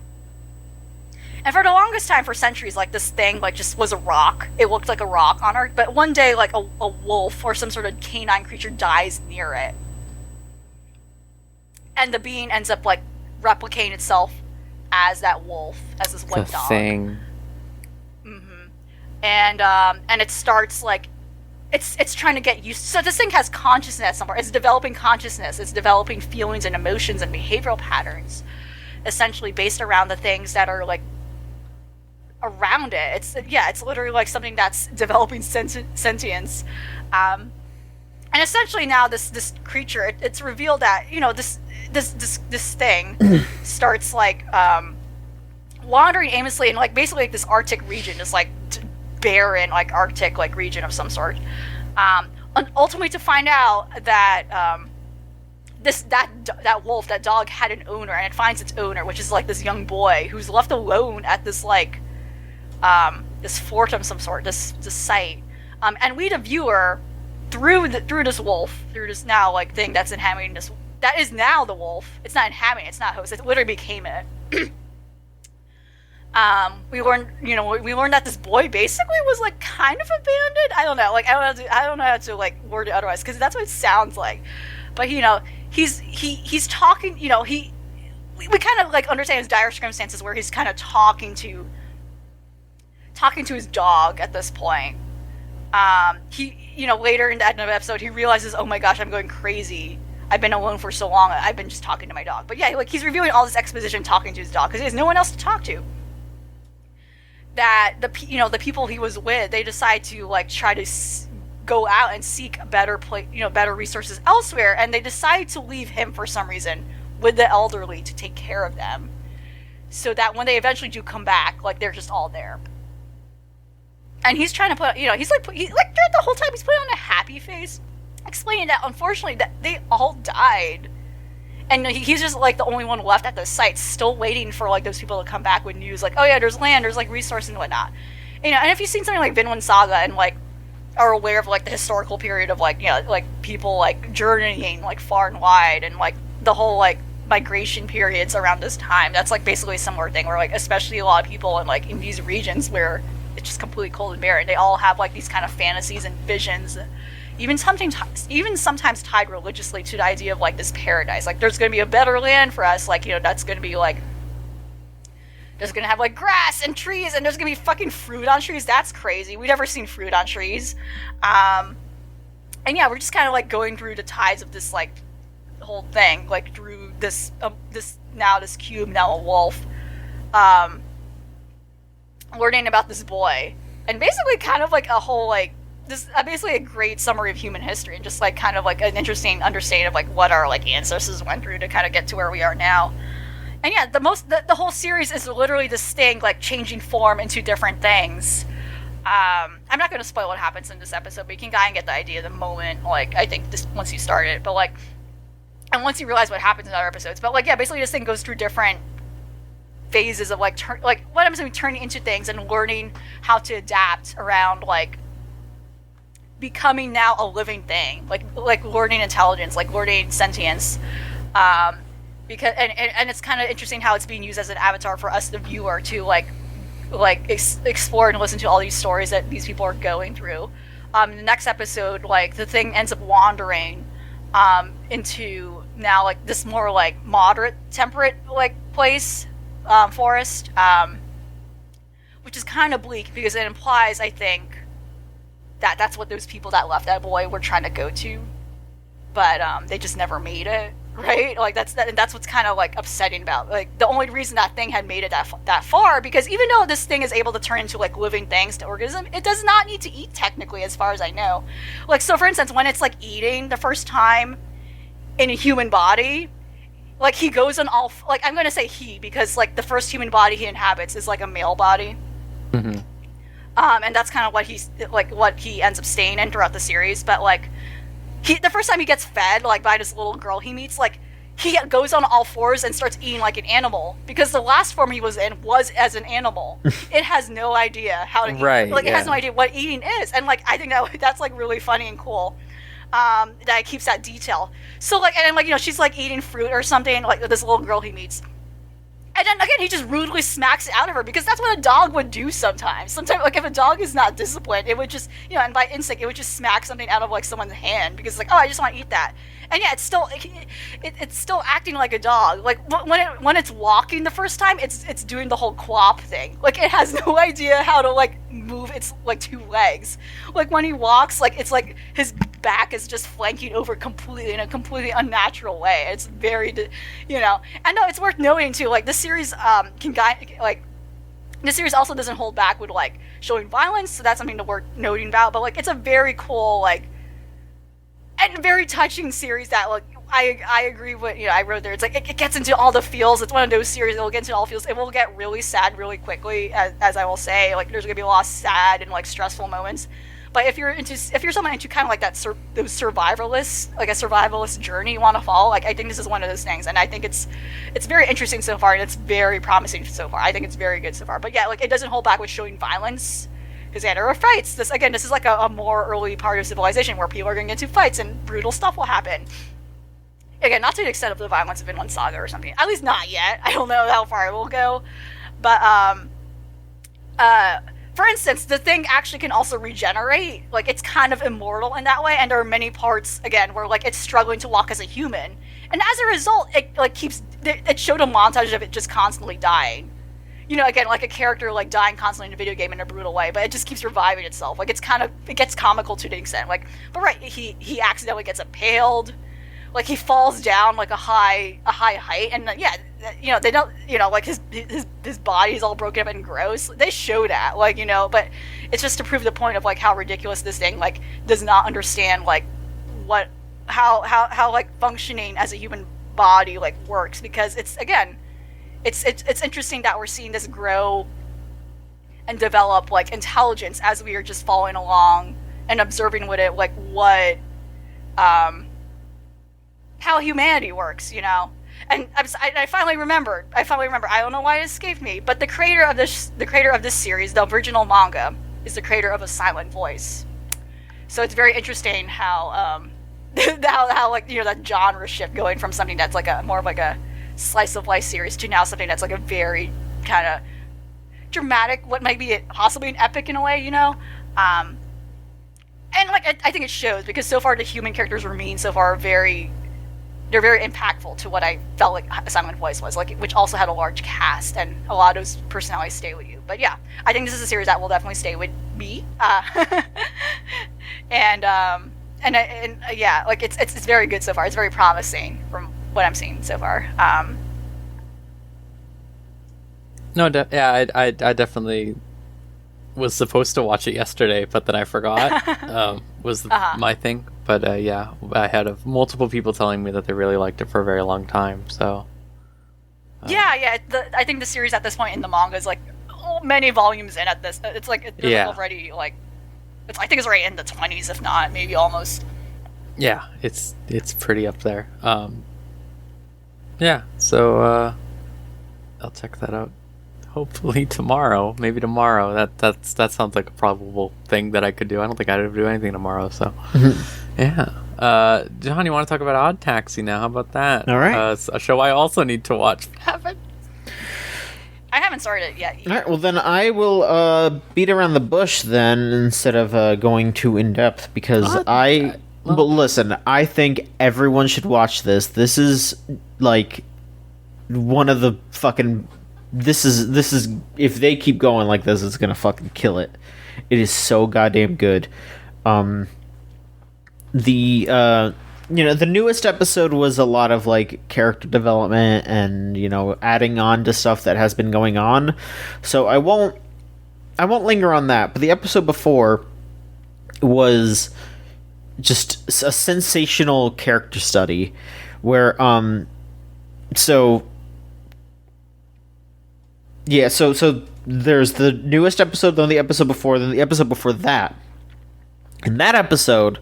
Speaker 4: And for the longest time, for centuries, like this thing like just was a rock. It looked like a rock on Earth, but one day like a wolf or some sort of canine creature dies near it, and the being ends up like replicating itself as that wolf, as this white dog.
Speaker 2: Thing.
Speaker 4: And it starts like it's trying to get used. So this thing has consciousness somewhere. It's developing consciousness. It's developing feelings and emotions and behavioral patterns, essentially based around the things that are like around it. It's literally like something that's developing sentience. And essentially now this creature, it's revealed that, you know, this thing starts like wandering aimlessly in like basically like this Arctic region, this like barren like Arctic like region of some sort. And ultimately to find out that that wolf, that dog had an owner, and it finds its owner, which is like this young boy who's left alone at this like this fort of some sort, this site. And we, the viewer, through this wolf, through this now like thing that's inhabiting this, that is now the wolf. It's not inhabiting, it's not host. It literally became it. We learned that this boy basically was like kind of abandoned. I don't know, like I don't know how to like word it otherwise, because that's what it sounds like. But you know, he's talking. You know, we kind of like understand his dire circumstances where he's kind of talking to his dog at this point. Later in the end of the episode, he realizes, oh my gosh, I'm going crazy. I've been alone for so long. I've been just talking to my dog. But yeah, like he's reviewing all this exposition talking to his dog because he has no one else to talk to. That the people he was with, they decide to like try to go out and seek better resources elsewhere, and they decide to leave him for some reason with the elderly to take care of them, so that when they eventually do come back, like they're just all there. And he's trying to put, he's like throughout the whole time he's putting on a happy face, explaining that unfortunately that they all died. And he's just like the only one left at the site, still waiting for like those people to come back with news, like, oh yeah, there's land, there's like resources and whatnot. And if you've seen something like Vinland Saga and like are aware of like the historical period of like like people like journeying like far and wide, and like the whole like migration periods around this time, that's like basically a similar thing where like especially a lot of people in like in these regions where it's just completely cold and barren, they all have like these kind of fantasies and visions. Even sometimes tied religiously to the idea of like this paradise, like there's going to be a better land for us, like that's going to be like there's going to have like grass and trees, and there's going to be fucking fruit on trees. That's crazy. We've never seen fruit on trees. And yeah, we're just kind of like going through the tides of this like whole thing, like through this cube, now a wolf, learning about this boy, and basically kind of like a whole like this basically a great summary of human history, and just like kind of like an interesting understanding of like what our like ancestors went through to kind of get to where we are now. And yeah, the whole series is literally this thing like changing form into different things. I'm not going to spoil what happens in this episode, but you can kind of get the idea the moment, like I think this once you start it, but like, and once you realize what happens in other episodes. But like yeah, basically this thing goes through different phases of like what I'm saying, turning into things and learning how to adapt around like becoming now a living thing, like learning intelligence, like learning sentience, because and it's kind of interesting how it's being used as an avatar for us, the viewer, to like explore and listen to all these stories that these people are going through. In the next episode, like the thing ends up wandering into now like this more like moderate, temperate like place, forest, which is kind of bleak because it implies, I think, that that's what those people that left that boy were trying to go to, but they just never made it, right? Like that's what's kind of like upsetting about like the only reason that thing had made it that far, because even though this thing is able to turn into like living things to organism, it does not need to eat technically, as far as I know. Like so, for instance, when it's like eating the first time in a human body, like he goes on all like I'm gonna say he because like the first human body he inhabits is like a male body.
Speaker 2: Mm-hmm.
Speaker 4: And that's kind of what he ends up staying in throughout the series. But like, the first time he gets fed like by this little girl he meets, like he goes on all fours and starts eating like an animal, because the last form he was in was as an animal. It has no idea how to eat. Like it has no idea what eating is, and like I think that's like really funny and cool. That it keeps that detail. So like, and like she's like eating fruit or something, like this little girl he meets. And then again, he just rudely smacks it out of her because that's what a dog would do sometimes. Sometimes, like, if a dog is not disciplined, it would just, and by instinct, it would just smack something out of, like, someone's hand because, like, oh, I just want to eat that. And yeah, it's still, it's still acting like a dog. Like, when it's walking the first time, it's doing the whole quap thing. Like, it has no idea how to, like, move its, like, 2 legs. Like, when he walks, like, it's like his back is just flanking over completely in a completely unnatural way. It's very, And no, it's worth noting, too, like, this series this series also doesn't hold back with, like, showing violence, so that's something to worth noting about, but, like, it's a very cool, like, and very touching series that, like, I agree with, I wrote there, it's like, it gets into all the feels. It's one of those series that will get into all the feels. It will get really sad really quickly, as I will say, like, there's gonna be a lot of sad and, like, stressful moments. But if you're someone into kind of like those survivalist journey you want to follow, like, I think this is one of those things, and I think it's very interesting so far, and it's very promising so far. I think it's very good so far. But yeah, like, it doesn't hold back with showing violence, because yeah, there are fights. This is like a more early part of civilization where people are going to get into fights and brutal stuff will happen. Again, not to the extent of the violence of Vinland Saga or something. At least not yet. I don't know how far it will go, but for instance, the thing actually can also regenerate. Like, it's kind of immortal in that way, and there are many parts, again, where, like, it's struggling to walk as a human. And as a result, it showed a montage of it just constantly dying. Again, like a character, like, dying constantly in a video game in a brutal way, but it just keeps reviving itself. Like, it gets comical to the extent. Like, but right, he accidentally gets impaled. Like, he falls down, like, a high height, and yeah, they don't, like, his body's all broken up and gross. They show that, like, but it's just to prove the point of, like, how ridiculous this thing, like, does not understand, like, how like, functioning as a human body, like, works, because it's interesting that we're seeing this grow and develop, like, intelligence as we are just following along and observing with it, like, what, how humanity works, And I finally remembered. I don't know why it escaped me, but the creator of this series, the original manga, is the creator of A Silent Voice. So it's very interesting how how like, that genre shift going from something that's like a more of like a slice of life series to now something that's like a very kind of dramatic, what might be possibly an epic in a way, And like, I think it shows, because so far the human characters remain so far they're very impactful to what I felt like A Silent Voice was, like, which also had a large cast, and a lot of those personalities stay with you. But yeah, I think this is a series that will definitely stay with me. Yeah, like, it's very good so far. It's very promising from what I'm seeing so far.
Speaker 2: I definitely was supposed to watch it yesterday, but then I forgot. My thing. But yeah, I had multiple people telling me that they really liked it for a very long time. So
Speaker 4: yeah. I think the series at this point in the manga is like many volumes in at this. It's like already like I think it's right in the 20s, if not maybe almost.
Speaker 2: Yeah, it's pretty up there. Yeah, so I'll check that out. Hopefully tomorrow. Maybe tomorrow. That sounds like a probable thing that I could do. I don't think I'd do anything tomorrow. So yeah. John, you want to talk about Odd Taxi now? How about that?
Speaker 3: All right.
Speaker 2: A show I also need to watch.
Speaker 4: I haven't started it yet.
Speaker 3: All right. Well, then I will beat around the bush then instead of going too in depth, because But listen, I think everyone should watch this. This is like one of the fucking. This is if they keep going like this, it's gonna fucking kill it. It is so goddamn good. The newest episode was a lot of like character development and adding on to stuff that has been going on. So I won't linger on that. But the episode before was just a sensational character study where so there's the newest episode, then the episode before, then the episode before that. In that episode,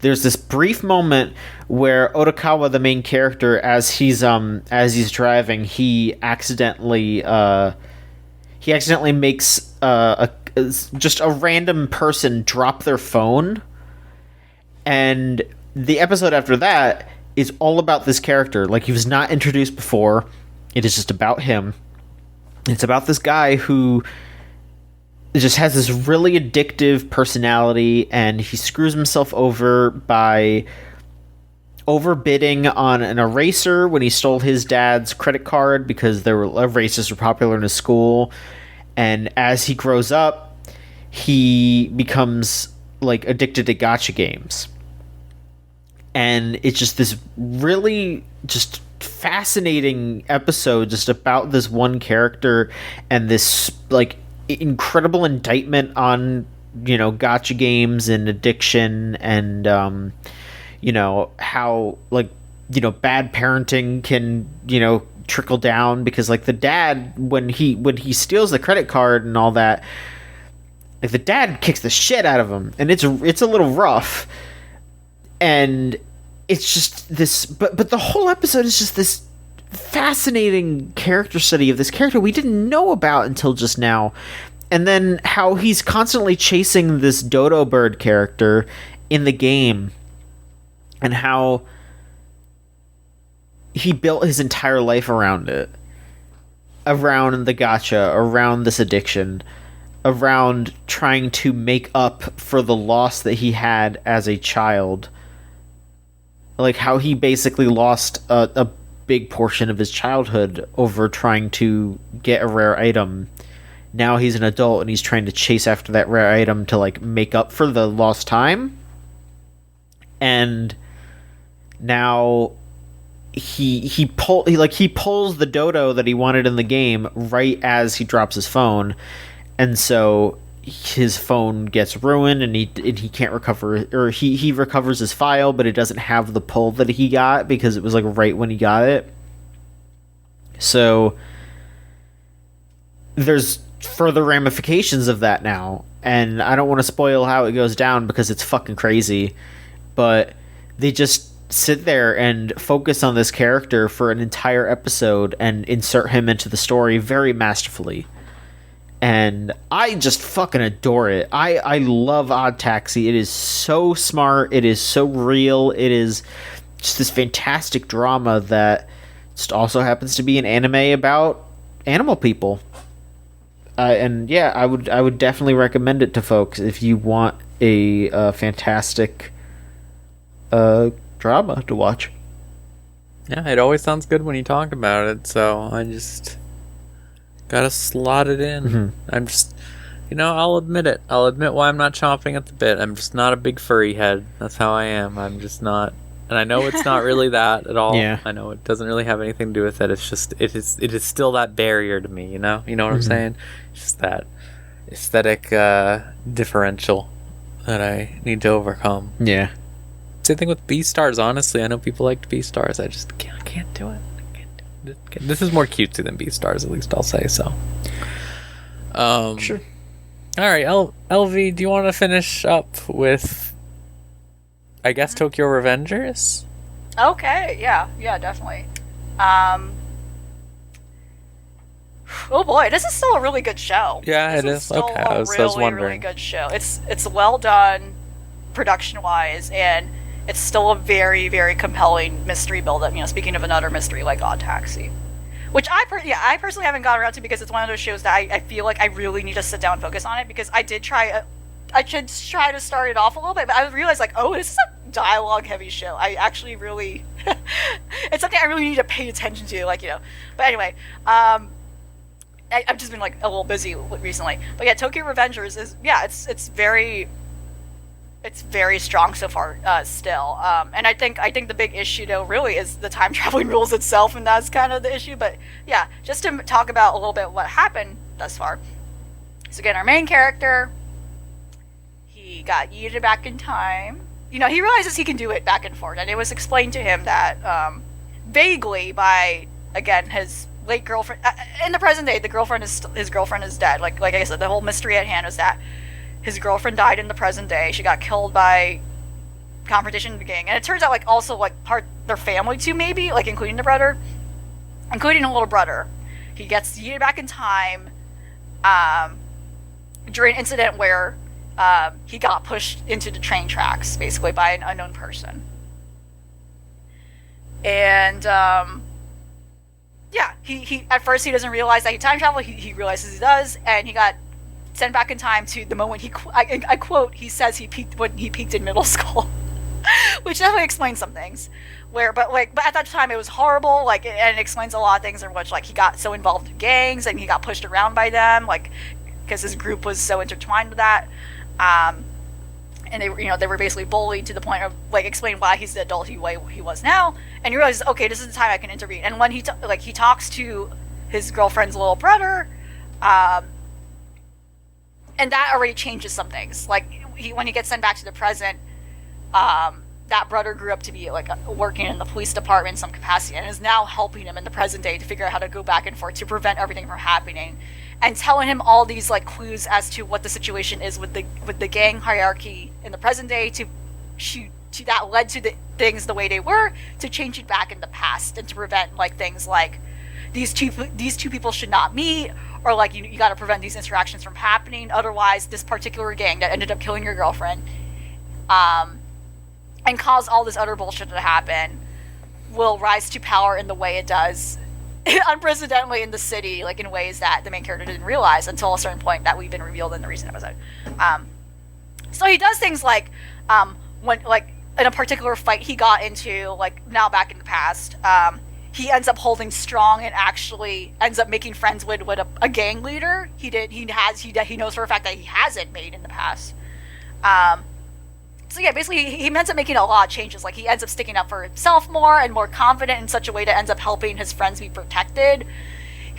Speaker 3: there's this brief moment where Otokawa, the main character, as he's driving, he accidentally makes just a random person drop their phone, and the episode after that is all about this character. Like, he was not introduced before. It is just about him. It's about this guy who just has this really addictive personality, and he screws himself over by overbidding on an eraser when he stole his dad's credit card because erasers were popular in his school. And as he grows up, he becomes like addicted to gacha games. And it's just this really just fascinating episode just about this one character and this like incredible indictment on, you know, gacha games and addiction, and you know, how, like, you know, bad parenting can, you know, trickle down, because like the dad, when he steals the credit card and all that, like the dad kicks the shit out of him, and it's a little rough. And it's just this, but the whole episode is just this fascinating character study of this character we didn't know about until just now. And then how he's constantly chasing this dodo bird character in the game, and how he built his entire life around it, around the gacha, around this addiction, around trying to make up for the loss that he had as a child. Like how he basically lost a big portion of his childhood over trying to get a rare item. Now he's an adult and he's trying to chase after that rare item to like make up for the lost time. And now he pulls the dodo that he wanted in the game right as he drops his phone, and so his phone gets ruined, and he can't recover, or he recovers his file, but it doesn't have the pull that he got because it was like right when he got it. So there's further ramifications of that now, and I don't want to spoil how it goes down because it's fucking crazy, but they just sit there and focus on this character for an entire episode and insert him into the story very masterfully. And I just fucking adore it. I love Odd Taxi. It is so smart. It is so real. It is just this fantastic drama that just also happens to be an anime about animal people. And yeah, I would definitely recommend it to folks if you want a fantastic drama to watch.
Speaker 2: Yeah, it always sounds good when you talk about it, so I just gotta slot it in.
Speaker 3: Mm-hmm.
Speaker 2: I'm just, you know, I'll admit it. I'll admit why I'm not chomping at the bit. I'm just not a big furry head. That's how I am. I'm just not. And I know it's not really that at all.
Speaker 3: Yeah.
Speaker 2: I know it doesn't really have anything to do with it. It's just, it is still that barrier to me, you know? You know what I'm saying? It's just that aesthetic differential that I need to overcome.
Speaker 3: Yeah.
Speaker 2: Same thing with B-stars, honestly. I know people liked B-stars. I just can't do it. This is more cutesy than B-stars, at least I'll say so.
Speaker 3: Sure.
Speaker 2: Alright, LV, do you want to finish up with, I guess, Tokyo Revengers?
Speaker 4: Okay, yeah, definitely. Oh boy, this is still a really good show.
Speaker 2: Yeah,
Speaker 4: this
Speaker 2: it is.
Speaker 4: Still
Speaker 2: Okay,
Speaker 4: a
Speaker 2: I was
Speaker 4: really,
Speaker 2: wondering.
Speaker 4: really good show. It's well done, production-wise, and it's still a very, very compelling mystery build-up. You know, speaking of another mystery like Odd Taxi, which I personally haven't gotten around to because it's one of those shows that I feel like I really need to sit down and focus on it, because I did try. I should try to start it off a little bit, but I realized like, oh, this is a dialogue-heavy show. I actually really, it's something I really need to pay attention to, like, you know. But anyway, I've just been like a little busy recently. But yeah, Tokyo Revengers is it's very strong so far still. And I think the big issue though really is the time traveling rules itself, and that's kind of the issue. But yeah, just to talk about a little bit what happened thus far. So again, our main character, he got yeeted back in time. You know, he realizes he can do it back and forth, and it was explained to him that vaguely by, again, his late girlfriend. In the present day, his girlfriend is dead. Like I said, the whole mystery at hand is that his girlfriend died in the present day. She got killed by competition gang, and it turns out like also like part their family too, maybe like including a little brother. He gets yeeted back in time during an incident where he got pushed into the train tracks basically by an unknown person. And yeah, he at first he doesn't realize that he time traveled. He realizes he does, and he got sent back in time to the moment I quote, he says he peaked when he peaked in middle school, which definitely explains some things. But at that time it was horrible. Like, and it explains a lot of things in which like he got so involved in gangs and he got pushed around by them, like because his group was so intertwined with that. And they were basically bullied to the point of like explain why he's the adult he was now, and he realizes, okay, this is the time I can intervene. And when he talks to his girlfriend's little brother, and that already changes some things. Like when he gets sent back to the present, that brother grew up to be like working in the police department in some capacity, and is now helping him in the present day to figure out how to go back and forth to prevent everything from happening, and telling him all these like clues as to what the situation is with the gang hierarchy in the present day to that led to the things the way they were, to change it back in the past and to prevent like things like these two people should not meet, or like you got to prevent these interactions from happening, otherwise this particular gang that ended up killing your girlfriend and cause all this other bullshit to happen will rise to power in the way it does unprecedentedly in the city, like in ways that the main character didn't realize until a certain point that we've been revealed in the recent episode. So he does things like when like in a particular fight he got into, like now back in the past, he ends up holding strong and actually ends up making friends with a gang leader he knows for a fact that he hasn't made in the past. So yeah, basically he ends up making a lot of changes. Like he ends up sticking up for himself more and more confident in such a way that ends up helping his friends be protected.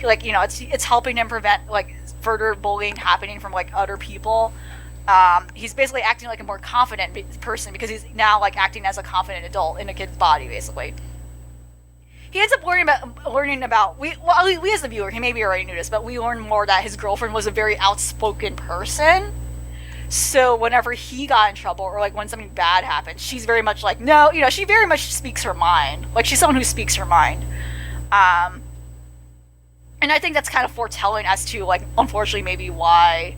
Speaker 4: Like, it's helping him prevent like further bullying happening from like other people. He's basically acting like a more confident person because he's now like acting as a confident adult in a kid's body, basically. He ends up learning about we as the viewer, he maybe already knew this, but we learn more that his girlfriend was a very outspoken person. So whenever he got in trouble, or like when something bad happened, she's very much like, no, she very much speaks her mind. Like she's someone who speaks her mind. And I think that's kind of foretelling as to like, unfortunately, maybe why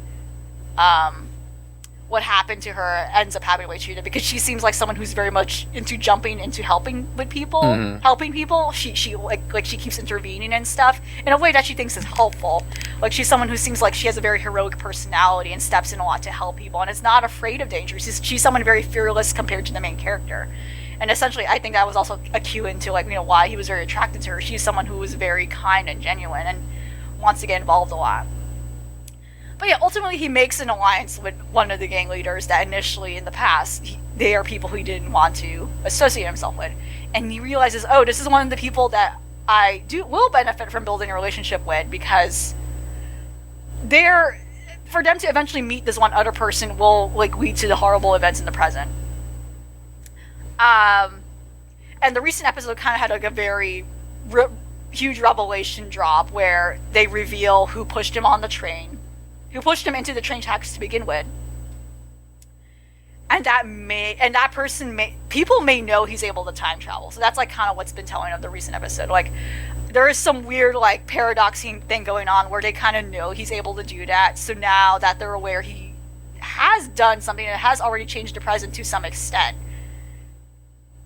Speaker 4: what happened to her ends up happening the way she did, because she seems like someone who's very much into jumping into helping with people, helping people. She like she keeps intervening and stuff in a way that she thinks is helpful. Like she's someone who seems like she has a very heroic personality and steps in a lot to help people and is not afraid of danger. She's someone very fearless compared to the main character. And essentially, I think that was also a cue into like why he was very attracted to her. She's someone who was very kind and genuine and wants to get involved a lot. But yeah, ultimately he makes an alliance with one of the gang leaders that initially in the past, they are people who he didn't want to associate himself with. And he realizes, oh, this is one of the people that I will benefit from building a relationship with, because for them to eventually meet this one other person will like lead to the horrible events in the present. And the recent episode kind of had like a very huge revelation drop where they reveal who pushed him on the train. Who pushed him into the train tracks to begin with. And that person people may know he's able to time travel. So that's like kind of what's been telling of the recent episode. Like there is some weird like paradoxing thing going on where they kind of know he's able to do that. So now that they're aware he has done something that has already changed the present to some extent,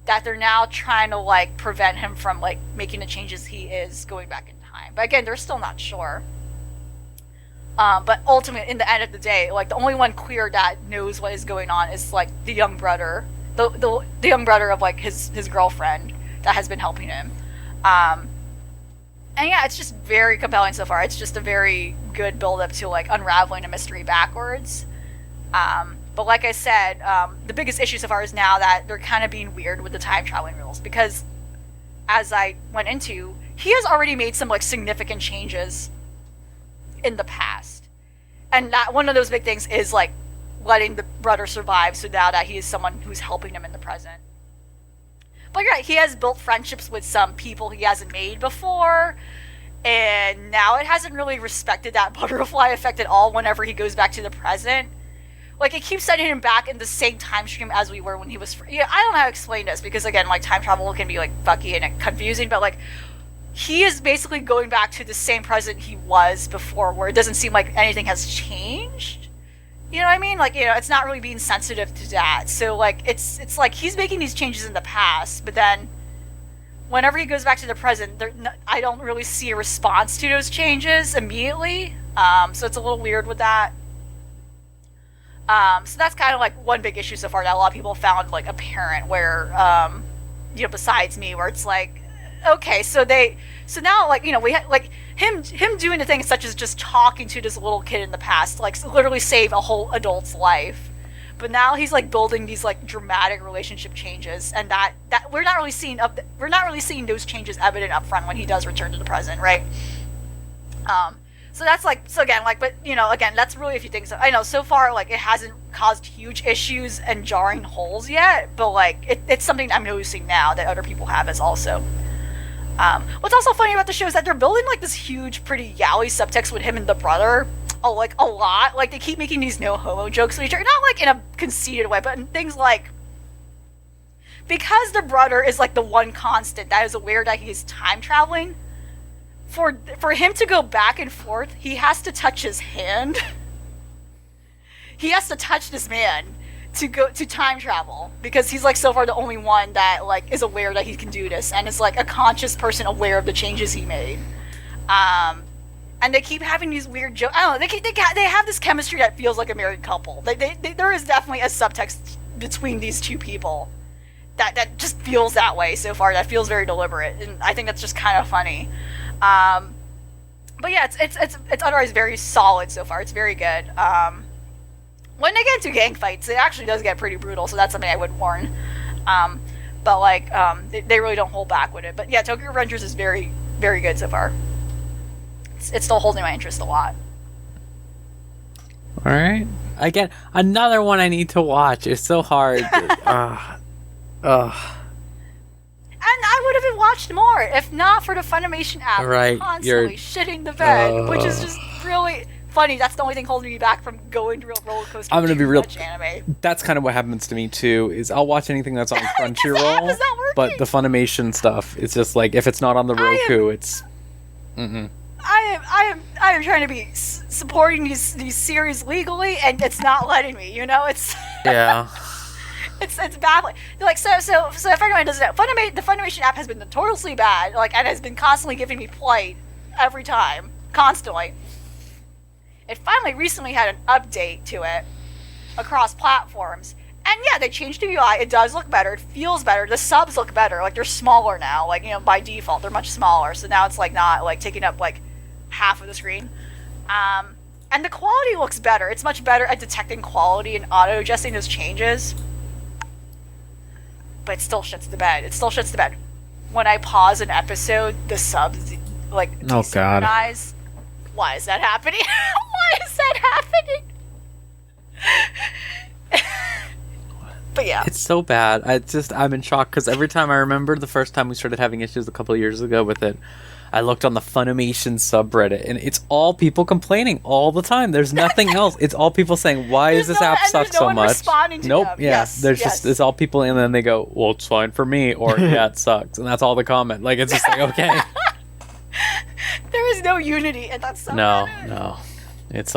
Speaker 4: that they're now trying to like prevent him from like making the changes he is going back in time. But again, they're still not sure. But ultimately, in the end of the day, like the only one clear that knows what is going on is like the young brother, the young brother of like his girlfriend that has been helping him. And yeah, it's just very compelling so far. It's just a very good build up to like unraveling a mystery backwards. But like I said, the biggest issue so far is now that they're kind of being weird with the time traveling rules, because as I went into, he has already made some like significant changes in the past, and that one of those big things is like letting the brother survive, so now that he is someone who's helping him in the present. But you're right, he has built friendships with some people he hasn't made before, and now it hasn't really respected that butterfly effect at all whenever he goes back to the present. Like it keeps sending him back in the same time stream as we were when he was I don't know how to explain this, because again, like time travel can be like fucky and confusing, but like he is basically going back to the same present he was before, where it doesn't seem like anything has changed. You know what I mean? Like, it's not really being sensitive to that. So, like, it's like he's making these changes in the past, but then whenever he goes back to the present, I don't really see a response to those changes immediately. So it's a little weird with that. So that's kind of like one big issue so far that a lot of people found like apparent where, besides me, where it's like, okay, so now like, we like him doing the things such as just talking to this little kid in the past, like literally save a whole adult's life. But now he's like building these like dramatic relationship changes, and that we're not really seeing those changes evident up front when he does return to the present, right? So that's like, so again, like, but again, that's really a few things. I know so far, like, it hasn't caused huge issues and jarring holes yet, but like, it's something I'm noticing now that other people have as also. What's also funny about the show is that they're building like this huge, pretty yaoi subtext with him and the brother. Like a lot. Like they keep making these no homo jokes with each other, not like in a conceited way, but in things like, because the brother is like the one constant that is aware that he's time traveling. For him to go back and forth, he has to touch his hand. He has to touch this man to go to time travel, because he's like so far the only one that like is aware that he can do this and is like a conscious person aware of the changes he made. And they keep having these weird jokes. I don't know. They have this chemistry that feels like a married couple. There is definitely a subtext between these two people that just feels that way so far. That feels very deliberate, and I think that's just kind of funny. But yeah, it's otherwise very solid so far. It's very good. When they get into gang fights, it actually does get pretty brutal, so that's something I would warn. But like, they really don't hold back with it. But yeah, Tokyo Revengers is very, very good so far. It's still holding my interest a lot.
Speaker 2: All right. Again, another one I need to watch. It's so hard.
Speaker 4: And I would have watched more if not for the Funimation app constantly shitting the bed, which is just really funny. That's the only thing holding me back from going to roller coaster.
Speaker 5: I'm gonna be real.
Speaker 4: Anime.
Speaker 5: That's kind of what happens to me too. Is I'll watch anything that's on Crunchyroll, but the Funimation stuff, it's just like if it's not on the Roku, it's. Mm-mm.
Speaker 4: I am trying to be supporting these series legally, and it's not letting me. It's
Speaker 2: Yeah.
Speaker 4: It's baffling. Like so if anyone doesn't know, the Funimation app has been notoriously bad, like, and has been constantly giving me plight every time, constantly. It finally recently had an update to it across platforms, and yeah, they changed the UI. It does look better. It feels better. The subs look better. Like they're smaller now. Like by default, they're much smaller. So now it's like not like taking up like half of the screen. And the quality looks better. It's much better at detecting quality and auto-adjusting those changes. But it still shits the bed. It still shits the bed. When I pause an episode, the subs like desynchronize. Why is that happening? Why is that happening? But yeah,
Speaker 2: it's so bad. I'm in shock because every time I remember the first time we started having issues a couple of years ago with it, I looked on the Funimation subreddit, and it's all people complaining all the time. There's nothing else. It's all people saying, "Why does this app suck so much?"
Speaker 4: Responding to
Speaker 2: nope.
Speaker 4: them.
Speaker 2: Yeah.
Speaker 4: Yes,
Speaker 2: Just it's all people, and then they go, "Well, it's fine for me," or "Yeah, it sucks," and that's all the comment. Like it's just like okay.
Speaker 4: There is no unity, and that's so bad.
Speaker 2: No. It's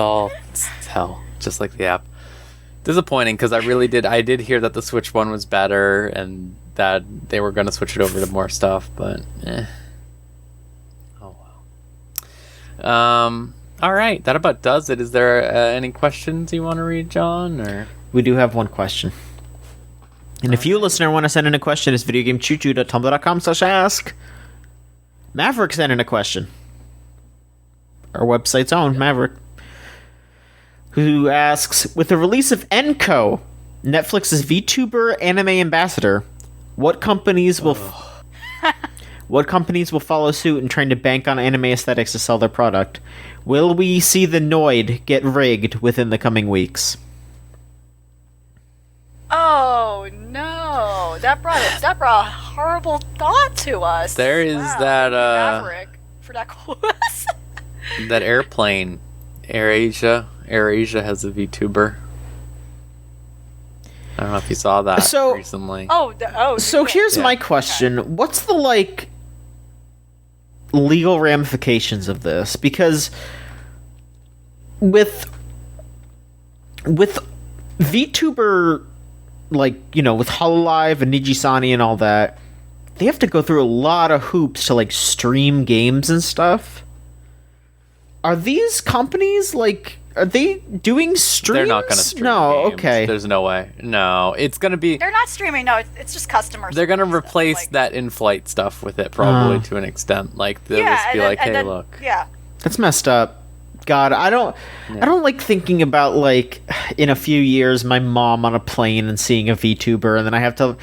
Speaker 2: hell, just like the app. Disappointing because I did hear that the Switch one was better and that they were going to switch it over to more stuff, but oh well. All right, that about does it. Is there any questions you want to read, John? Or
Speaker 3: we do have one question. And if you, listener, want to send in a question, it's videogamechoochoo.tumblr.com/ask. Maverick sent in a question. Our website's own, Maverick, who asks, with the release of Enco, Netflix's VTuber anime ambassador, what companies will follow suit in trying to bank on anime aesthetics to sell their product? Will we see the Noid get rigged within the coming weeks?
Speaker 4: Oh no, that brought a horrible thought to us.
Speaker 2: There is that
Speaker 4: Maverick for that class.
Speaker 2: that airplane, AirAsia has a VTuber. I don't know if you saw that recently.
Speaker 3: So here's my question. Okay. What's the, legal ramifications of this? Because with VTuber, with Hololive and Nijisani and all that, they have to go through a lot of hoops to like stream games and stuff. Are these companies like, are they doing streams?
Speaker 2: They're not going to stream
Speaker 3: No,
Speaker 2: games.
Speaker 3: okay.
Speaker 2: There's no way. No, it's going to be...
Speaker 4: They're not streaming, no, it's just customers.
Speaker 2: They're going to replace that in-flight stuff with it, probably, to an extent. Like, they'll just be like, hey, look.
Speaker 4: Yeah.
Speaker 3: That's messed up. God, I don't like thinking about like in a few years my mom on a plane and seeing a VTuber, and then I have to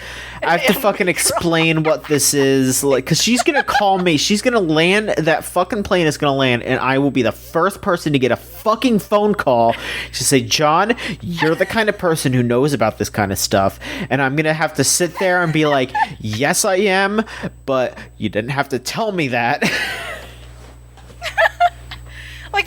Speaker 3: fucking explain what this is, like, because she's gonna call me. She's gonna land, that fucking plane is gonna land, and I will be the first person to get a fucking phone call to say, John, you're the kind of person who knows about this kind of stuff, and I'm gonna have to sit there and be like, yes, I am, but you didn't have to tell me that.
Speaker 4: Like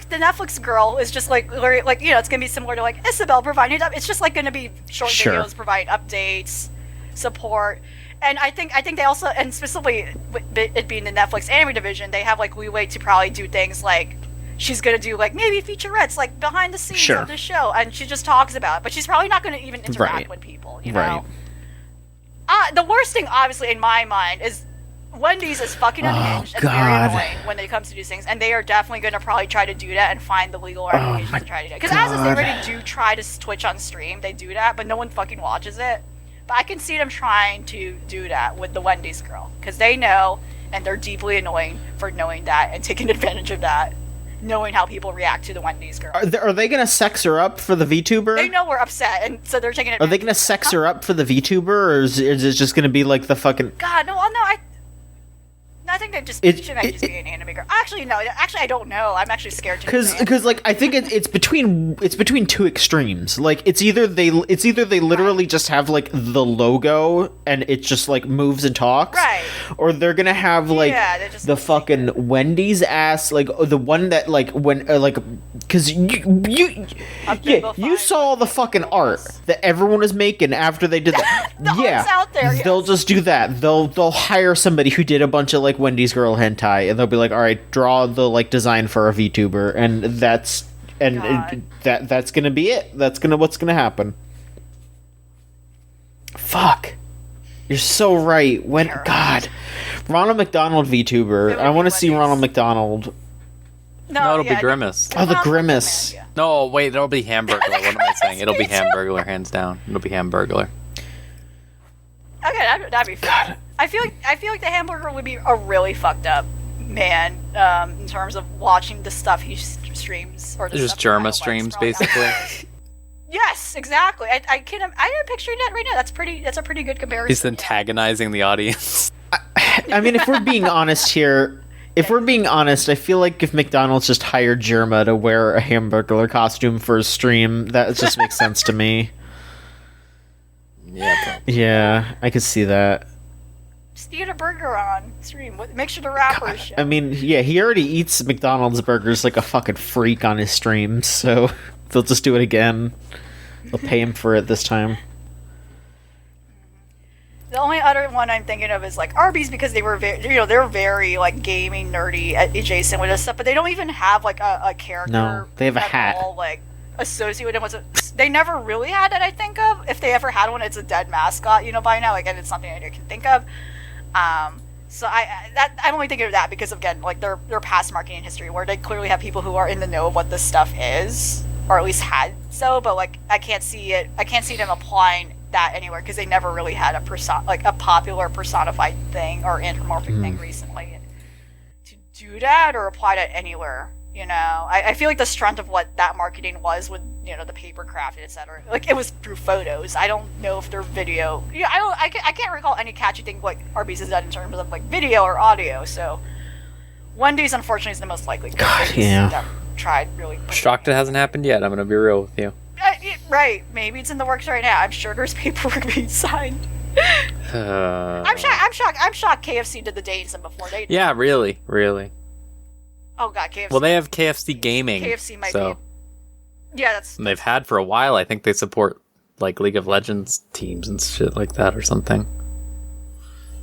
Speaker 4: the Netflix girl is just like it's gonna be similar to like Isabel providing it's just like gonna be short videos, provide updates, support, and I think they also, and specifically it being the Netflix anime division, they have like leeway to probably do things like she's gonna do like maybe featurettes like behind the scenes of the show, and she just talks about it, but she's probably not gonna even interact with people, you know. The worst thing, obviously, in my mind is Wendy's is fucking unhinged and very annoying when it comes to these things, and they are definitely going to probably try to do that and find the legal ramifications to try to do it. Because as they already do try to Twitch on stream, they do that, but no one fucking watches it. But I can see them trying to do that with the Wendy's girl, because they know, and they're deeply annoying for knowing that and taking advantage of that, knowing how people react to the Wendy's girl.
Speaker 3: Are they going to sex her up for the VTuber?
Speaker 4: They know we're upset, and so they're taking advantage.
Speaker 3: Are they going to sex her up for the VTuber, or is it just going to be like the fucking...
Speaker 4: God, no, I think that she might just be an anime girl. Actually, no. Actually, I don't know. I'm actually scared to.
Speaker 3: Because like I think it's between two extremes. Like it's either they literally just have like the logo and it just like moves and talks,
Speaker 4: right? Or
Speaker 3: they're gonna have like the fucking Wendy's ass, like the one that like when like because you saw the fucking art that everyone was making after they did that.
Speaker 4: Art's out there.
Speaker 3: They'll just do that. They'll hire somebody who did a bunch of like Wendy's girl hentai, and they'll be like, all right, draw the like design for a VTuber, and that's gonna be it. That's what's gonna happen. Fuck, you're so right. God, Ronald McDonald VTuber. I want to see Ronald McDonald.
Speaker 2: No, it'll be Grimace.
Speaker 3: Oh, the Grimace.
Speaker 2: No, wait, it'll be Hamburglar. What am I saying? It'll be Hamburglar, hands down. It'll be Hamburglar.
Speaker 4: Okay, that'd be fun. I feel like the Hamburger would be a really fucked up man in terms of watching the stuff he streams, or
Speaker 2: just Germa streams, basically.
Speaker 4: Yes, exactly. I'm picturing that right now. That's a pretty good comparison.
Speaker 2: He's antagonizing the audience.
Speaker 3: I mean, if we're being honest here, I feel like if McDonald's just hired Germa to wear a Hamburglar costume for a stream, that just makes sense to me. Yeah, I could see that.
Speaker 4: Just eat a burger on stream. Make sure the wrapper show.
Speaker 3: I mean, yeah, he already eats McDonald's burgers like a fucking freak on his streams, so they'll just do it again. They'll pay him for it this time.
Speaker 4: The only other one I'm thinking of is like Arby's, because they were they're very like gaming nerdy adjacent with this stuff, but they don't even have like a character.
Speaker 3: No, they have a hat.
Speaker 4: All, like associated with it. They never really had it, I think of. If they ever had one, it's a dead mascot, by now. Like, and it's something I can think of. So I'm only thinking of that because, again, like their past marketing history, where they clearly have people who are in the know of what this stuff is, or at least had so. But like, I can't see them applying that anywhere, because they never really had a popular personified thing or anthropomorphic thing recently to do that or apply that anywhere. I feel like the strength of what that marketing was with the paper craft, etc. Like, it was through photos. I don't know if their video. Yeah, I can't recall any catchy thing like Arby's has done in terms of like video or audio. So Wendy's, unfortunately, is the most likely. That tried really.
Speaker 2: Shocked it hasn't happened yet. I'm gonna be real with you.
Speaker 4: Right, maybe it's in the works right now. I'm sure there's paperwork being signed. I'm shocked KFC did the dating before they did.
Speaker 2: Yeah, really.
Speaker 4: Oh god, KFC.
Speaker 2: Well, they have KFC Gaming.
Speaker 4: KFC might
Speaker 2: be.
Speaker 4: Yeah, that's.
Speaker 2: And they've had for a while. I think they support like League of Legends teams and shit like that or something.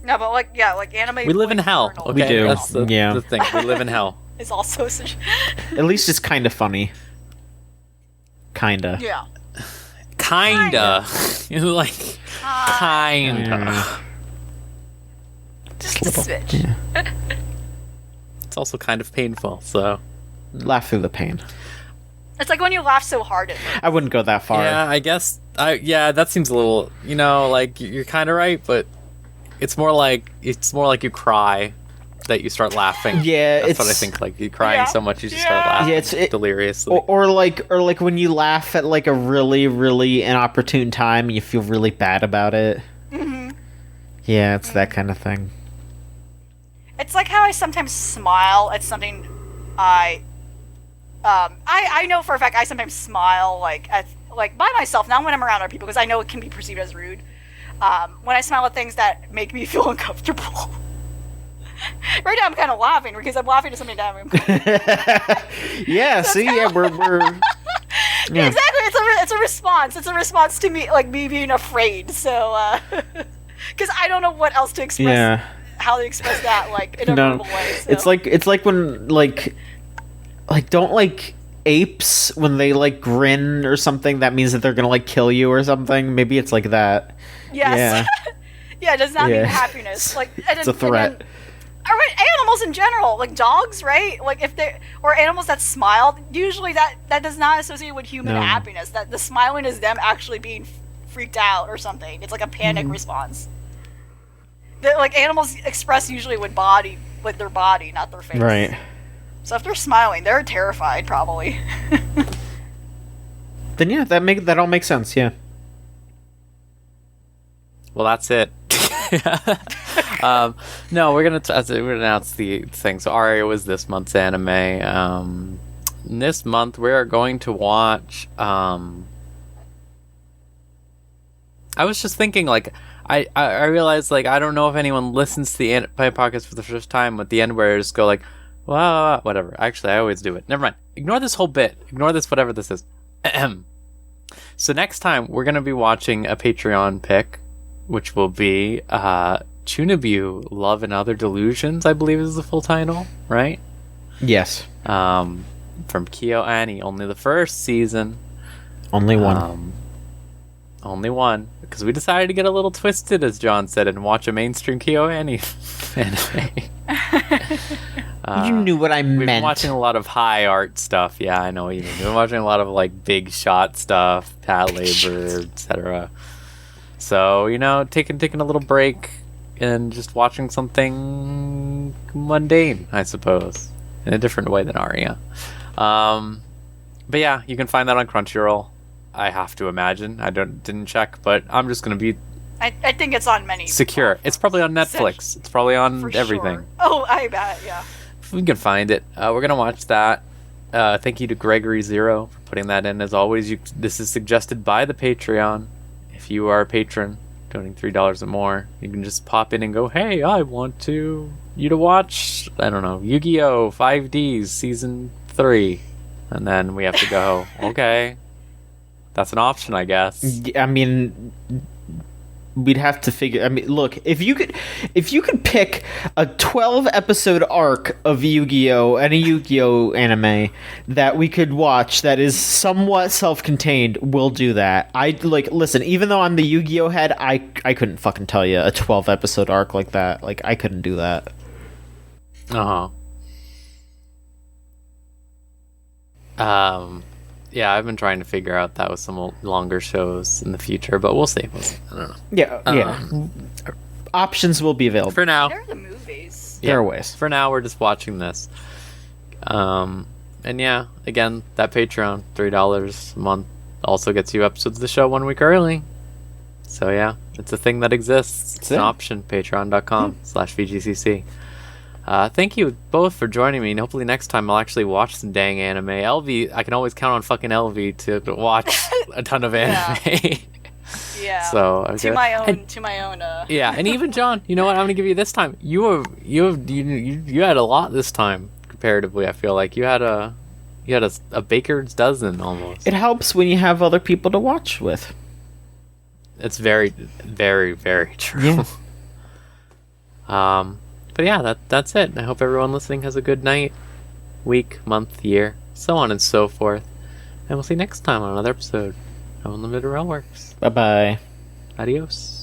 Speaker 4: No, but like anime.
Speaker 2: We live in hell. Okay?
Speaker 3: We do.
Speaker 2: That's the thing. We live in hell.
Speaker 4: It's also such.
Speaker 3: At least it's kind of funny. Kinda.
Speaker 4: Yeah.
Speaker 2: Kinda. Like kinda.
Speaker 4: Just a smidge.
Speaker 3: Yeah.
Speaker 2: It's also kind of painful, so...
Speaker 3: Laugh through the pain.
Speaker 4: It's like when you laugh so hard at
Speaker 3: I wouldn't go that far.
Speaker 2: Yeah, I guess... that seems a little... You know, like, you're kind of right, but it's more like you cry that you start laughing.
Speaker 3: Yeah,
Speaker 2: That's
Speaker 3: it's
Speaker 2: what I think. Like, you're crying so much you just start laughing deliriously.
Speaker 3: or like when you laugh at like a really, really inopportune time and you feel really bad about it.
Speaker 4: Mm-hmm.
Speaker 3: Yeah, it's that kind of thing.
Speaker 4: It's like how I sometimes smile at something I know for a fact I sometimes smile like by myself, not when I'm around other people, because I know it can be perceived as rude. When I smile at things that make me feel uncomfortable. Right now I'm kind of laughing because I'm laughing at something that I'm uncomfortable.
Speaker 3: Yeah, see, we're
Speaker 4: Yeah, exactly. It's a response. It's a response to me, like me being afraid. So, because I don't know what else to express. How to express that, like in a verbal way. So.
Speaker 3: It's like when like don't like apes when they like grin or something. That means that they're gonna like kill you or something. Maybe it's like that.
Speaker 4: Yes. Yeah. It does not mean happiness. Like
Speaker 3: it's a threat.
Speaker 4: All right, animals in general, like dogs, right? Like if they or animals that smile, usually that does not associate with human happiness. That the smiling is them actually being freaked out or something. It's like a panic response. Like animals express usually with their body, not their face.
Speaker 3: Right.
Speaker 4: So if they're smiling, they're terrified, probably.
Speaker 3: Then yeah, that all makes sense. Yeah.
Speaker 2: Well, that's it. No, we're gonna announce the thing. So Aria was this month's anime. This month we are going to watch. I was just thinking, like, I realized, like, I don't know if anyone listens to the anime podcast for the first time at the end where I just go like, well, whatever. Actually, I always do it. Never mind. Ignore this whole bit. Ignore this, whatever this is. So next time we're gonna be watching a Patreon pick, which will be Chunabu, Love and Other Delusions, I believe is the full title, right?
Speaker 3: Yes.
Speaker 2: From Kyo Annie. Only the first season.
Speaker 3: Only one.
Speaker 2: Only one. Because we decided to get a little twisted, as John said, and watch a mainstream Kyo Annie anime.
Speaker 3: You knew what I meant.
Speaker 2: We've been watching a lot of high art stuff. Yeah, I know what you mean. We've been watching a lot of like big shot stuff, Pat Labor, etc. So, you know, taking a little break and just watching something mundane, I suppose, in a different way than Aria. But yeah, you can find that on Crunchyroll. I have to imagine. I didn't check, but I'm just gonna be.
Speaker 4: I think it's on many.
Speaker 2: Secure. It's probably on Netflix. It's probably on everything.
Speaker 4: Sure. Oh, I bet. Yeah.
Speaker 2: We can find it. We're gonna watch that. Thank you to Gregory Zero for putting that in. As always, this is suggested by the Patreon. If you are a patron, donating $3 or more, you can just pop in and go, "Hey, I want you to watch, I don't know, Yu-Gi-Oh! 5Ds Season 3," and then we have to go, okay, that's an option, I guess.
Speaker 3: I mean, we'd have to figure. I mean, look, if you could pick a 12-episode arc of Yu-Gi-Oh! And a Yu-Gi-Oh! Anime that we could watch that is somewhat self-contained, we'll do that. Listen, even though I'm the Yu-Gi-Oh! Head, I couldn't fucking tell you a 12-episode arc like that. Like, I couldn't do that.
Speaker 2: Yeah, I've been trying to figure out that with some longer shows in the future, but we'll see. I don't know.
Speaker 3: Yeah. Options will be available.
Speaker 2: For now.
Speaker 4: There are the movies.
Speaker 3: There are ways.
Speaker 2: For now, we're just watching this. And yeah, again, that Patreon, $3 a month, also gets you episodes of the show 1 week early. So yeah, it's a thing that exists. It's an option. Patreon.com/VGCC. Thank you both for joining me, and hopefully next time I'll actually watch some dang anime. LV, I can always count on fucking LV to watch a ton of anime.
Speaker 4: Yeah.
Speaker 2: So
Speaker 4: to my own.
Speaker 2: Yeah, and even John, you know what? I'm gonna give you this time. You had a lot this time comparatively. I feel like you had a baker's dozen almost.
Speaker 3: It helps when you have other people to watch with.
Speaker 2: It's very, very, very true.
Speaker 3: Yeah.
Speaker 2: But yeah, that's it. I hope everyone listening has a good night, week, month, year, so on and so forth. And we'll see you next time on another episode of Unlimited Railworks.
Speaker 3: Bye-bye.
Speaker 2: Adios.